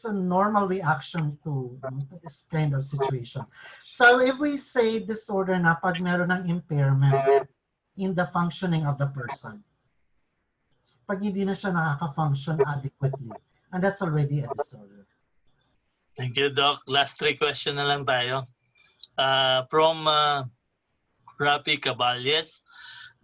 a normal reaction to this kind of situation. So if we say disorder na pag meron ng impairment in the functioning of the person, pag hindi na siya nakaka-function adequately, and that's already a disorder.
Thank you, Doc. Last 3 questions na lang tayo. From Rafi Caballes,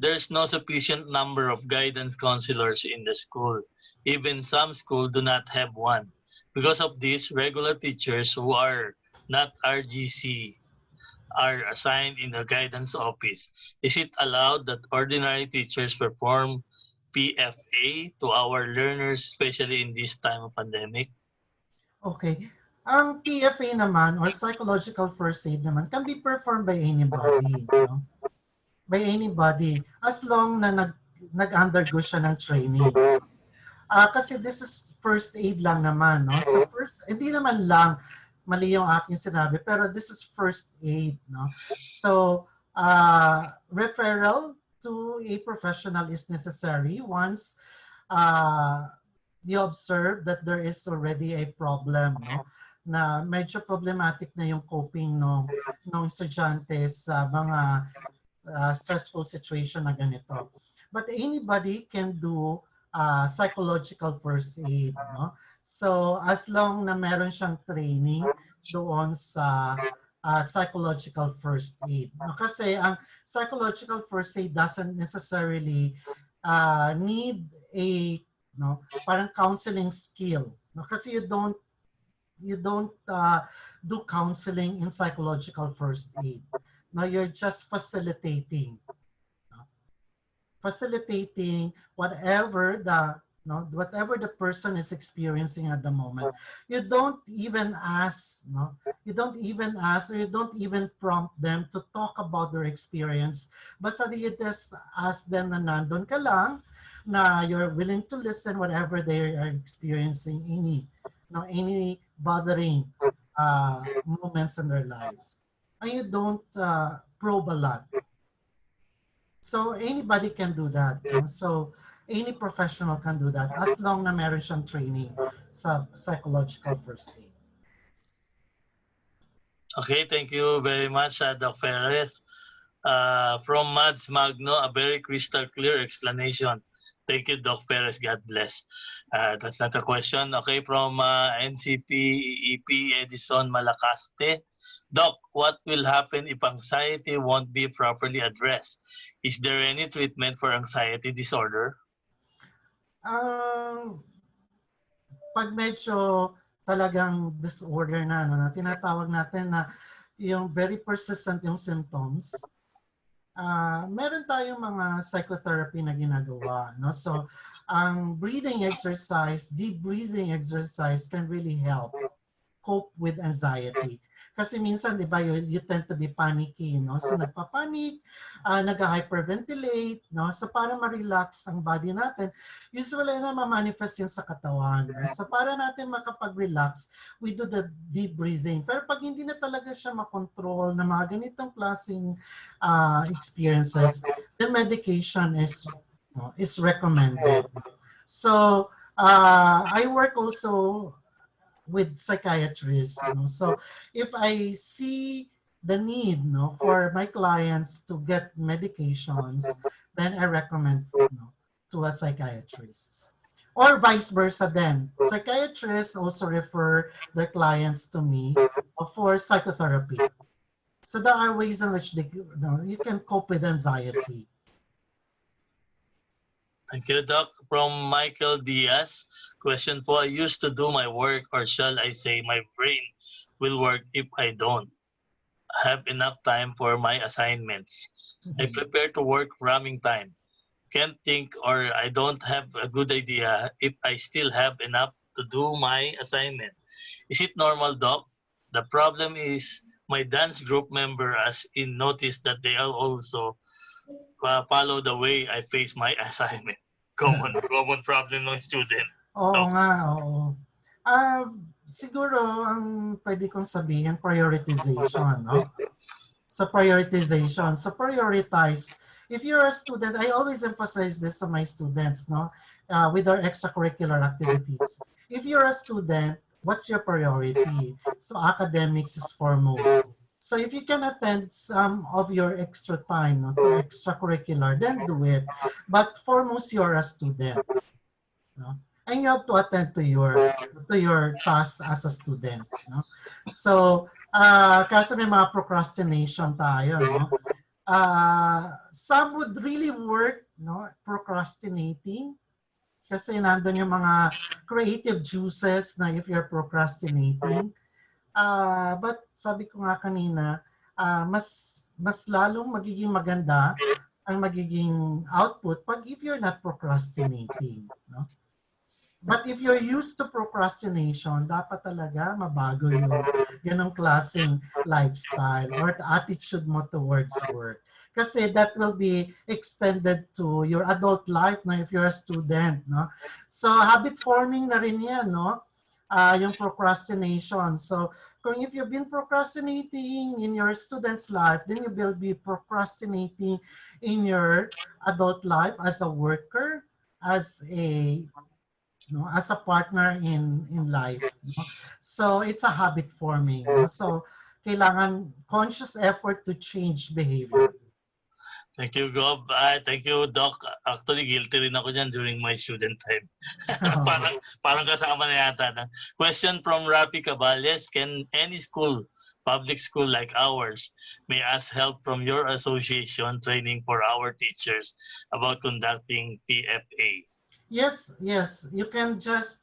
there's no sufficient number of guidance counselors in the school. Even some schools do not have one. Because of this, regular teachers who are not RGC are assigned in the guidance office. Is it allowed that ordinary teachers perform PFA to our learners, especially in this time of pandemic?
Okay. Ang PFA naman, or psychological first aid naman, can be performed by anybody. No? By anybody, as long na nag-undergo siya ng training. Kasi this is first aid lang naman. No? So first, hindi naman lang, mali yung aking sinabi, pero this is first aid. No? So, referral to a professional is necessary once you observe that there is already a problem, no? Na medyo problematic na yung coping ng estudyante sa mga stressful situation na ganito. But anybody can do psychological first aid, no? So as long na meron siyang training doon sa psychological first aid. No? Kasi ang psychological first aid doesn't necessarily need a parang counseling skill. No? Kasi you don't do counseling in psychological first aid. No, you're just facilitating. Facilitating whatever the person is experiencing at the moment. You don't even ask, you don't even prompt them to talk about their experience. Basta you just ask them na nandun ka lang, na you're willing to listen whatever they are experiencing, any bothering moments in their lives. And you don't probe a lot. So anybody can do that. So any professional can do that as long na meron siyang training sa psychological first aid.
Okay, thank you very much, Doc Perez. From Mads Magno, a very crystal clear explanation. Thank you, Doc Perez. God bless. That's not a question. Okay, from NCP EP Edison Malacaste. Doc, what will happen if anxiety won't be properly addressed? Is there any treatment for anxiety disorder?
Pag medyo talagang disorder na, na tinatawag natin na yung very persistent yung symptoms, meron tayong mga psychotherapy na ginagawa, no? So, ang breathing exercise, deep breathing exercise can really help cope with anxiety. Kasi minsan, di ba, you tend to be panicky, no? So, nagpapanik, nag-hyperventilate, no? So, para ma-relax ang body natin, usually na ma-manifest yun sa katawan. No? So, para natin makapag-relax, we do the deep breathing. Pero pag hindi na talaga siya makontrol na mga ganitong klaseng experiences, the medication is recommended. So, I work also with psychiatrists, no? So if I see the need, no, for my clients to get medications, then I recommend, to a psychiatrist. Or vice versa then. Psychiatrists also refer their clients to me for psychotherapy. So there are ways in which you can cope with anxiety.
Thank you, Doc. From Michael Diaz, question po, I used to do my work, or shall I say my brain will work if I don't have enough time for my assignments. I prepare to work ramming time. Can't think, or I don't have a good idea if I still have enough to do my assignment. Is it normal, Doc? The problem is my dance group member as in noticed that they are also follow the way I face my assignment. Common problem ng student.
Oo nga, oo. Siguro ang pwede kong sabihin, prioritization, no? So prioritization. So prioritize. If you're a student, I always emphasize this to my students, no? With our extracurricular activities. If you're a student, what's your priority? So academics is foremost. So if you can attend some of your extra time, no, to extracurricular, then do it. But foremost, you're a student. No? And you have to attend to your task as a student. No? So, kasi may mga procrastination tayo, no? Some would really work, no, procrastinating. Kasi nandun yung mga creative juices na if you're procrastinating. But sabi ko nga kanina, mas lalong magiging maganda ang magiging output pag if you're not procrastinating. No? But if you're used to procrastination, dapat talaga mabago yung ganong klaseng lifestyle or the attitude mo towards work. Kasi that will be extended to your adult life na if you're a student. No? So habit forming na rin yan, no? Yung procrastination. So kung if you've been procrastinating in your student's life, then you will be procrastinating in your adult life as a worker, as a as a partner in life. No? So it's a habit forming. No? So kailangan conscious effort to change behavior.
Thank you, Gob. Thank you, Doc. Actually, guilty rin ako dyan during my student time. parang kasama na yata. Na. Question from Rafi Cabales. Can any school, public school like ours, may ask help from your association training for our teachers about conducting PFA?
Yes. You can just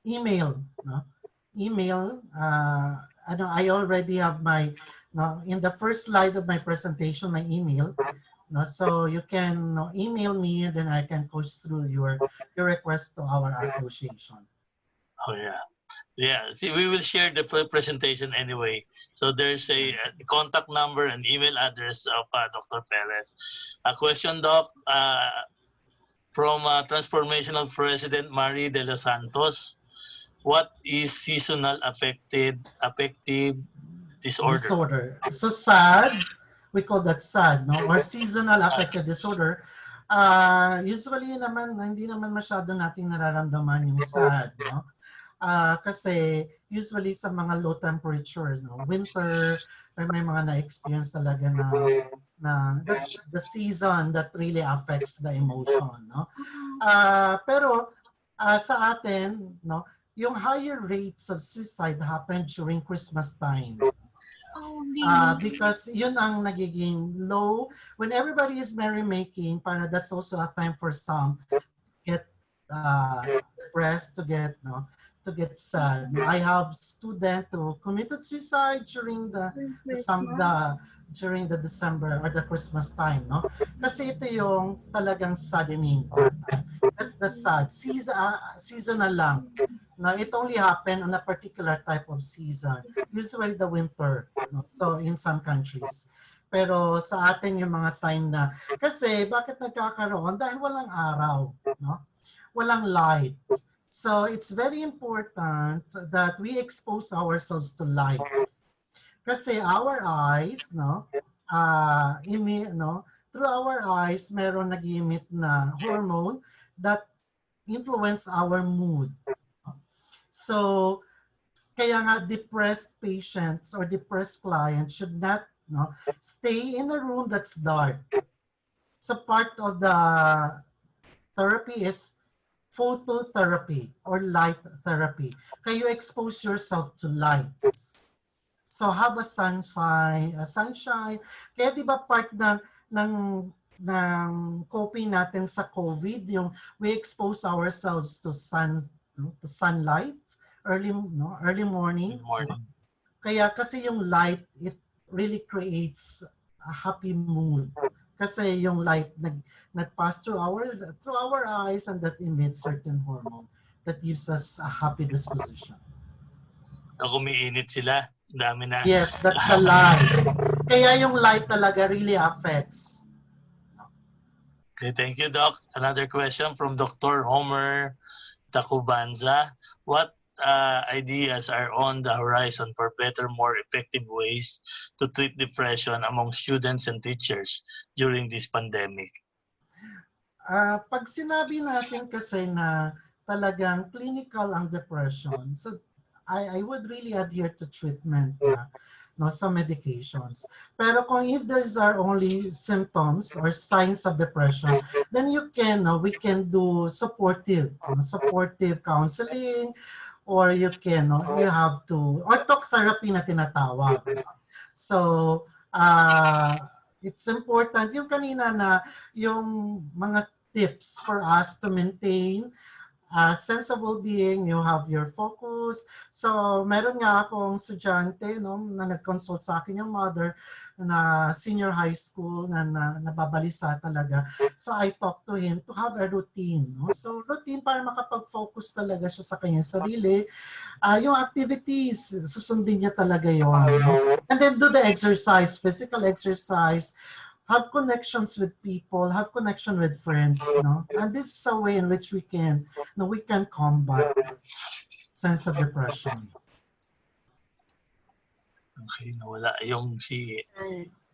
email. No? Email. I already have my, in the first slide of my presentation, my email. No? So you can email me and then I can push through your request to our association.
Oh, yeah. Yeah, see, we will share the presentation anyway. So there's a contact number and email address of Dr. Perez. A question, Doc, from Transformational President Marie de los Santos. What is seasonal affective disorder?
So SAD, we call that SAD, no? Or seasonal affective disorder. Usually naman, hindi naman masyado nating nararamdaman yung SAD, no? Kasi usually sa mga low temperatures, no? Winter, may mga na-experience talaga na that's the season that really affects the emotion, no? Pero sa atin, no, yung higher rates of suicide happen during Christmas time. Because yun ang nagiging low. When everybody is merrymaking, para that's also a time for some to get depressed, to sad. I have student who committed suicide during during the December or the Christmas time, no? Kasi ito yung talagang saddening time. That's the sad seasonal lang. Now it only happen on a particular type of season, usually the winter, no? So in some countries. Pero sa atin yung mga time na, kasi bakit nagkakaroon? Dahil walang araw, no? Walang light. So it's very important that we expose ourselves to light. Kasi our eyes, no, through our eyes, meron nag-emit na hormone that influence our mood. So, kaya nga depressed patients or depressed clients should not stay in a room that's dark. So part of the therapy is phototherapy or light therapy. Kaya you expose yourself to light. So have a sunshine. Kaya di ba part ng coping natin sa COVID, yung we expose ourselves to sunlight early morning. Kaya kasi yung light, it really creates a happy mood. Kasi yung light nag-pass through our eyes and that emits certain hormone that gives us a happy disposition.
Kumiinit sila. Dami na.
Yes, that's the light. Kaya yung light talaga really affects.
Okay, thank you, Doc. Another question from Dr. Homer Tacubanza. What ideas are on the horizon for better, more effective ways to treat depression among students and teachers during this pandemic?
Pag sinabi natin kasi na talagang clinical ang depression, so I would really adhere to treatment sa medications. Pero kung if there's are only symptoms or signs of depression, then we can do supportive counseling, or you have to, or talk therapy na tinatawag. So, it's important yung kanina na yung mga tips for us to maintain sense of well-being, you have your focus. So, meron nga akong estudyante na nag-consult sa akin yung mother na senior high school na nababalisa talaga. So, I talked to him to have a routine. So, routine para makapag-focus talaga siya sa kanyang sarili. Yung activities, susundin niya talaga yun. And then do the exercise, physical exercise. Have connections with people, have connection with friends, and this is a way in which we can combat sense of depression.
Okay, nawala yung
It's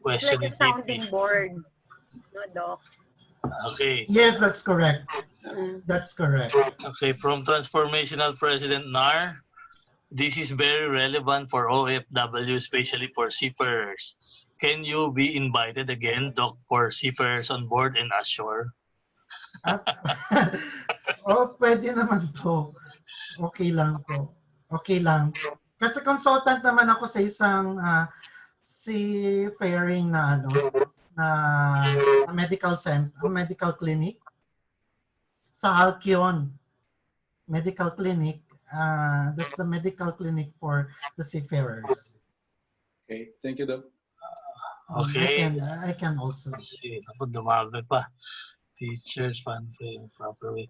question
like a sounding board, no, Doc?
Okay.
Yes, that's correct. That's correct.
Okay, from Transformational President NAR, this is very relevant for OFW, especially for seafarers. Can you be invited again, Doc, for seafarers on board and ashore?
Pwede naman po. Okay lang po. Okay lang. Kasi consultant naman ako sa isang seafaring na medical clinic sa Halcyon Medical Clinic. That's the medical clinic for the seafarers.
Okay, thank you, Doc.
Okay.
I can also.
Dumami pa. Teachers, proper way.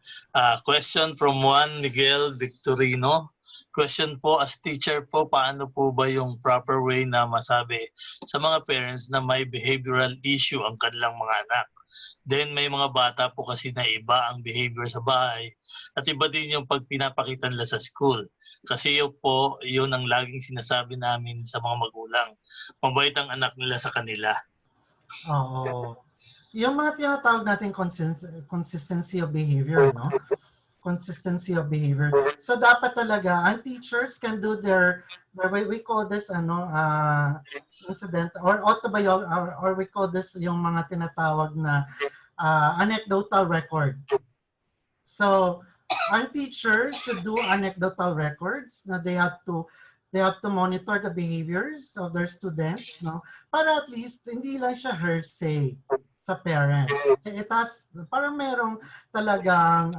Question from Juan Miguel Victorino. Question po, as teacher po, paano po ba yung proper way na masabi sa mga parents na may behavioral issue ang kanilang mga anak? Then may mga bata po kasi na iba ang behavior sa bahay at iba din yung pag pinapakita nila sa school. Kasi yun ang laging sinasabi namin sa mga magulang. Mabait ang anak nila sa kanila.
Oo. Yung mga tinatawag natin consistency of behavior, no? Consistency of behavior. So dapat talaga ang teachers can do their we call this incident or autobiography, or we call this yung mga tinatawag na anecdotal record. So ang teachers should do anecdotal records na they have to monitor the behaviors of their students, no? Para at least hindi lang siya hearsay. sa parents. It has, parang merong talagang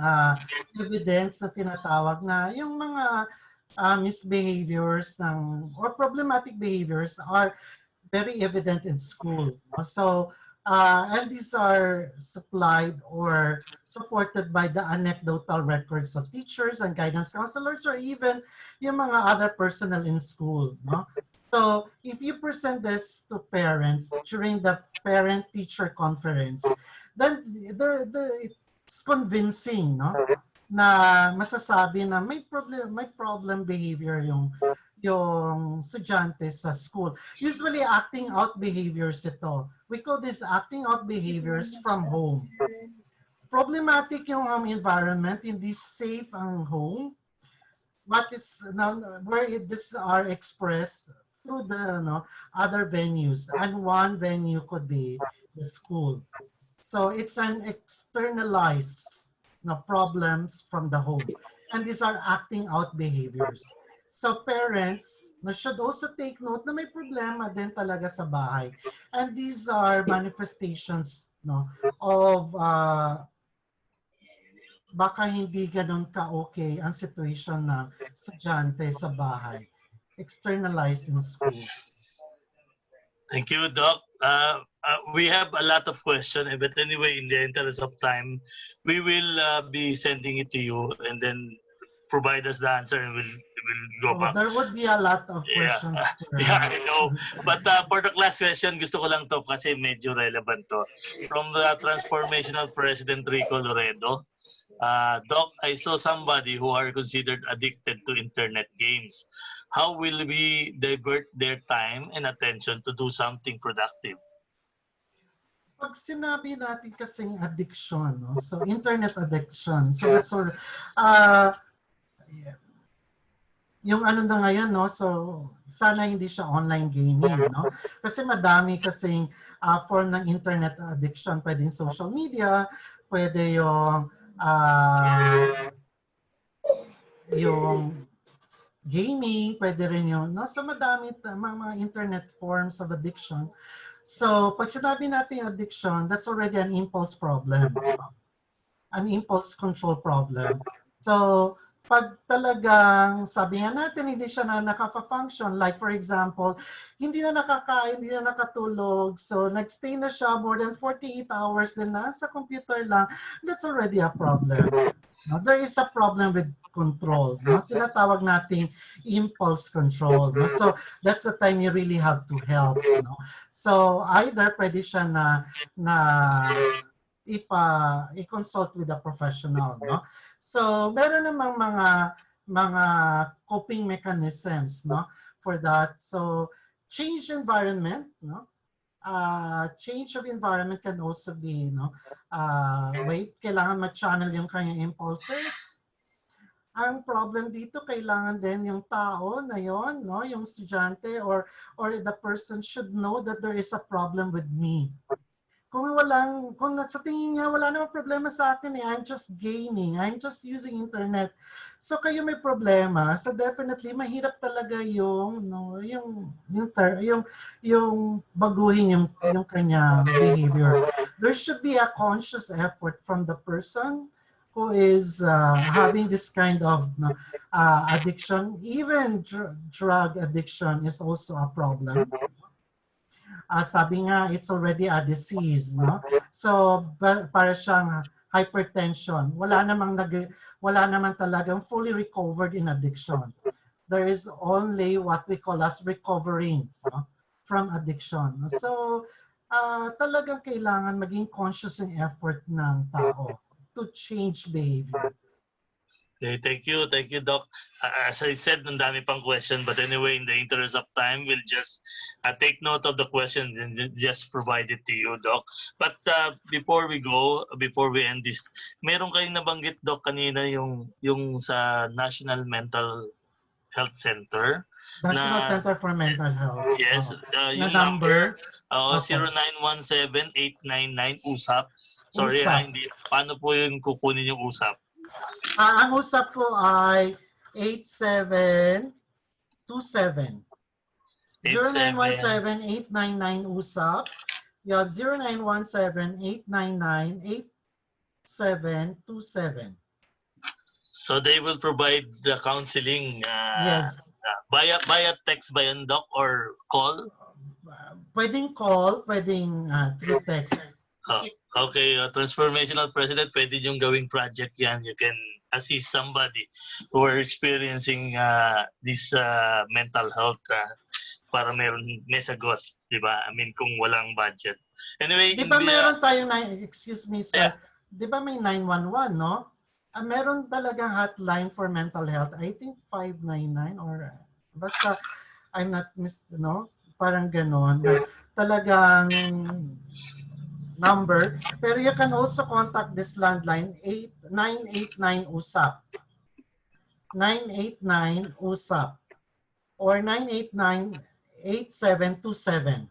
evidence na tinatawag na yung mga misbehaviors or problematic behaviors are very evident in school. So, and these are supplied or supported by the anecdotal records of teachers and guidance counselors or even yung mga other personnel in school. No? So, if you present this to parents during the parent-teacher conference, then it's convincing, no? Na masasabi na may problem behavior yung estudyante sa school. Usually acting out behaviors ito. We call this acting out behaviors from home. Problematic yung home environment, hindi safe ang home. But it's now where these are expressed through the other venues, and one venue could be the school. So it's an externalized problems from the home, and these are acting out behaviors. So parents should also take note na may problema din talaga sa bahay, and these are manifestations of baka hindi ganun ka-okay ang situation ng estudyante sa bahay. Externalized in school.
Thank you, Doc. We have a lot of questions, but anyway, in the interest of time, we will be sending it to you and then provide us the answer and we'll go back.
There would be a lot of questions.
Yeah, I know. But for the last question, gusto ko lang to kasi medyo relevant to. From the transformational president Rico Loredo, Doc, I saw somebody who are considered addicted to internet games. How will we divert their time and attention to do something productive?
Pag sinabi natin kasing addiction, so internet addiction, so that's all, yung ano na ngayon, so sana hindi siya online gaming, kasi madami kasing form ng internet addiction, pwedeng social media, pwede yung gaming, pwede rin yun. So madami mga internet forms of addiction. So pag sinabi natin addiction, that's already an impulse problem. An impulse control problem. So pag talagang sabi nga natin hindi siya na nakaka-function, like for example, hindi na nakakain, hindi na nakatulog, so nagstay na siya more than 48 hours din nasa computer lang, that's already a problem. There is a problem with control. Tinatawag nating impulse control. So that's the time you really have to help. So either pwede siya na i-consult with a professional. So meron namang mga coping mechanisms for that. So change environment. Change of environment can also be, kailangan ma-channel yung kanyang impulses. Ang problem dito, kailangan din yung tao na yon, yung estudyante or the person should know that there is a problem with me. Kung sa tingin niya, wala namang problema sa akin I'm just gaming, I'm just using internet. So kayo may problema, so definitely mahirap talaga yung baguhin yung kanya behavior. There should be a conscious effort from the person who is having this kind of addiction. Even drug addiction is also a problem. Sabi nga, it's already a disease, So, para siyang hypertension. Wala namang talagang fully recovered in addiction. There is only what we call as recovering from addiction. So, talagang kailangan maging conscious yung effort ng tao to change behavior.
Okay, thank you, Doc. As I said, ang dami pang question, but anyway, in the interest of time, we'll just take note of the question and just provide it to you, Doc. But before we end this, meron kayong nabanggit, Doc, kanina yung sa National Mental Health Center.
National Center for Mental Health.
Yes, yung
number
0917-899-USAP. Sorry, hindi. Paano po yun kukunin yung USAP?
Ang usap ko ay 8727. 0917-899-USAP. You have 0917-899-8727.
So they will provide the counseling
Yes.
via text ba yun, Doc, or call?
Pwedeng call, pwedeng through text.
Okay, transformational president, pwede yung gawing project yan. You can assist somebody who are experiencing this mental health para may sagot, di ba? I mean, kung walang budget. Anyway,
di ba meron tayong, excuse me sir, di ba may 911, no? Meron talagang hotline for mental health. I think 599 or basta I'm not no? Parang ganon na talagang number. Pero you can also contact this landline 989-USAP. 989-USAP or 989-8727.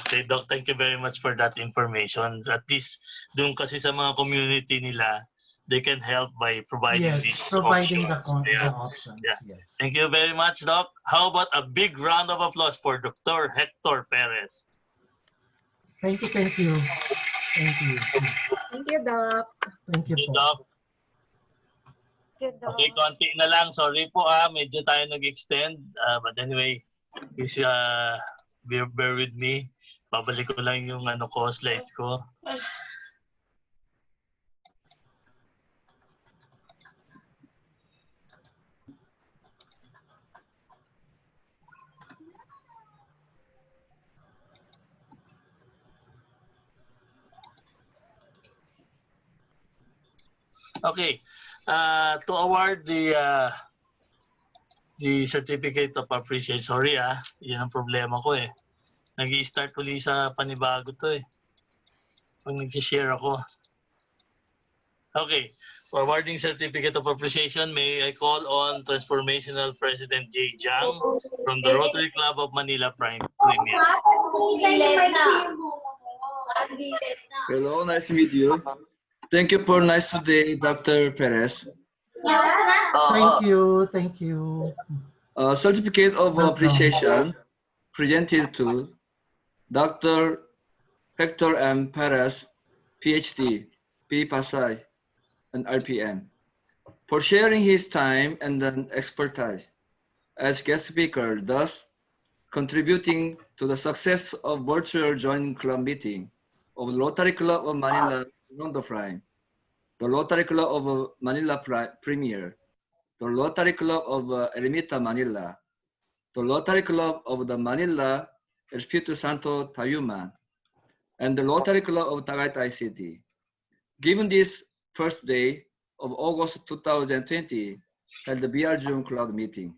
Okay, Doc, thank you very much for that information. At least, doon kasi sa mga community nila, they can help by providing these
providing
options.
the options.
Yeah.
Yes.
Thank you very much, Doc. How about a big round of applause for Dr. Hector Perez?
Thank you, thank you. Thank you.
Thank you, Doc.
Thank you,
Doc. Okay, konti na lang. Sorry po medyo tayo nag-extend. But anyway, please bear with me. Babalik ko lang yung slide ko. Okay, to award the certificate of appreciation. Sorry yan ang problema ko Nag-i-start uli sa panibago to Pag nag-share ako. Okay, for awarding certificate of appreciation, may I call on Transformational President J. Jiang from the Rotary Club of Manila Premier.
Hello, nice to meet you. Thank you for nice today, Dr. Perez.
Thank you.
Certificate of appreciation presented to Dr. Hector M. Perez, PhD, P. Pasay, and RPM, for sharing his time and expertise as guest speaker, thus contributing to the success of virtual joint club meeting of the Rotary Club of Manila Beyond the Frame, the Rotary Club of Manila Premier, the Rotary Club of Ermita Manila, the Rotary Club of the Manila Espiritu Santo Tayuman, and the Rotary Club of Tagaytay City. Given this first day of August 2020, held the BR June Club meeting.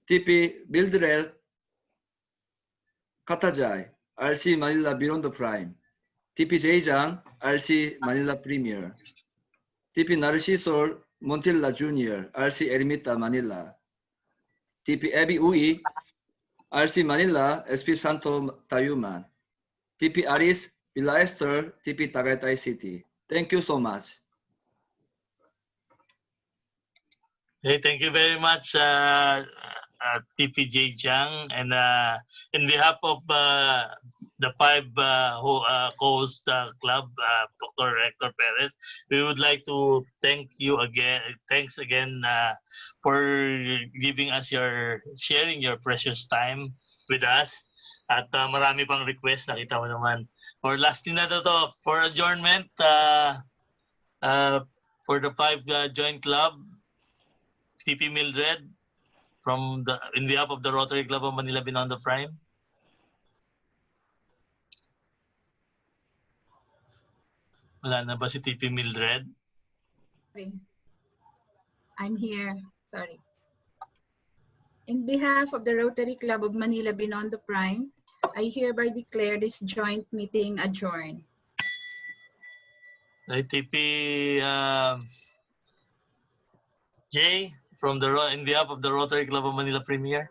TP Mildred Katajai, RC Manila Beyond the Prime, TP Jang, RC Manila Premier, TP Narciso Montilla Jr., RC Ermita Manila, TP Abby Ui, RC Manila, SP Santo Tayuman, TP Aris Villaester, TP Tagaytay City. Thank you so much.
Hey, thank you very much, TPJ Jiang, and in behalf of the 5 who co-host the club, Dr. Hector Perez, we would like to thank you again. Thanks again for giving us sharing your precious time with us. At marami pang request, nakita mo naman. For lasting na to, for adjournment, for the 5 joint club, TP Mildred, in behalf of the Rotary Club of Manila Binondo Prime. Wala na ba si TP Mildred?
Sorry. I'm here. Sorry. In behalf of the Rotary Club of Manila Binondo Prime, I hereby declare this joint meeting adjourned.
TP J, in behalf of the Rotary Club of Manila Premier.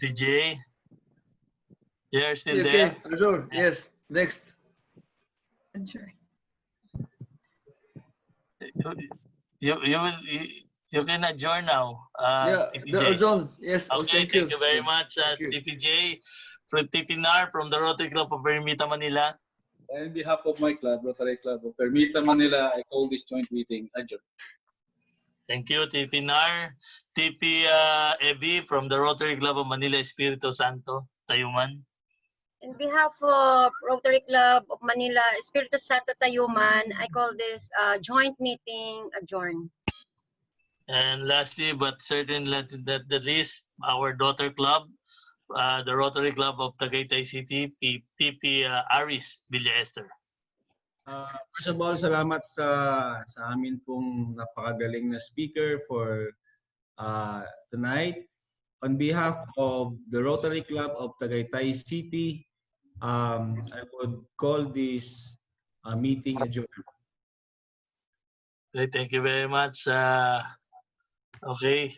CJ, you're still there?
Okay, Azur, yes, next.
Adjourned.
You can adjourn now.
Yeah,
TPJ.
the John. Yes. Oh,
Okay,
thank you.
thank you very much, TPJ. From TPNAR from the Rotary Club of Ermita, Manila.
On behalf of my club, Rotary Club of Ermita, Manila, I call this joint meeting adjourned.
Thank you, TPNAR. TP Ebi from the Rotary Club of Manila, Espiritu Santo, Tayuman.
On behalf of Rotary Club of Manila, Espiritu Santo Tayuman, I call this joint meeting adjourned.
And lastly, but certainly not the least, our daughter club, the Rotary Club of Tagaytay City, TP Aris Villa Esther.
First of all, salamat sa amin pong napakagaling na speaker for tonight. On behalf of the Rotary Club of Tagaytay City, I would call this meeting adjourned.
Okay, thank you very much. Okay.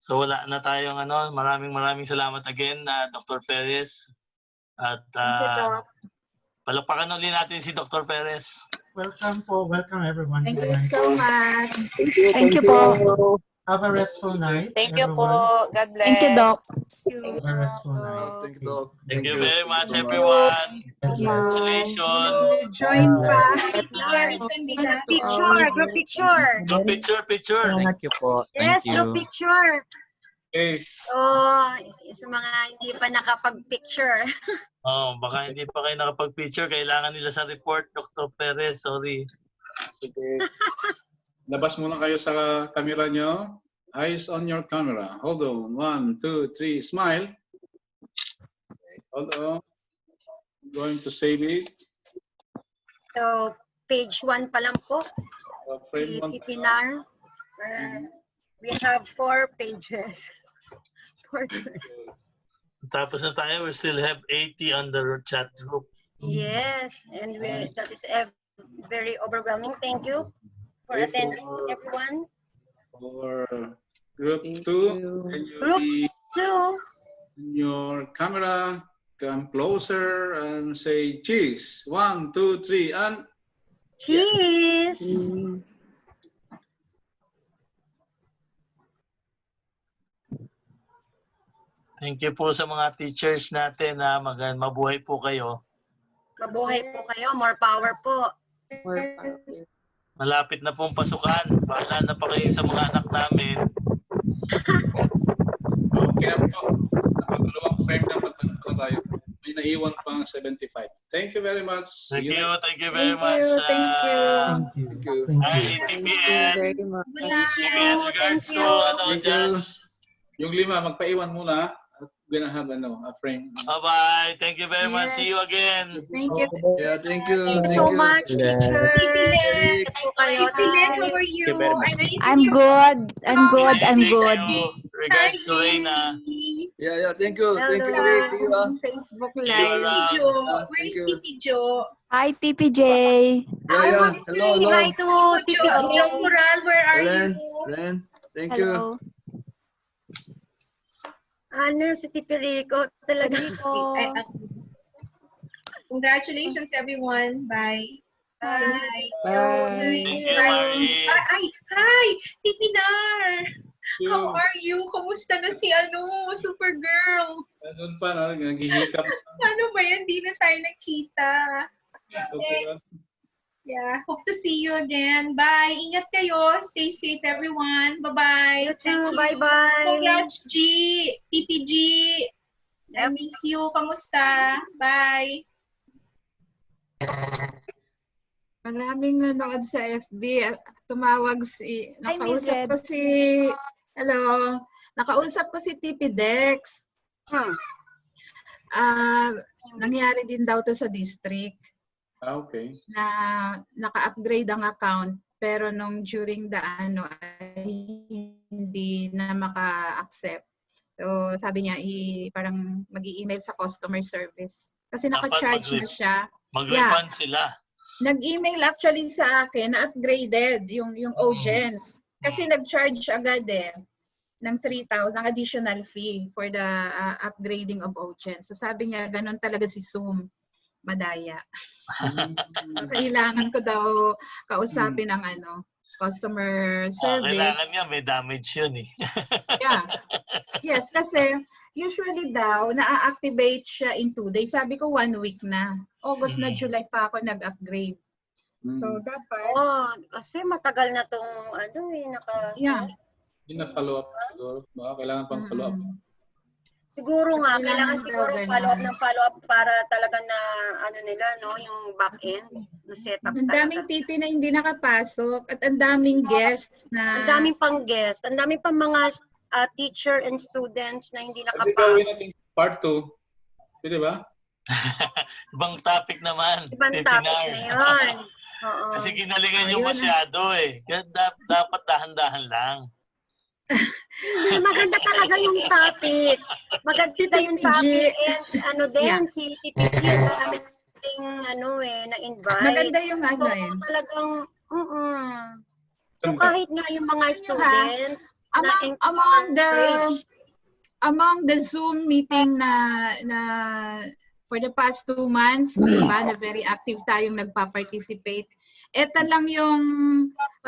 So wala na tayong ano. Maraming salamat again, Dr. Perez. At
Thank you, Doc.
palakpakan ulit natin si Dr. Perez.
Welcome everyone.
Thank you so much.
Thank you po.
Have a restful night.
Thank you po.
everyone.
God bless.
Thank you, Doc.
Have a restful night.
Thank you, Doc.
Thank you very much,
so
everyone.
God bless.
Congratulations.
Join pa.
Group picture.
Group picture.
Thank you po.
Yes,
Thank
group
you.
picture.
Okay.
So, sa mga hindi pa nakapag-picture.
Oh, baka hindi pa kayo nakapag-picture. Kailangan nila sa report, Dr. Perez. Sorry.
Sige. Labas muna kayo sa camera nyo. Eyes on your camera. Hold on. 1, 2, 3. Smile. Okay. Hold on. I'm going to save it.
So, page 1 pa lang po.
Frame
Si
1.
Tipinar. We have 4 pages. 4
Tapos na tayo. We still have 80 on the chat group.
Yes, and that is very overwhelming. Thank you for
Okay,
attending, everyone.
For group 2, can you
Group
be
2.
in your camera? Come closer and say cheese. 1, 2, 3, and
Cheese.
Thank you po sa mga teachers natin na mabuhay po kayo.
Mabuhay po kayo. More power po.
Malapit na pong pasukan. Bahala na pa kayo sa mga anak namin.
okay na po. Nakadalawang frame na pagpapala tayo. May naiwan pang 75. Thank you very much.
Thank you very
Thank
much.
you. Thank you.
Thank you.
Hi, TPN. TPN regards to Judge.
Yung 5, magpaiwan muna. We're gonna have a frame.
Bye-bye. Thank you very much. See you again.
Thank you.
Yeah, thank you.
Thank you so much, teacher.
Pipilet.
Po kayo.
Pipilet, how are you?
I'm good. I'm good. I'm good.
Thank you. Regards to Reina.
Yeah, thank you. Thank you,
Hello.
Ray. See you.
Facebook
See you
Live.
around.
Where is
Thank you.
Tipi Jo?
Hi, TPJ.
Yeah.
Hello.
Hello.
Hi to
Jo Mural, where are
Ren,
you?
thank you.
Hello.
Ano, si Tipi Rico. Talaga.
Rico.
Congratulations, everyone. Bye.
Bye.
Thank you, Marie.
Hi, Tipinar. How are you? Kumusta na si Supergirl?
Doon pa, naghihikap.
Ano ba yan? Di na tayo nakita.
Okay.
Yeah, hope to see you again. Bye. Ingat kayo. Stay safe, everyone. Bye-bye.
You too. Bye-bye.
Congrats, G. TPG. I miss you. Kamusta? Bye.
Maraming nanood sa FB. Tumawag si,
Hi,
nakausap
Mildred.
ko si, hello, nakausap ko si TP Dex. Nangyari din daw to sa district.
Okay.
Na naka-upgrade ang account pero nung during the ay hindi na maka-accept. So sabi niya parang magi-email sa customer service kasi naka-charge na siya.
Mag-refund sila.
Nag-email actually sa akin na upgraded yung audience kasi nag-charge agad ng 3,000 additional fee for the upgrading of audience. So sabi niya ganun talaga si Zoom. madaya. So, kailangan ko daw kausapin ang customer service.
Kailangan niya, may damage yun eh.
Yeah. Yes, kasi usually daw, na-activate siya in 2 days. Sabi ko 1 week na. August na July pa ako nag-upgrade. So, dapat.
Kasi matagal na tong
Yeah.
Hindi na follow up siguro. Baka kailangan pang follow up.
Siguro nga, kailangan
daw
siguro follow up para talaga na nila, no, yung back end, na setup
Ang daming TP na hindi nakapasok at ang daming guests na.
Ang daming pang guest, ang daming pang mga teacher and students na hindi
Pwede
nakapasok.
gawin natin part 2. Pwede ba?
Ibang topic naman.
Ibang topic na yun. Oo.
Kasi ginalingan yung masyado eh. Kaya dapat dahan-dahan lang.
Hindi, maganda talaga yung topic. Maganda yung topic. And din, si TPG, dami na-invite.
Maganda yung
talagang, So kahit nga yung mga students,
among the Zoom meeting na for the past 2 months, diba, na very active tayong nagpa-participate. Ito lang yung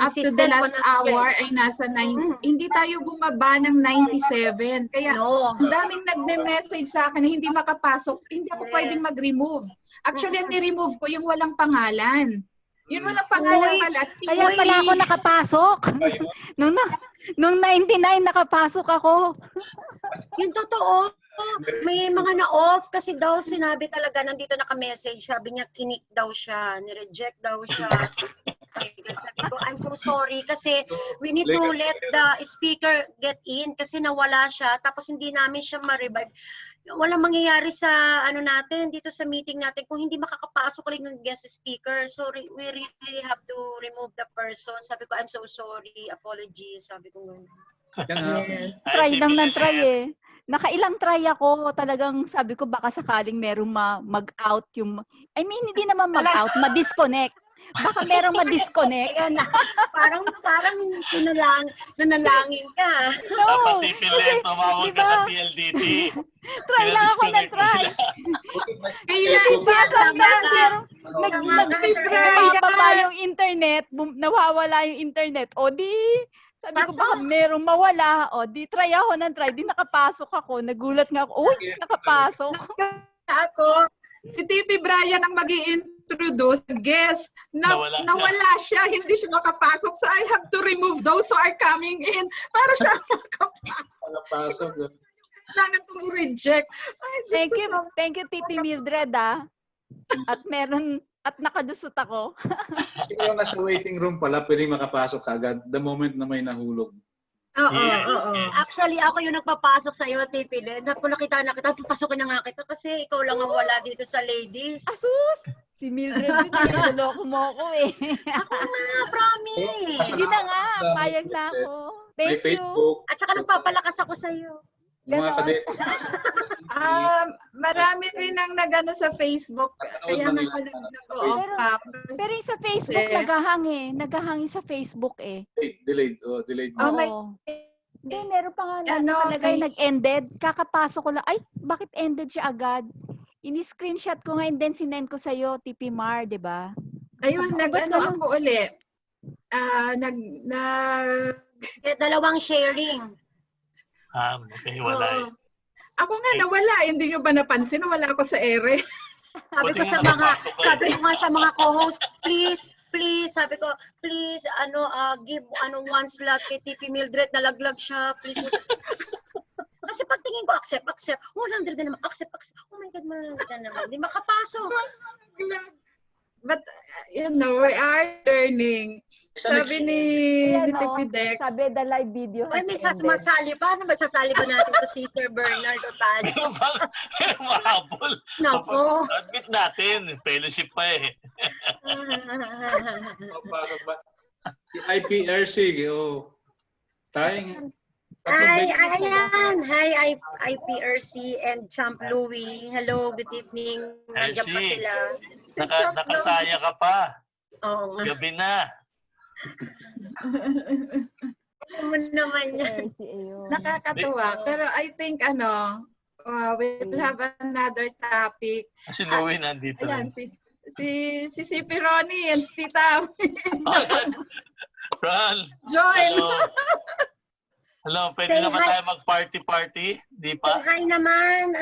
up to the last hour ay nasa 9. Hindi tayo bumaba ng 97. Kaya ang daming nagme-message sa akin na hindi makapasok. Hindi ako pwedeng mag-remove. Actually, ang ni-remove ko yung walang pangalan. Yun walang pangalan pala.
Kaya pala ako nakapasok. Nung 99 nakapasok ako.
Yung totoo. May mga na-off kasi daw sinabi talaga, nandito naka-message, sabi niya kinik daw siya, ni-reject daw siya. Sabi ko, I'm so sorry kasi we need to let the speaker get in kasi nawala siya tapos hindi namin siya ma-revive. Walang mangyayari sa natin dito sa meeting natin kung hindi makakapasok ulit ng guest speaker. So we really have to remove the person. Sabi ko, I'm so sorry, apologies. Sabi ko
Yes.
Try lang ng try eh. Nakailang try ako, talagang sabi ko baka sakaling merong mag-out yung, I mean, hindi naman mag-out, ma-disconnect. Baka merong ma-disconnect.
parang nanalangin ka.
No,
kasi, tumawag ka sa PLDT.
Try lang ako ng try. Nagpapaba yung internet, nawawala yung internet. O di, sabi ko baka merong mawala. O di, try ako ng try. Di nakapasok ako. Nagulat nga ako. Uy, nakapasok.
Ako, si TP Brian ang mag-i-introduce. Guess, nawala siya. Hindi siya makapasok. So I have to remove those who are coming in para siya makapasok. Kailangan itong reject.
Thank you TP Mildred At nakadusot ako.
Siguro nasa waiting room pala, pwedeng makapasok agad the moment na may nahulog.
Oo. Actually, ako yung nagpapasok sa iyo, TP Len. Kung nakita, papasukin na nga kita kasi ikaw lang ang wala dito sa ladies.
Asus! Si Mildred, niloloko mo ako eh.
Ako na, promise.
Sige na nga, payag na ako. Thank you.
At saka nagpapalakas ako sa iyo.
Mga kadete.
Marami rin ang nagano sa Facebook. Kaya nag-off up.
Pero sa Facebook naghahang eh. Naghahang sa Facebook eh.
Delayed. Delayed.
Hindi, meron pa nga nakalagay nag-ended. Kakapasok ko lang. Ay, bakit ended siya agad? Ini-screenshot ko nga and then sinend ko sa'yo, TP Mar, di ba?
Ayun, nag-ano ako uli.
Dalawang sharing.
Okay, wala.
Ako nga nawala, hindi nyo ba napansin? Nawala ako sa ere.
Sabi ko sa mga co-host, please, sabi ko, please, give one slot kay TP Mildred, nalaglag siya, please. Kasi pagtingin ko, accept, 100 na naman, accept. Oh my God, 100 na naman, di makapasok.
But, we are learning. Sabi ni TP Dex.
Sabi, the live video.
Ay, may sasali pa. Ano ba sasali ba natin to si Sir Bernard Otani?
Mahabol.
Nako.
Admit natin, fellowship pa eh.
IPRC, trying.
Hi, IPRC and Champ Louie. Hello, good evening. Nandiyan pa sila.
Nakasaya ka pa.
Oo nga.
Gabi na.
Naman yan.
Nakakatuwa. Pero I think we'll have another topic.
Si Louie nandito
Ayan,
rin.
si CP Ronnie and si Tita.
Ron,
Join.
hello, pwede
Say
na ba
hi.
tayo mag-party-party? Di pa?
Hi naman,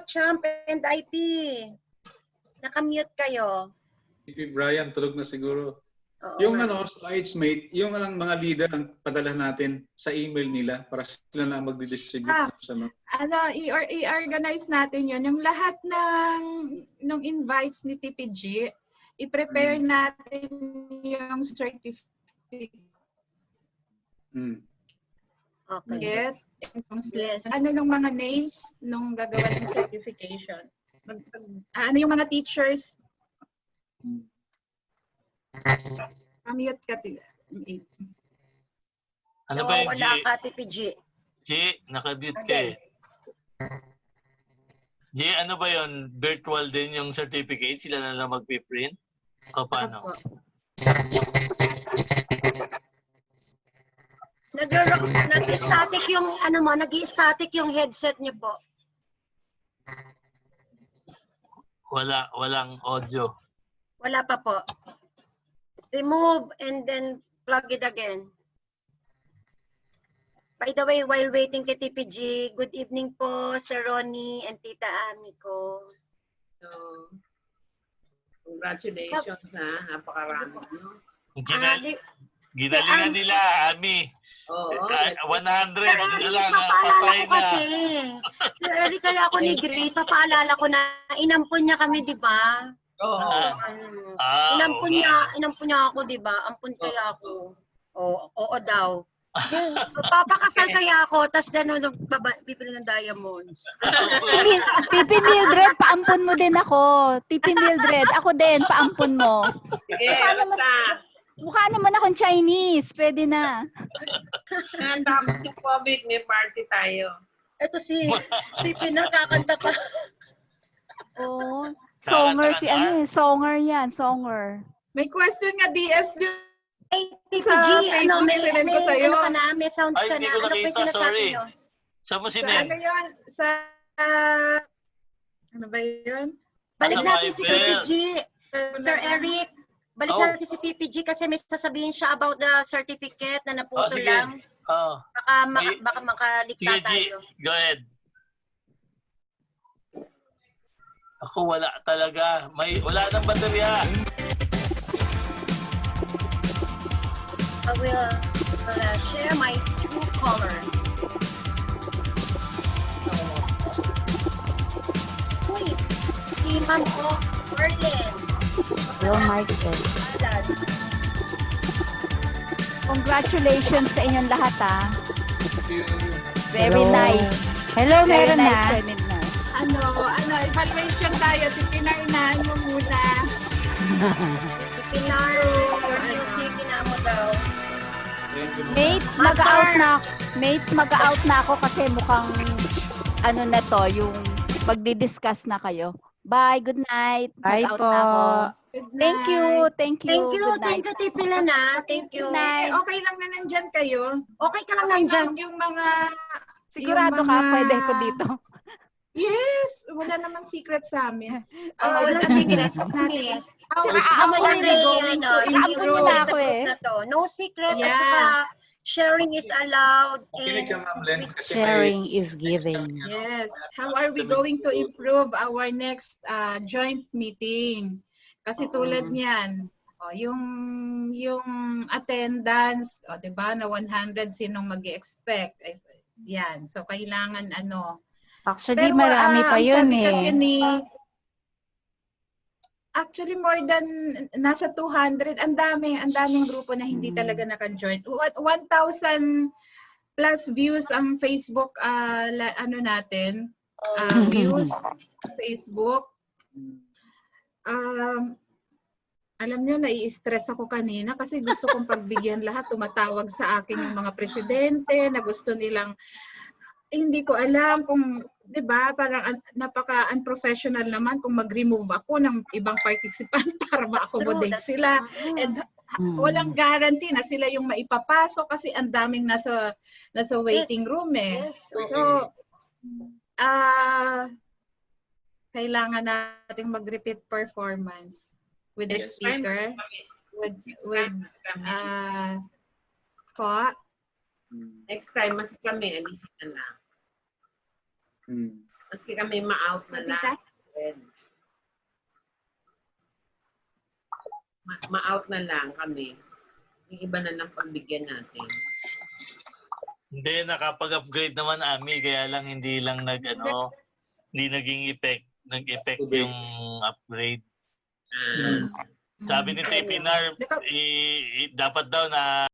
Champ and IP. Nakamute kayo.
Si Brian, tulog na siguro.
Oo,
Yung
nga.
slides mate, yung mga leader ang padala natin sa email nila para sila na magdi-distribute sa mga.
I-organize natin yun. Yung lahat ng invites ni TPG, i-prepare natin yung certificate.
Okay.
Yes. Ano yung mga names nung gagawa ng certification? Ano yung mga teachers? Pamiyot ka tila.
Ano ba yung G?
Wala ka, TPG.
G, nakabit ka eh. G, ano ba yun? Virtual din yung certificate? Sila na lang magpiprint? O paano?
Nag-static yung nag-static yung headset niyo po.
Walang audio.
Wala pa po. Remove and then plug it again. By the way, while waiting kay TPG, good evening po, Sir Ronnie and Tita Ami ko.
Congratulations, napakarami, no?
Ginalingan nila, Ami.
Oo.
100 na lang,
Papaalala
patay
ko
na.
kasi. Sir Eric, kaya ako ni Great, papaalala ko na inampun niya kami, di ba?
Oo.
Inampun niya ako, di ba? Ampun kaya ako. Oo daw. Papakasal kaya ako, tas gano'n bibili ng diamonds.
Tipi Mildred, paampun mo din ako. Tipi Mildred, ako din, paampun mo.
Sige,
Mukha naman akong Chinese. Pwede na.
Tapos sa COVID, may party tayo.
Ito si Tipi na, kakanta pa.
Oo. Songer si Songer yan, Songer.
May question nga DS
Hey, TPG, may sounds
Ay,
ka
hindi
na.
ko
Ano po yung
nakita,
sinasabi
sorry.
nyo?
Saan mo
Ano
sinend?
yun? Ano ba yun?
Balik
Sa
natin si
Bible.
TPG. Sir Eric, balik natin si TPG kasi may sasabihin siya about the certificate na naputol
sige.
lang. Baka makaligta
Sige, G.
tayo.
Go ahead. Ako wala talaga. Wala nang baterya.
I will share my true color. Uy, si Ma'am Merlin.
Your mic is. Congratulations sa inyong lahat, Very
Hello.
nice.
Hello,
Very
meron
nice
na.
seminar.
Evaluation tayo. Pinainan mo muna.
Pinar, your music, mo daw.
Mates, mag-out na ako kasi mukhang na to, yung magdi-discuss na kayo. Bye, good night.
Bye
Mag-out
po.
na ako. Thank you.
Thank you,
Good night.
thank you, Tipila na. Thank you.
Okay lang na nandyan kayo.
Okay ka lang nandyan.
Yung mga...
Sigurado
yung
ka,
mga-
pwede ko dito.
Yes! Wala namang secret sa amin.
Wala secret, miss.
Tsaka
Kasi
aampun
yung
niyo
rules
na
sa
ako
group na to. No secret at saka sharing is allowed.
Kinig ka, Ma'am Len, kasi
Sharing is giving.
Yes. How are we going to improve our next joint meeting? Kasi tulad niyan, yung attendance, 'di ba, na 100 sinong magi-expect? Yan. So kailangan
Actually, marami pa
ang
yun
sabi kasi
eh.
actually more than nasa 200, ang daming grupo na hindi talaga naka-join. 1,000 plus views ang Facebook natin, views Facebook. Alam nyo, nai-stress ako kanina kasi gusto kong pagbigyan lahat. Tumatawag sa akin yung mga presidente na gusto nilang, hindi ko alam kung, di ba, parang napaka-unprofessional naman kung mag-remove ako ng ibang participant para ma-accommodate sila. And walang guarantee na sila yung maipapasok kasi ang daming nasa waiting room eh.
Yes.
So, Kailangan nating mag-repeat performance with the
Yes.
speaker, with po.
Next time, mas kami, alisin na lang. Maski kami ma-out na lang. Ma-out na lang kami. Yung iba na lang pagbigyan natin.
Hindi, nakapag-upgrade naman Ami, kaya lang hindi lang hindi naging nag-effect yung upgrade. Sabi ni TPNAR, dapat daw na